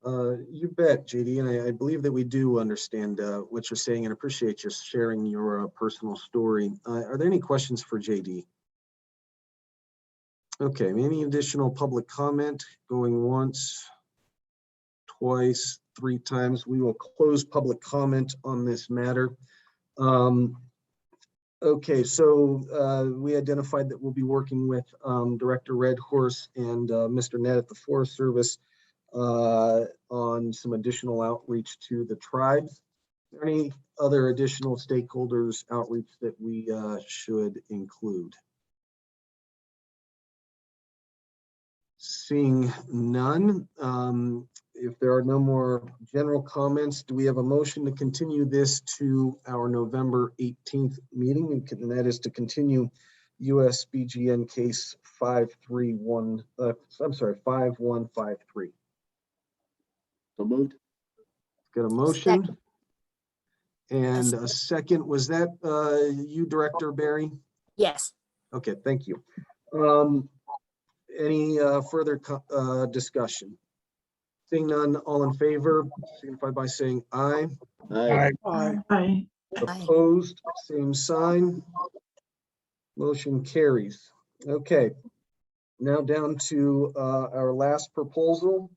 You bet, JD, and I believe that we do understand what you're saying and appreciate you sharing your personal story. Are there any questions for JD? Okay, any additional public comment going once, twice, 3 times? We will close public comment on this matter. Okay, so we identified that we'll be working with Director Redhorse and Mr. Ned at the Forest Service on some additional outreach to the tribes. Are there any other additional stakeholders outreach that we should include? Seeing none, if there are no more general comments, do we have a motion to continue this to our November 18th meeting? And that is to continue US BGN case 5153. So moved. Got a motion and a second. Was that you, Director Barry? Yes. Okay, thank you. Any further discussion? Seeing none, all in favor, signify by saying aye. Aye. Aye. Opposed, same sign. Motion carries. Okay, now down to our last proposal,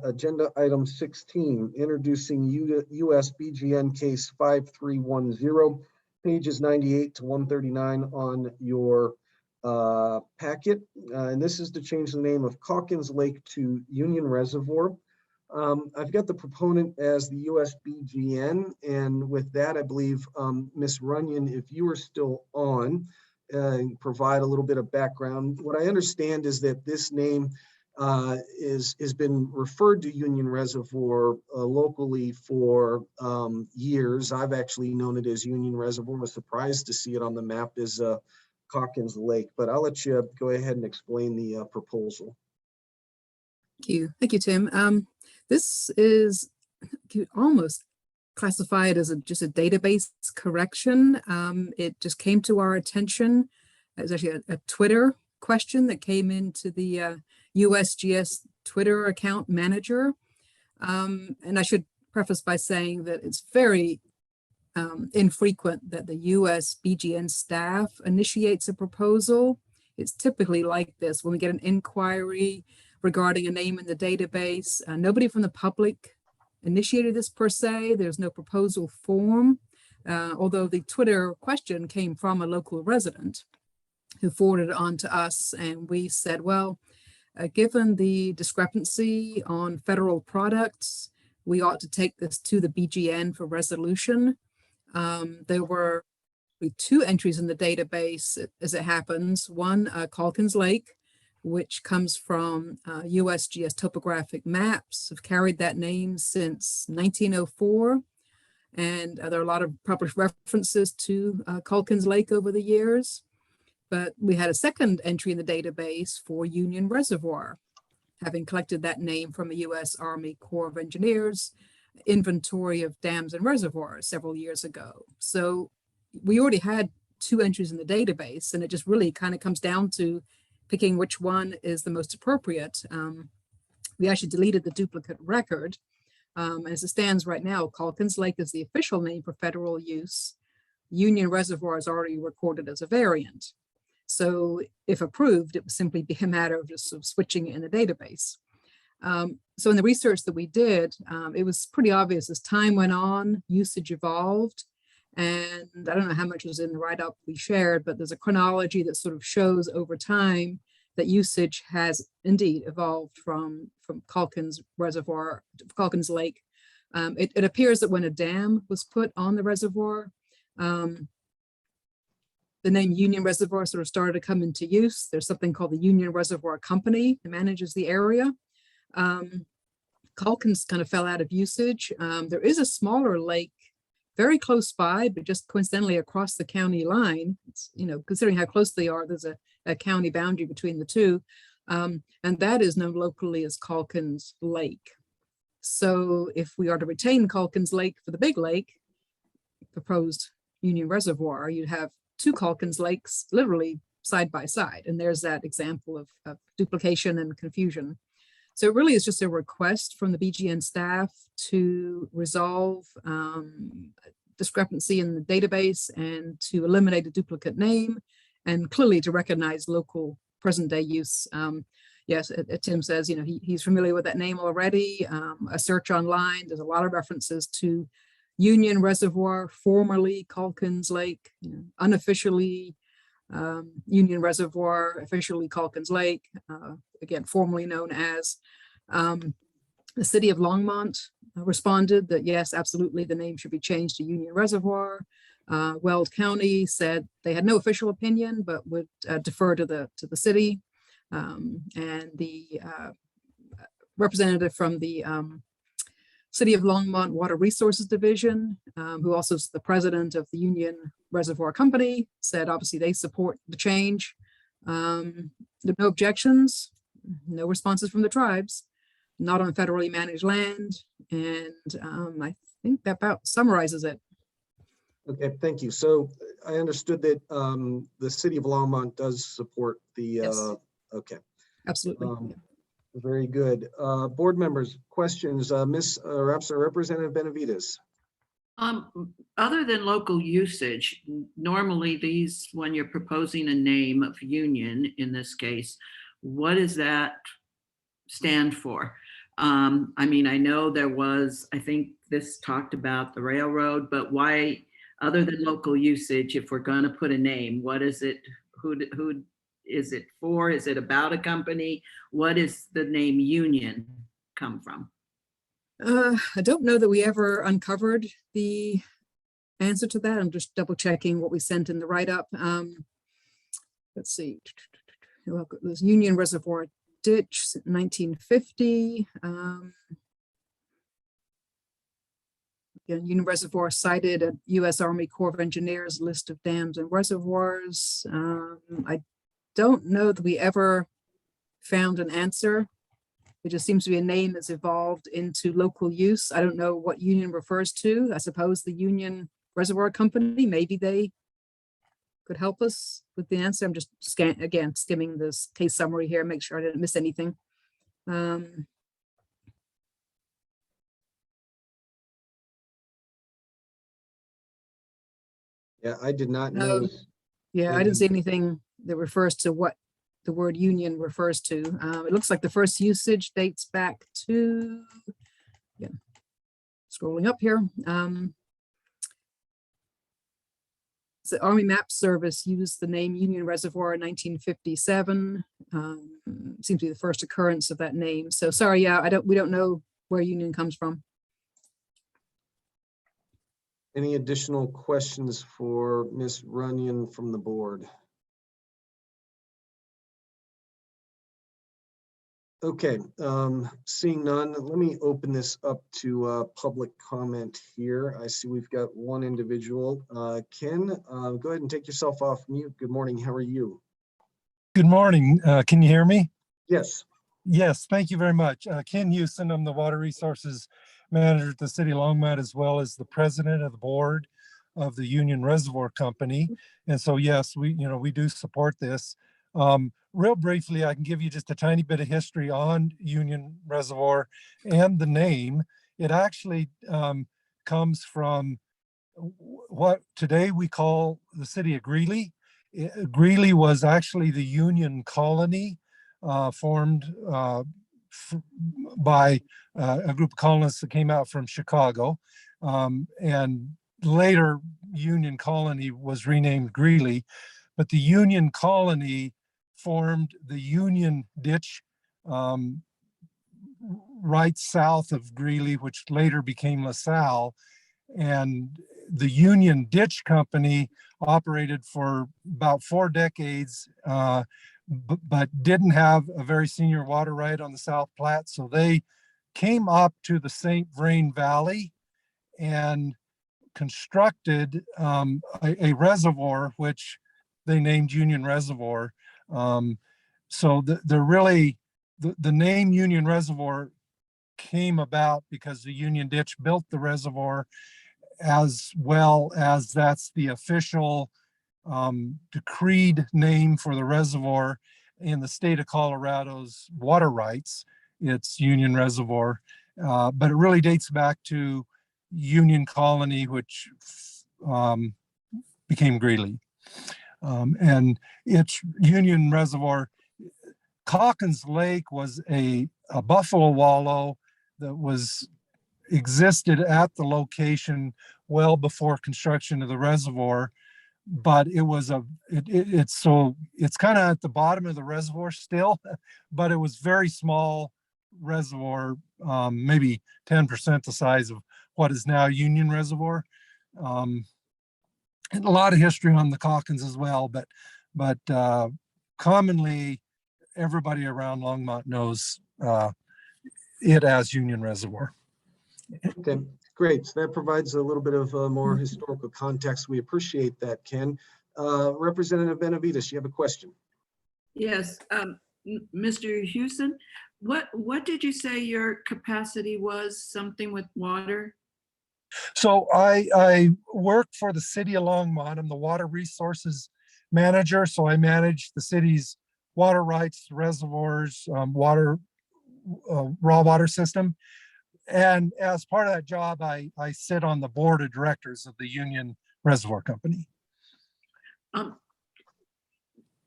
agenda item 16, introducing US BGN case 5310, pages 98 to 139 on your packet. And this is to change the name of Calkins Lake to Union Reservoir. I've got the proponent as the USBGN, and with that, I believe Ms. Runyon, if you are still on, provide a little bit of background. What I understand is that this name has been referred to Union Reservoir locally for years. I've actually known it as Union Reservoir. I was surprised to see it on the map as Calkins Lake, but I'll let you go ahead and explain the proposal. Thank you, Tim. This is almost classified as just a database correction. It just came to our attention. It was actually a Twitter question that came into the USGS Twitter account manager. And I should preface by saying that it's very infrequent that the US BGN staff initiates a proposal. It's typically like this: when we get an inquiry regarding a name in the database, nobody from the public initiated this per se. There's no proposal form, although the Twitter question came from a local resident who forwarded it on to us, and we said, well, given the discrepancy on federal products, we ought to take this to the BGN for resolution. There were 2 entries in the database, as it happens. One, Calkins Lake, which comes from USGS topographic maps, have carried that name since 1904. And there are a lot of published references to Calkins Lake over the years. But we had a second entry in the database for Union Reservoir, having collected that name from a US Army Corps of Engineers inventory of dams and reservoirs several years ago. So we already had 2 entries in the database, and it just really kind of comes down to picking which one is the most appropriate. We actually deleted the duplicate record. As it stands right now, Calkins Lake is the official name for federal use. Union Reservoir is already recorded as a variant. So if approved, it would simply be a matter of just sort of switching it in the database. So in the research that we did, it was pretty obvious as time went on, usage evolved. And I don't know how much was in the write-up we shared, but there's a chronology that sort of shows over time that usage has indeed evolved from Calkins Reservoir, Calkins Lake. It appears that when a dam was put on the reservoir, the name Union Reservoir sort of started to come into use. There's something called the Union Reservoir Company that manages the area. Calkins kind of fell out of usage. There is a smaller lake very close by, but just coincidentally across the county line. It's, considering how close they are, there's a county boundary between the two. And that is known locally as Calkins Lake. So if we are to retain Calkins Lake for the big lake, proposed Union Reservoir, you'd have two Calkins Lakes literally side by side. And there's that example of duplication and confusion. So it really is just a request from the BGN staff to resolve discrepancy in the database and to eliminate a duplicate name and clearly to recognize local present day use. Yes, Tim says, he's familiar with that name already. A search online, there's a lot of references to Union Reservoir, formerly Calkins Lake, unofficially Union Reservoir, officially Calkins Lake, again, formerly known as. The city of Longmont responded that yes, absolutely, the name should be changed to Union Reservoir. Weld County said they had no official opinion, but would defer to the city. And the representative from the City of Longmont Water Resources Division, who also is the president of the Union Reservoir Company, said obviously they support the change. There are no objections, no responses from the tribes, not on federally managed land. And I think that about summarizes it. Okay, thank you. So I understood that the City of Longmont does support the, Yes. Okay. Absolutely. Very good. Board members, questions? Representative Benavides. Other than local usage, normally these, when you're proposing a name of union, in this case, what does that stand for? I mean, I know there was, I think this talked about the railroad, but why, other than local usage, if we're going to put a name, what is it? Who is it for? Is it about a company? What is the name union come from? I don't know that we ever uncovered the answer to that. I'm just double checking what we sent in the write-up. Let's see. There's Union Reservoir Ditch, 1950. Again, Union Reservoir cited a U.S. Army Corps of Engineers list of dams and reservoirs. I don't know that we ever found an answer. It just seems to be a name that's evolved into local use. I don't know what union refers to. I suppose the Union Reservoir Company, maybe they could help us with the answer. I'm just again skimming this case summary here, make sure I didn't miss anything. Yeah, I did not No. notice. Yeah, I didn't see anything that refers to what the word union refers to. It looks like the first usage dates back to, yeah, scrolling up here. The Army Map Service used the name Union Reservoir in 1957. Seems to be the first occurrence of that name. So sorry, yeah, we don't know where union comes from. Any additional questions for Ms. Runyon from the board? Okay, seeing none, let me open this up to public comment here. I see we've got one individual. Ken, go ahead and take yourself off mute. Good morning, how are you? Good morning, can you hear me? Yes. Yes, thank you very much. Ken Houston, I'm the Water Resources Manager at the City of Longmont, as well as the President of the Board of the Union Reservoir Company. And so, yes, we do support this. Real briefly, I can give you just a tiny bit of history on Union Reservoir and the name. It actually comes from what today we call the city of Greeley. Greeley was actually the Union colony formed by a group of colonists that came out from Chicago. And later Union Colony was renamed Greeley, but the Union Colony formed the Union Ditch right south of Greeley, which later became LaSalle. And the Union Ditch Company operated for about 4 decades, but didn't have a very senior water right on the South Platte. So they came up to the St. Vrain Valley and constructed a reservoir, which they named Union Reservoir. So the name Union Reservoir came about because the Union Ditch built the reservoir, as well as that's the official decreed name for the reservoir in the state of Colorado's water rights. It's Union Reservoir, but it really dates back to Union Colony, which became Greeley. And it's Union Reservoir. Calkins Lake was a buffalo wallow that existed at the location well before construction of the reservoir, but it's kind of at the bottom of the reservoir still, but it was very small reservoir, maybe 10% the size of what is now Union Reservoir. And a lot of history on the Calkins as well, but commonly everybody around Longmont knows it as Union Reservoir. Okay, great. So that provides a little bit of more historical context. We appreciate that, Ken. Representative Benavides, you have a question? Yes, Mr. Houston, what did you say your capacity was? Something with water? So I work for the city of Longmont. I'm the water resources manager. So I manage the city's water rights, reservoirs, raw water system. And as part of that job, I sit on the board of directors of the Union Reservoir Company.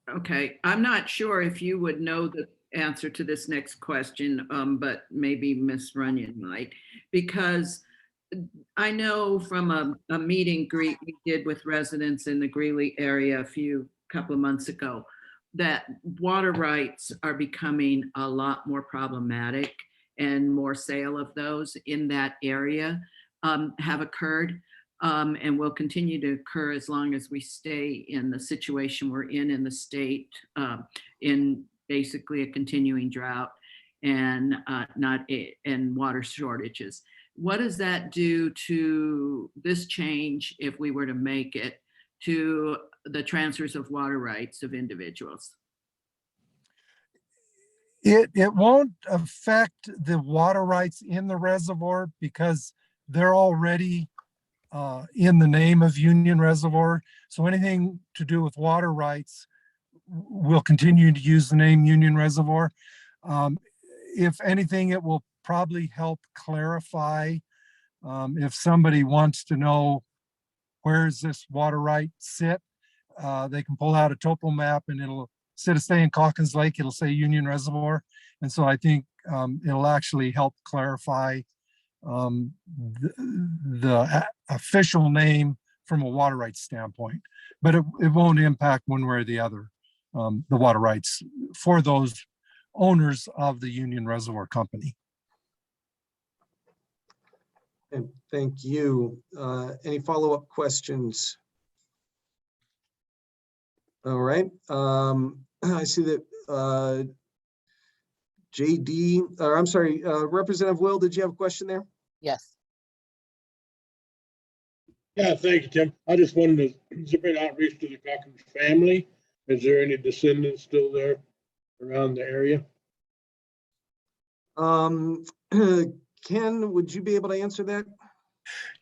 Okay, I'm not sure if you would know the answer to this next question, but maybe Ms. Runyon might, because I know from a meet and greet we did with residents in the Greeley area a couple of months ago, that water rights are becoming a lot more problematic, and more sale of those in that area have occurred, and will continue to occur as long as we stay in the situation we're in the state, in basically a continuing drought and and water shortages. What does that do to this change, if we were to make it, to the transfers of water rights of individuals? It won't affect the water rights in the reservoir because they're already in the name of Union Reservoir. So anything to do with water rights will continue to use the name Union Reservoir. If anything, it will probably help clarify if somebody wants to know where does this water right sit, they can pull out a topo map and it'll, instead of saying Calkins Lake, it'll say Union Reservoir. And so I think it'll actually help clarify the official name from a water rights standpoint, but it won't impact one way or the other the water rights for those owners of the Union Reservoir Company. Okay, thank you. Any follow-up questions? All right. I see that Representative Will, did you have a question there? Yes. Yeah, thank you, Tim. I just wanted to, has there been outreach to the Calkins family? Is there any descendants still there around the area? Ken, would you be able to answer that?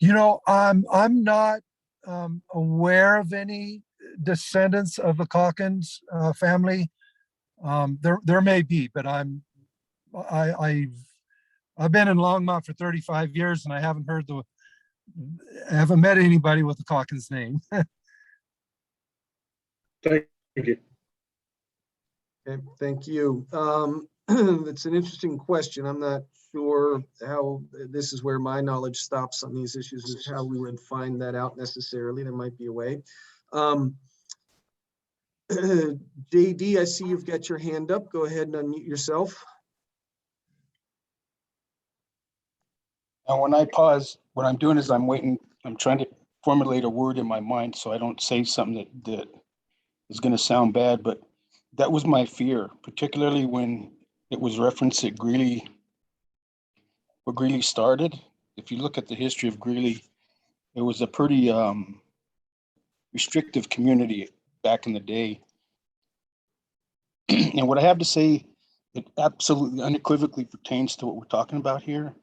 You know, I'm not aware of any descendants of the Calkins family. There may be, but I've been in Longmont for 35 years and I haven't met anybody with the Calkins name. Thank you. Okay, thank you. It's an interesting question. I'm not sure how, this is where my knowledge stops on these issues, is how we would find that out necessarily. There might be a way. JD, I see you've got your hand up. Go ahead and unmute yourself. And when I pause, what I'm doing is I'm waiting, I'm trying to formulate a word in my mind so I don't say something that is going to sound bad, but that was my fear, particularly when it was referenced at Greeley, where Greeley started. If you look at the history of Greeley, it was a pretty restrictive community back in the day. And what I have to say, it absolutely unequivocally pertains to what we're talking about here.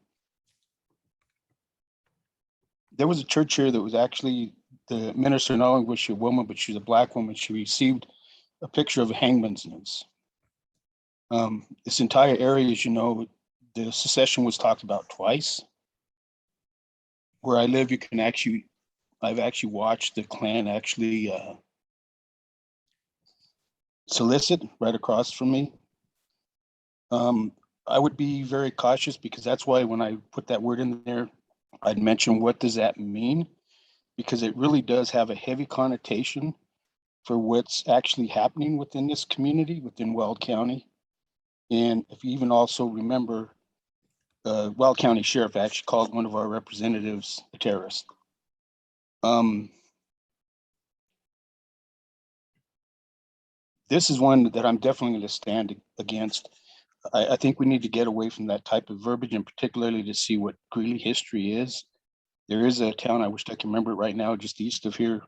There was a church here that was actually, the minister not only was she a woman, but she's a Black woman. She received a picture of a hangman's noose. This entire area, as you know, the secession was talked about twice. Where I live, I've actually watched the Klan actually solicit right across from me. I would be very cautious, because that's why when I put that word in there, I'd mention what does that mean, because it really does have a heavy connotation for what's actually happening within this community, within Weld County. And if you even also remember, Weld County Sheriff actually called one of our representatives a terrorist. This is one that I'm definitely going to stand against. I think we need to get away from that type of verbiage, and particularly to see what Greeley history is. There is a town, I wish I can remember it right now, just east of here,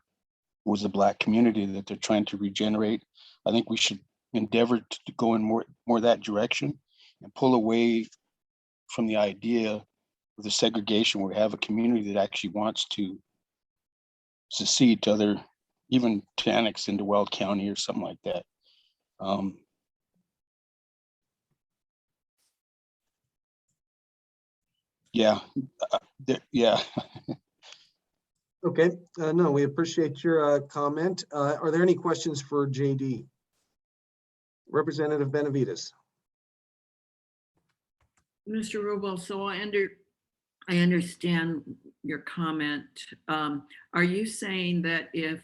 was a Black community that they're trying to regenerate. I think we should endeavor to go in more that direction and pull away from the idea of the segregation, where we have a community that actually wants to secede to other, even to annex into Weld County or something like that. Yeah, yeah. Okay, no, we appreciate your comment. Are there any questions for JD? Representative Benavides. Mr. Rubel, so I understand your comment. Are you saying that if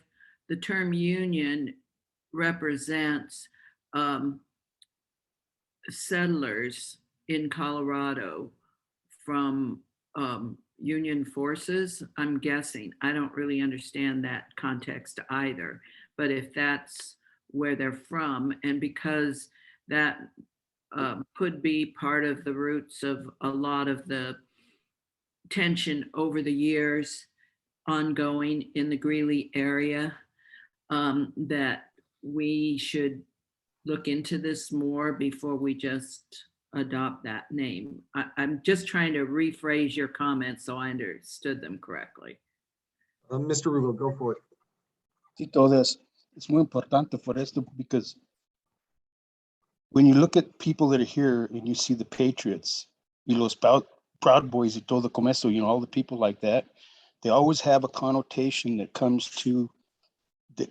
the term union represents settlers in Colorado from Union forces? I'm guessing. I don't really understand that context either. But if that's where they're from, and because that could be part of the roots of a lot of the tension over the years ongoing in the Greeley area, that we should look into this more before we just adopt that name. I'm just trying to rephrase your comments so I understood them correctly. Mr. Rubel, go for it. Sí, todas. Es muy importante for esto, because when you look at people that are here and you see the Patriots, y los Proud Boys y todo como eso, you know, all the people like that, they always have a connotation that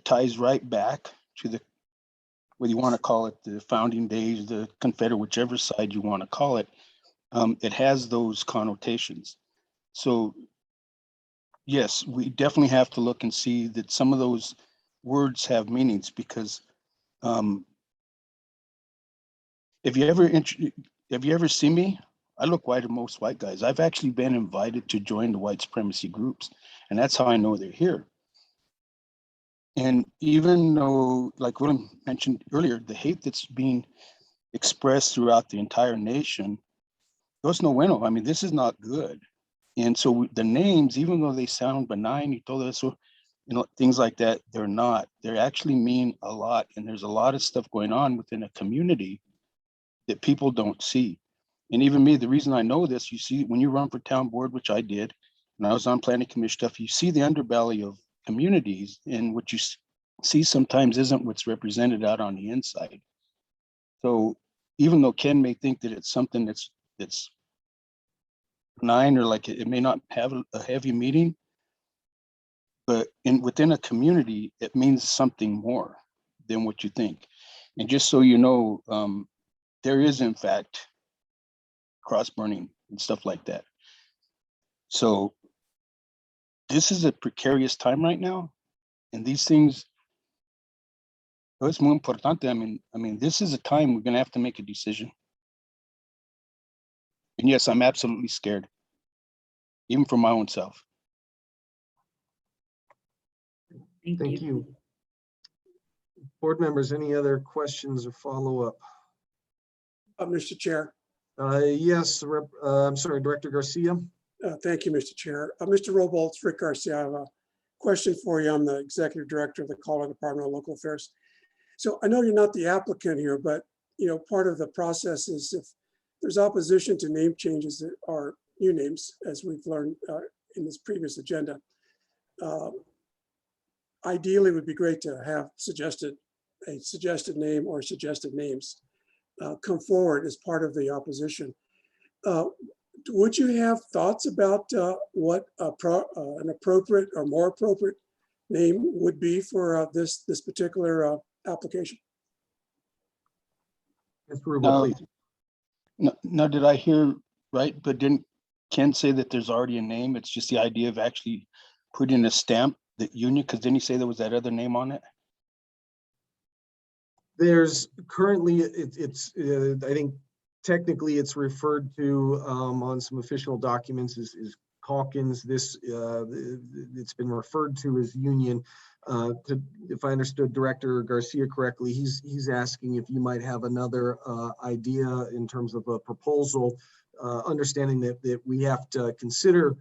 ties right back to the, whether you want to call it the founding days, the Confederate, whichever side you want to call it, it has those connotations. So yes, we definitely have to look and see that some of those words have meanings, because if you ever see me, I look white to most white guys. I've actually been invited to join the white supremacy groups, and that's how I know they're here. And even though, like William mentioned earlier, the hate that's being expressed throughout the entire nation, those no bueno. I mean, this is not good. And so the names, even though they sound benign, y todo eso, you know, things like that, they're not. They actually mean a lot. And there's a lot of stuff going on within a community that people don't see. And even me, the reason I know this, you see, when you run for town board, which I did, and I was on planning commission stuff, you see the underbelly of communities, and what you see sometimes isn't what's represented out on the inside. So even though Ken may think that it's something that's benign, or like it may not have a heavy meaning, but within a community, it means something more than what you think. And just so you know, there is in fact cross burning and stuff like that. So this is a precarious time right now, and these things, it's muy importante. I mean, this is a time we're going to have to make a decision. And yes, I'm absolutely scared, even for my own self. Thank you. Board members, any other questions or follow-up? Mr. Chair. Yes, I'm sorry, Director Garcia. Thank you, Mr. Chair. Mr. Robolt, it's Rick Garcia. I have a question for you. I'm the Executive Director of the Colorado Department of Local Affairs. So I know you're not the applicant here, but part of the process is if there's opposition to name changes that are new names, as we've learned in this previous agenda. Ideally, it would be great to have a suggested name or suggested names come forward as part of the opposition. Would you have thoughts about what an appropriate or more appropriate name would be for this particular application? Mr. Rubel, please. No, did I hear right? But didn't Ken say that there's already a name? It's just the idea of actually putting a stamp that union, because didn't he say there was that other name on it? There's currently, it's I think technically it's referred to on some official documents is Calkins. This it's been referred to as union. If I understood Director Garcia correctly, he's asking if you might have another idea in terms of a proposal, understanding that we have to consider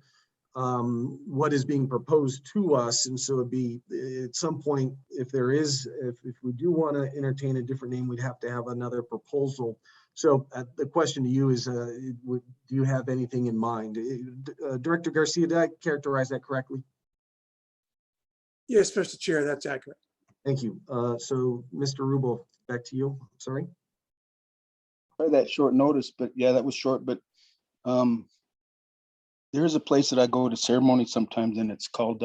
what is being proposed to us. And so it'd be at some point, if we do want to entertain a different name, we'd have to have another proposal. So the question to you is, do you have anything in mind? Director Garcia, did I characterize that correctly? Yes, Mr. Chair, that's accurate. Thank you. So Mr. Rubel, back to you. Sorry. That short notice, but yeah, that was short, but there's a place that I go to ceremony sometimes, and it's called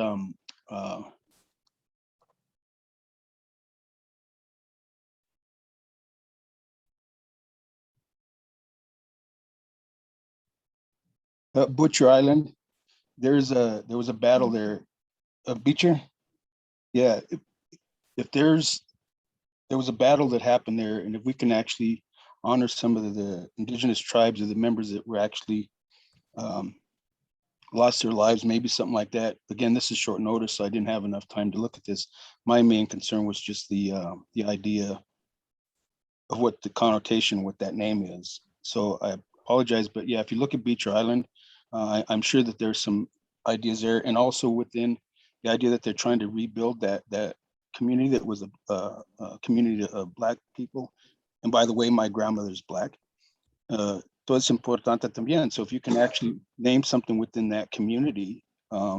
Butcher Island. There was a battle there. Beecher? Yeah. If there was a battle that happened there, and if we can actually honor some of the indigenous tribes or the members that were actually lost their lives, maybe something like that. Again, this is short notice, so I didn't have enough time to look at this. My main concern was just the idea of what the connotation with that name is. So I apologize, but yeah, if you look at Beecher Island, I'm sure that there's some ideas there, and also within the idea that they're trying to rebuild that community that was a community of Black people. And by the way, my grandmother's Black. So it's importante también. So if you can actually name something within that community, there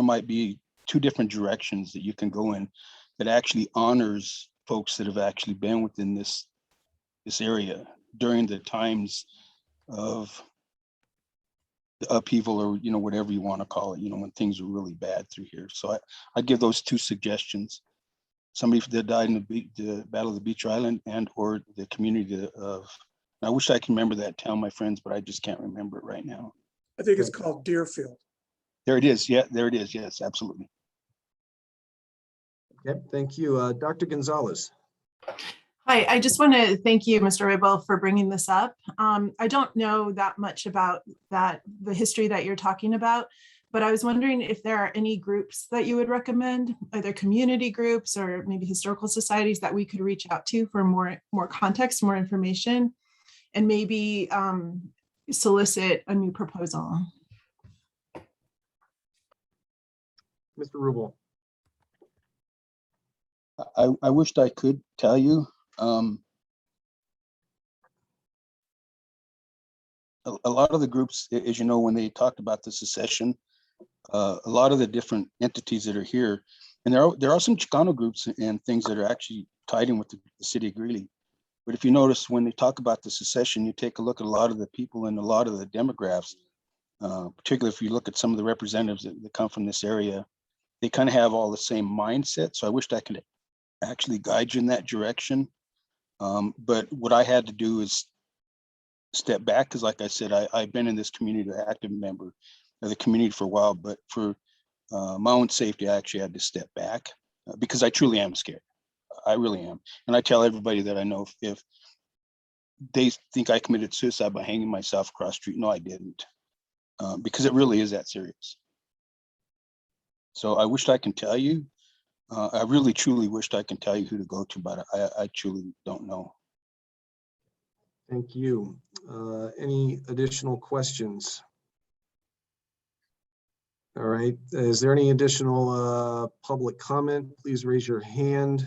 might be two different directions that you can go in that actually honors folks that have actually been within this area during the times of the upheaval, or whatever you want to call it, when things are really bad through here. So I give those two suggestions. Somebody that died in the Battle of the Beecher Island, and or the community of, I wish I can remember that town, my friends, but I just can't remember it right now. I think it's called Deerfield. There it is. Yeah, there it is. Yes, absolutely. Okay, thank you. Dr. Gonzalez. Hi, I just want to thank you, Mr. Ribble, for bringing this up. I don't know that much about the history that you're talking about, but I was wondering if there are any groups that you would recommend, either community groups or maybe historical societies that we could reach out to for more context, more information, and maybe solicit a new proposal. Mr. Rubel. I wished I could tell you. A lot of the groups, as you know, when they talked about the secession, a lot of the different entities that are here, and there are some Chicano groups and things that are actually tied in with the city of Greeley. But if you notice, when they talk about the secession, you take a look at a lot of the people and a lot of the demographics, particularly if you look at some of the representatives that come from this area, they kind of have all the same mindset. So I wished I could actually guide you in that direction. But what I had to do is step back, because like I said, I've been in this community, an active member of the community for a while, but for my own safety, I actually had to step back because I truly am scared. I really am. And I tell everybody that I know, if they think I committed suicide by hanging myself across the street, no, I didn't, because it really is that serious. So I wished I can tell you. I really, truly wished I can tell you who to go to, but I truly don't know. Thank you. Any additional questions? All right, is there any additional public comment? Please raise your hand.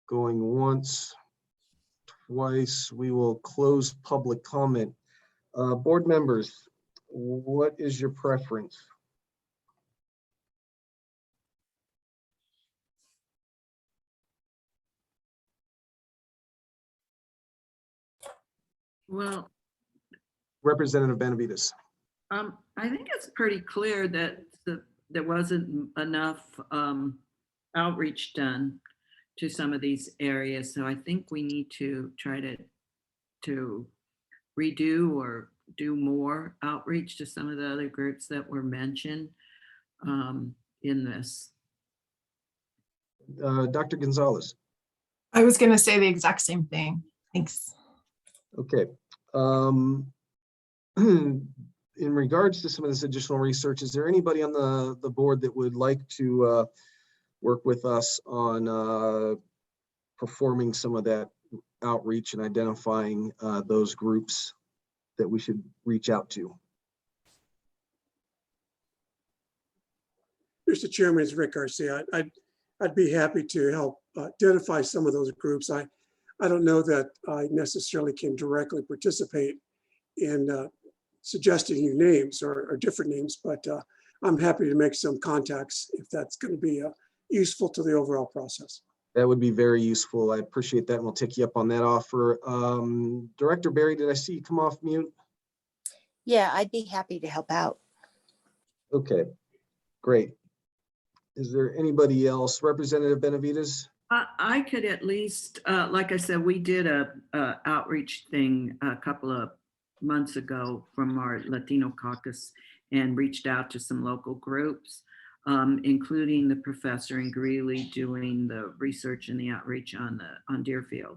Going once, twice, we will close public comment. Board members, what is your preference? Well, Representative Benavides. I think it's pretty clear that there wasn't enough outreach done to some of these areas. So I think we need to try to redo or do more outreach to some of the other groups that were mentioned in this. Dr. Gonzalez. I was going to say the exact same thing. Thanks. Okay. In regards to some of this additional research, is there anybody on the board that would like to work with us on performing some of that outreach and identifying those groups that we should reach out to? Mr. Chairman, it's Rick Garcia. I'd be happy to help identify some of those groups. I don't know that I necessarily can directly participate in suggesting new names or different names, but I'm happy to make some contacts if that's going to be useful to the overall process. That would be very useful. I appreciate that, and we'll take you up on that offer. Director Barry, did I see you come off mute? Yeah, I'd be happy to help out. Okay, great. Is there anybody else? Representative Benavides? I could at least, like I said, we did a outreach thing a couple of months ago from our Latino caucus and reached out to some local groups, including the professor in Greeley doing the research and the outreach on Deerfield.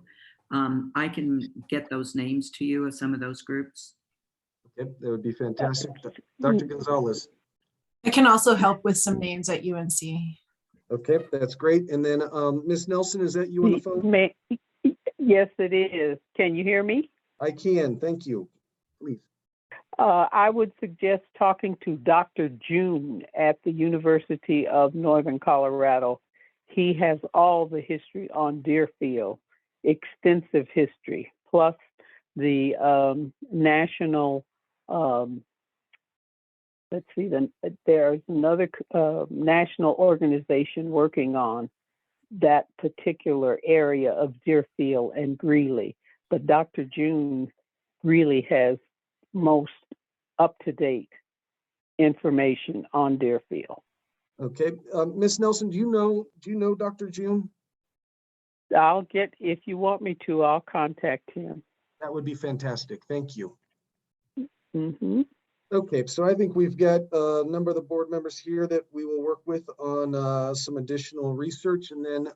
I can get those names to you of some of those groups. Okay, that would be fantastic. Dr. Gonzalez. I can also help with some names at UNC. Okay, that's great. And then Ms. Nelson, is that you on the phone? Yes, it is. Can you hear me? I can, thank you. Please. I would suggest talking to Dr. June at the University of Northern Colorado. He has all the history on Deerfield, extensive history, plus the national, let's see, there's another national organization working on that particular area of Deerfield and Greeley. But Dr. June really has most up-to-date information on Deerfield. Okay, Ms. Nelson, do you know Dr. June? If you want me to, I'll contact him. That would be fantastic. Thank you. Mm-hmm. Okay, so I think we've got a number of the board members here that we will work with on some additional research, and then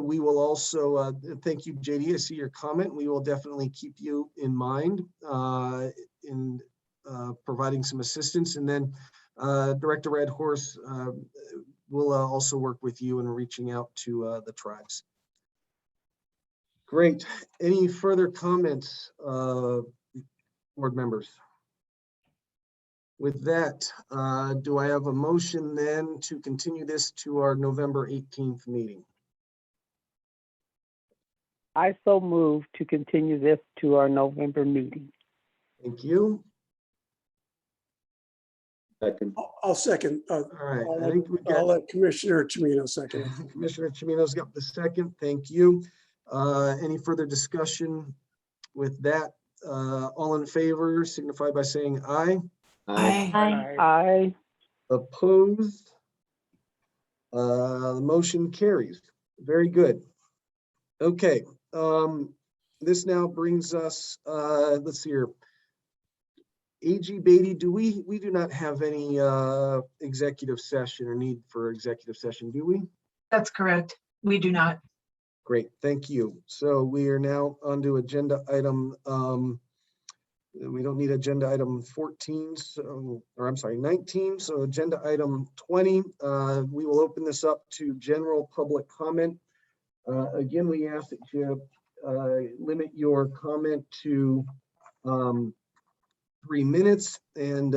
we will also thank you, JD. I see your comment. We will definitely keep you in mind in providing some assistance, and then Director Red Horse will also work with you in reaching out to the tribes. Great. Any further comments, board members? With that, do I have a motion then to continue this to our November 18th meeting? I so move to continue this to our November meeting. Thank you. Second. I'll second. All right, I think we got I'll let Commissioner Chimino second. Commissioner Chimino's got the second. Thank you. Any further discussion with that? All in favor signify by saying aye. Aye. Aye. Aye. Opposed? The motion carries. Very good. Okay. This now brings us, let's see here. AG Beatty, we do not have any executive session or need for executive session, do we? That's correct. We do not. Great, thank you. So we are now on to agenda item, we don't need agenda item 14, or I'm sorry, 19. So agenda item 20, we will open this up to general public comment. Again, we ask that you limit your comment to 3 minutes and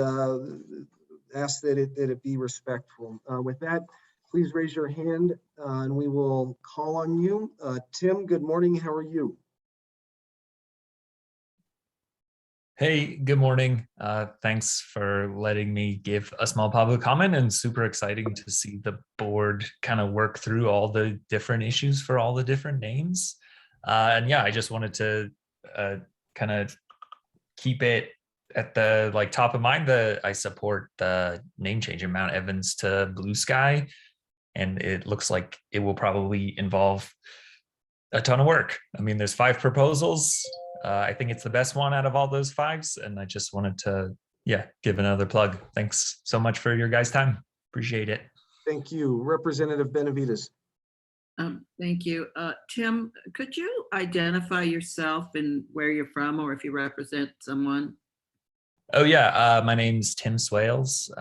ask that it be respectful. With that, please raise your hand and we will call on you. Tim, good morning. How are you? Hey, good morning. Thanks for letting me give a small public comment, and super exciting to see the board kind of work through all the different issues for all the different names. And yeah, I just wanted to kind of keep it at the top of mind that I support the name change in Mount Evans to Blue Sky. And it looks like it will probably involve a ton of work. I mean, there's 5 proposals. I think it's the best one out of all those 5s. And I just wanted to, give another plug. Thanks so much for your guys' time. Appreciate it. Thank you. Representative Benavides. Thank you. Tim, could you identify yourself and where you're from, or if you represent someone? Oh yeah, my name's Tim Swales.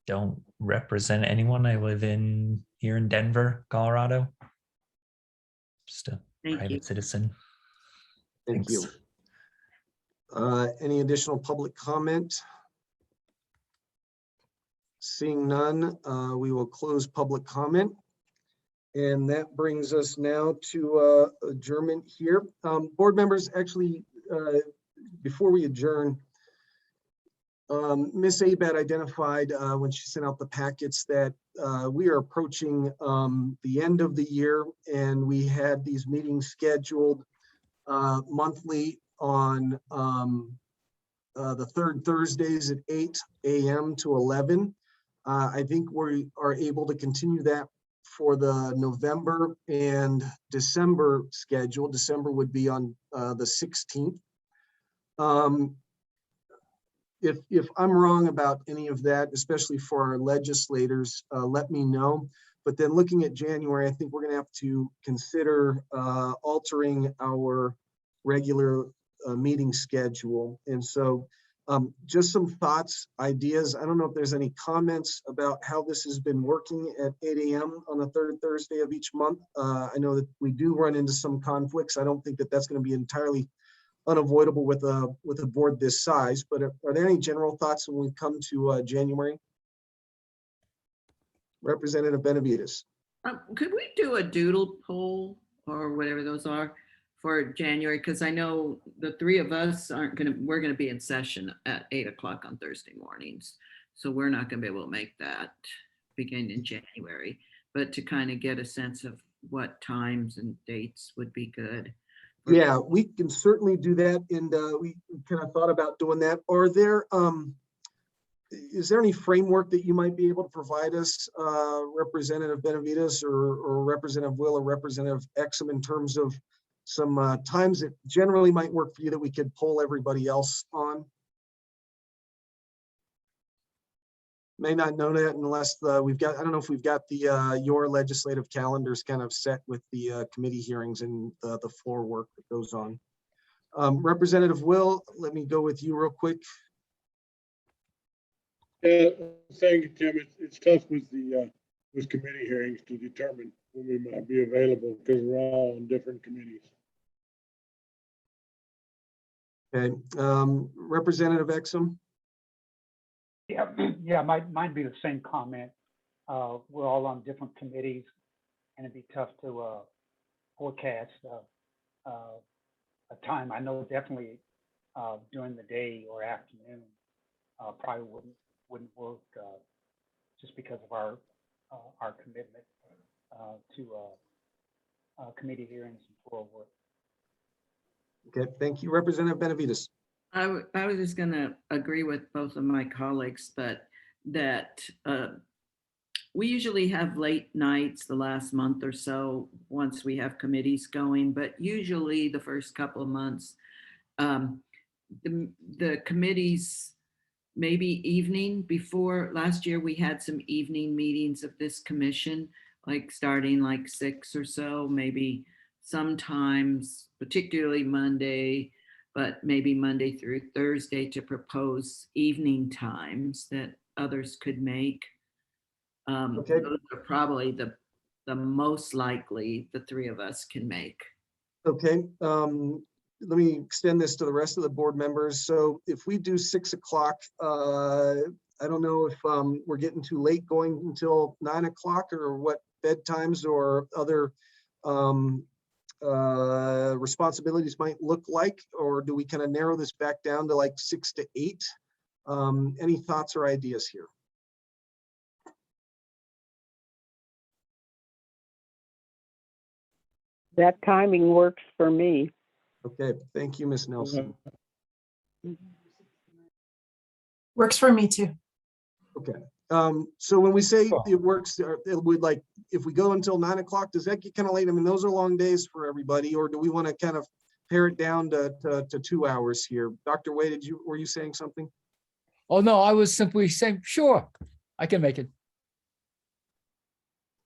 Don't represent anyone. I live here in Denver, Colorado. Just a private citizen. Thank Thanks. you. Any additional public comment? Seeing none, we will close public comment. And that brings us now to adjournment here. Board members, actually, before we adjourn, Ms. Abad identified when she sent out the packets that we are approaching the end of the year, and we had these meetings scheduled monthly on the third Thursdays at 8 a.m. to 11. I think we are able to continue that for the November and December schedule. December would be on the 16th. If I'm wrong about any of that, especially for our legislators, let me know. But then looking at January, I think we're going to have to consider altering our regular meeting schedule. And so just some thoughts, ideas. I don't know if there's any comments about how this has been working at 8 a.m. on the third Thursday of each month. I know that we do run into some conflicts. I don't think that that's going to be entirely unavoidable with a board this size, but are there any general thoughts when we come to January? Representative Benavides. Could we do a doodle poll or whatever those are for January? Because I know the 3 of us we're gonna be in session at 8 o'clock on Thursday mornings. So we're not gonna be able to make that beginning in January, but to kind of get a sense of what times and dates would be good. Yeah, we can certainly do that, and we kind of thought about doing that. Are there, is there any framework that you might be able to provide us, Representative Benavides or Representative Will or Representative Exum, in terms of some times that generally might work for you that we could poll everybody else on? May not know that unless we've got, I don't know if we've got the your legislative calendars kind of set with the committee hearings and the floor work that goes on. Representative Will, let me go with you real quick. Yeah, thank you, Tim. It's tough with the with committee hearings to determine when we might be available because we're all on different committees. Okay, Representative Exum. Yeah, might be the same comment. We're all on different committees, and it'd be tough to forecast a time. I know definitely during the day or afternoon probably wouldn't work just because of our commitment to committee hearings and floor work. Okay, thank you, Representative Benavides. I was just going to agree with both of my colleagues that we usually have late nights the last month or so once we have committees going, but usually the first couple of months, the committees, maybe evening before. Last year we had some evening meetings of this commission, like starting like 6 or so, maybe sometimes, particularly Monday, but maybe Monday through Thursday, to propose evening times that others could make. Okay. Those are probably the most likely the 3 of us can make. Okay, let me extend this to the rest of the board members. So if we do 6 o'clock, I don't know if we're getting too late going until 9 o'clock, or what bedtimes or other responsibilities might look like, or do we kind of narrow this back down to like 6 to 8? Any thoughts or ideas here? That timing works for me. Okay, thank you, Ms. Nelson. Works for me too. Okay, so when we say it works, it would, like, if we go until 9 o'clock, does that get kind of late? I mean, those are long days for everybody, or do we want to kind of pare it down to 2 hours here? Dr. Wei, were you saying something? Oh, no, I was simply saying, sure, I can make it.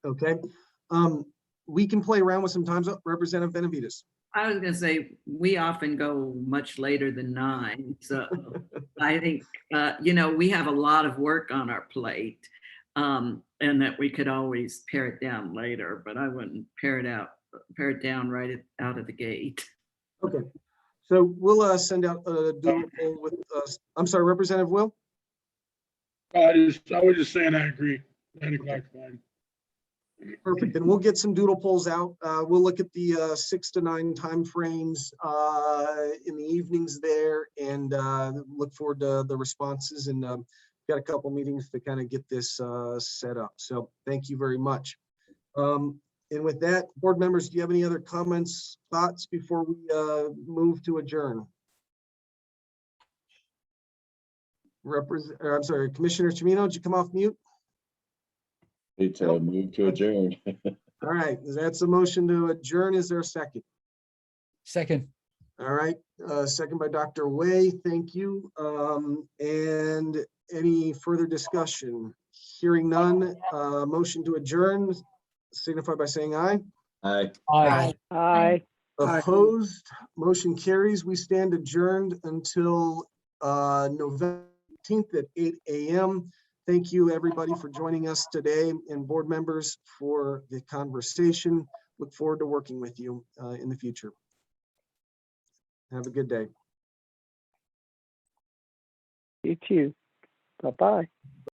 Okay, we can play around with some times. Representative Benavides. I was gonna say, we often go much later than 9, so I think, we have a lot of work on our plate, and that we could always pare it down later, but I wouldn't pare it down right out of the gate. Okay, so we'll send out a doodle poll with, I'm sorry, Representative Will? I was just saying, I agree. 9 o'clock's fine. Perfect, and we'll get some doodle polls out. We'll look at the 6 to 9 timeframes in the evenings there, and look forward to the responses, and got a couple meetings to kind of get this set up. So thank you very much. And with that, board members, do you have any other comments, thoughts before we move to adjourn? I'm sorry, Commissioner Chimino, did you come off mute? It's a move to adjourn. All right, that's a motion to adjourn. Is there a second? Second. All right, second by Dr. Wei. Thank you. And any further discussion? Hearing none, motion to adjourn, signify by saying aye. Aye. Aye. Aye. Opposed, motion carries. We stand adjourned until November 18th at 8 a.m. Thank you, everybody, for joining us today, and board members for the conversation. Look forward to working with you in the future. Have a good day. You too. Bye-bye.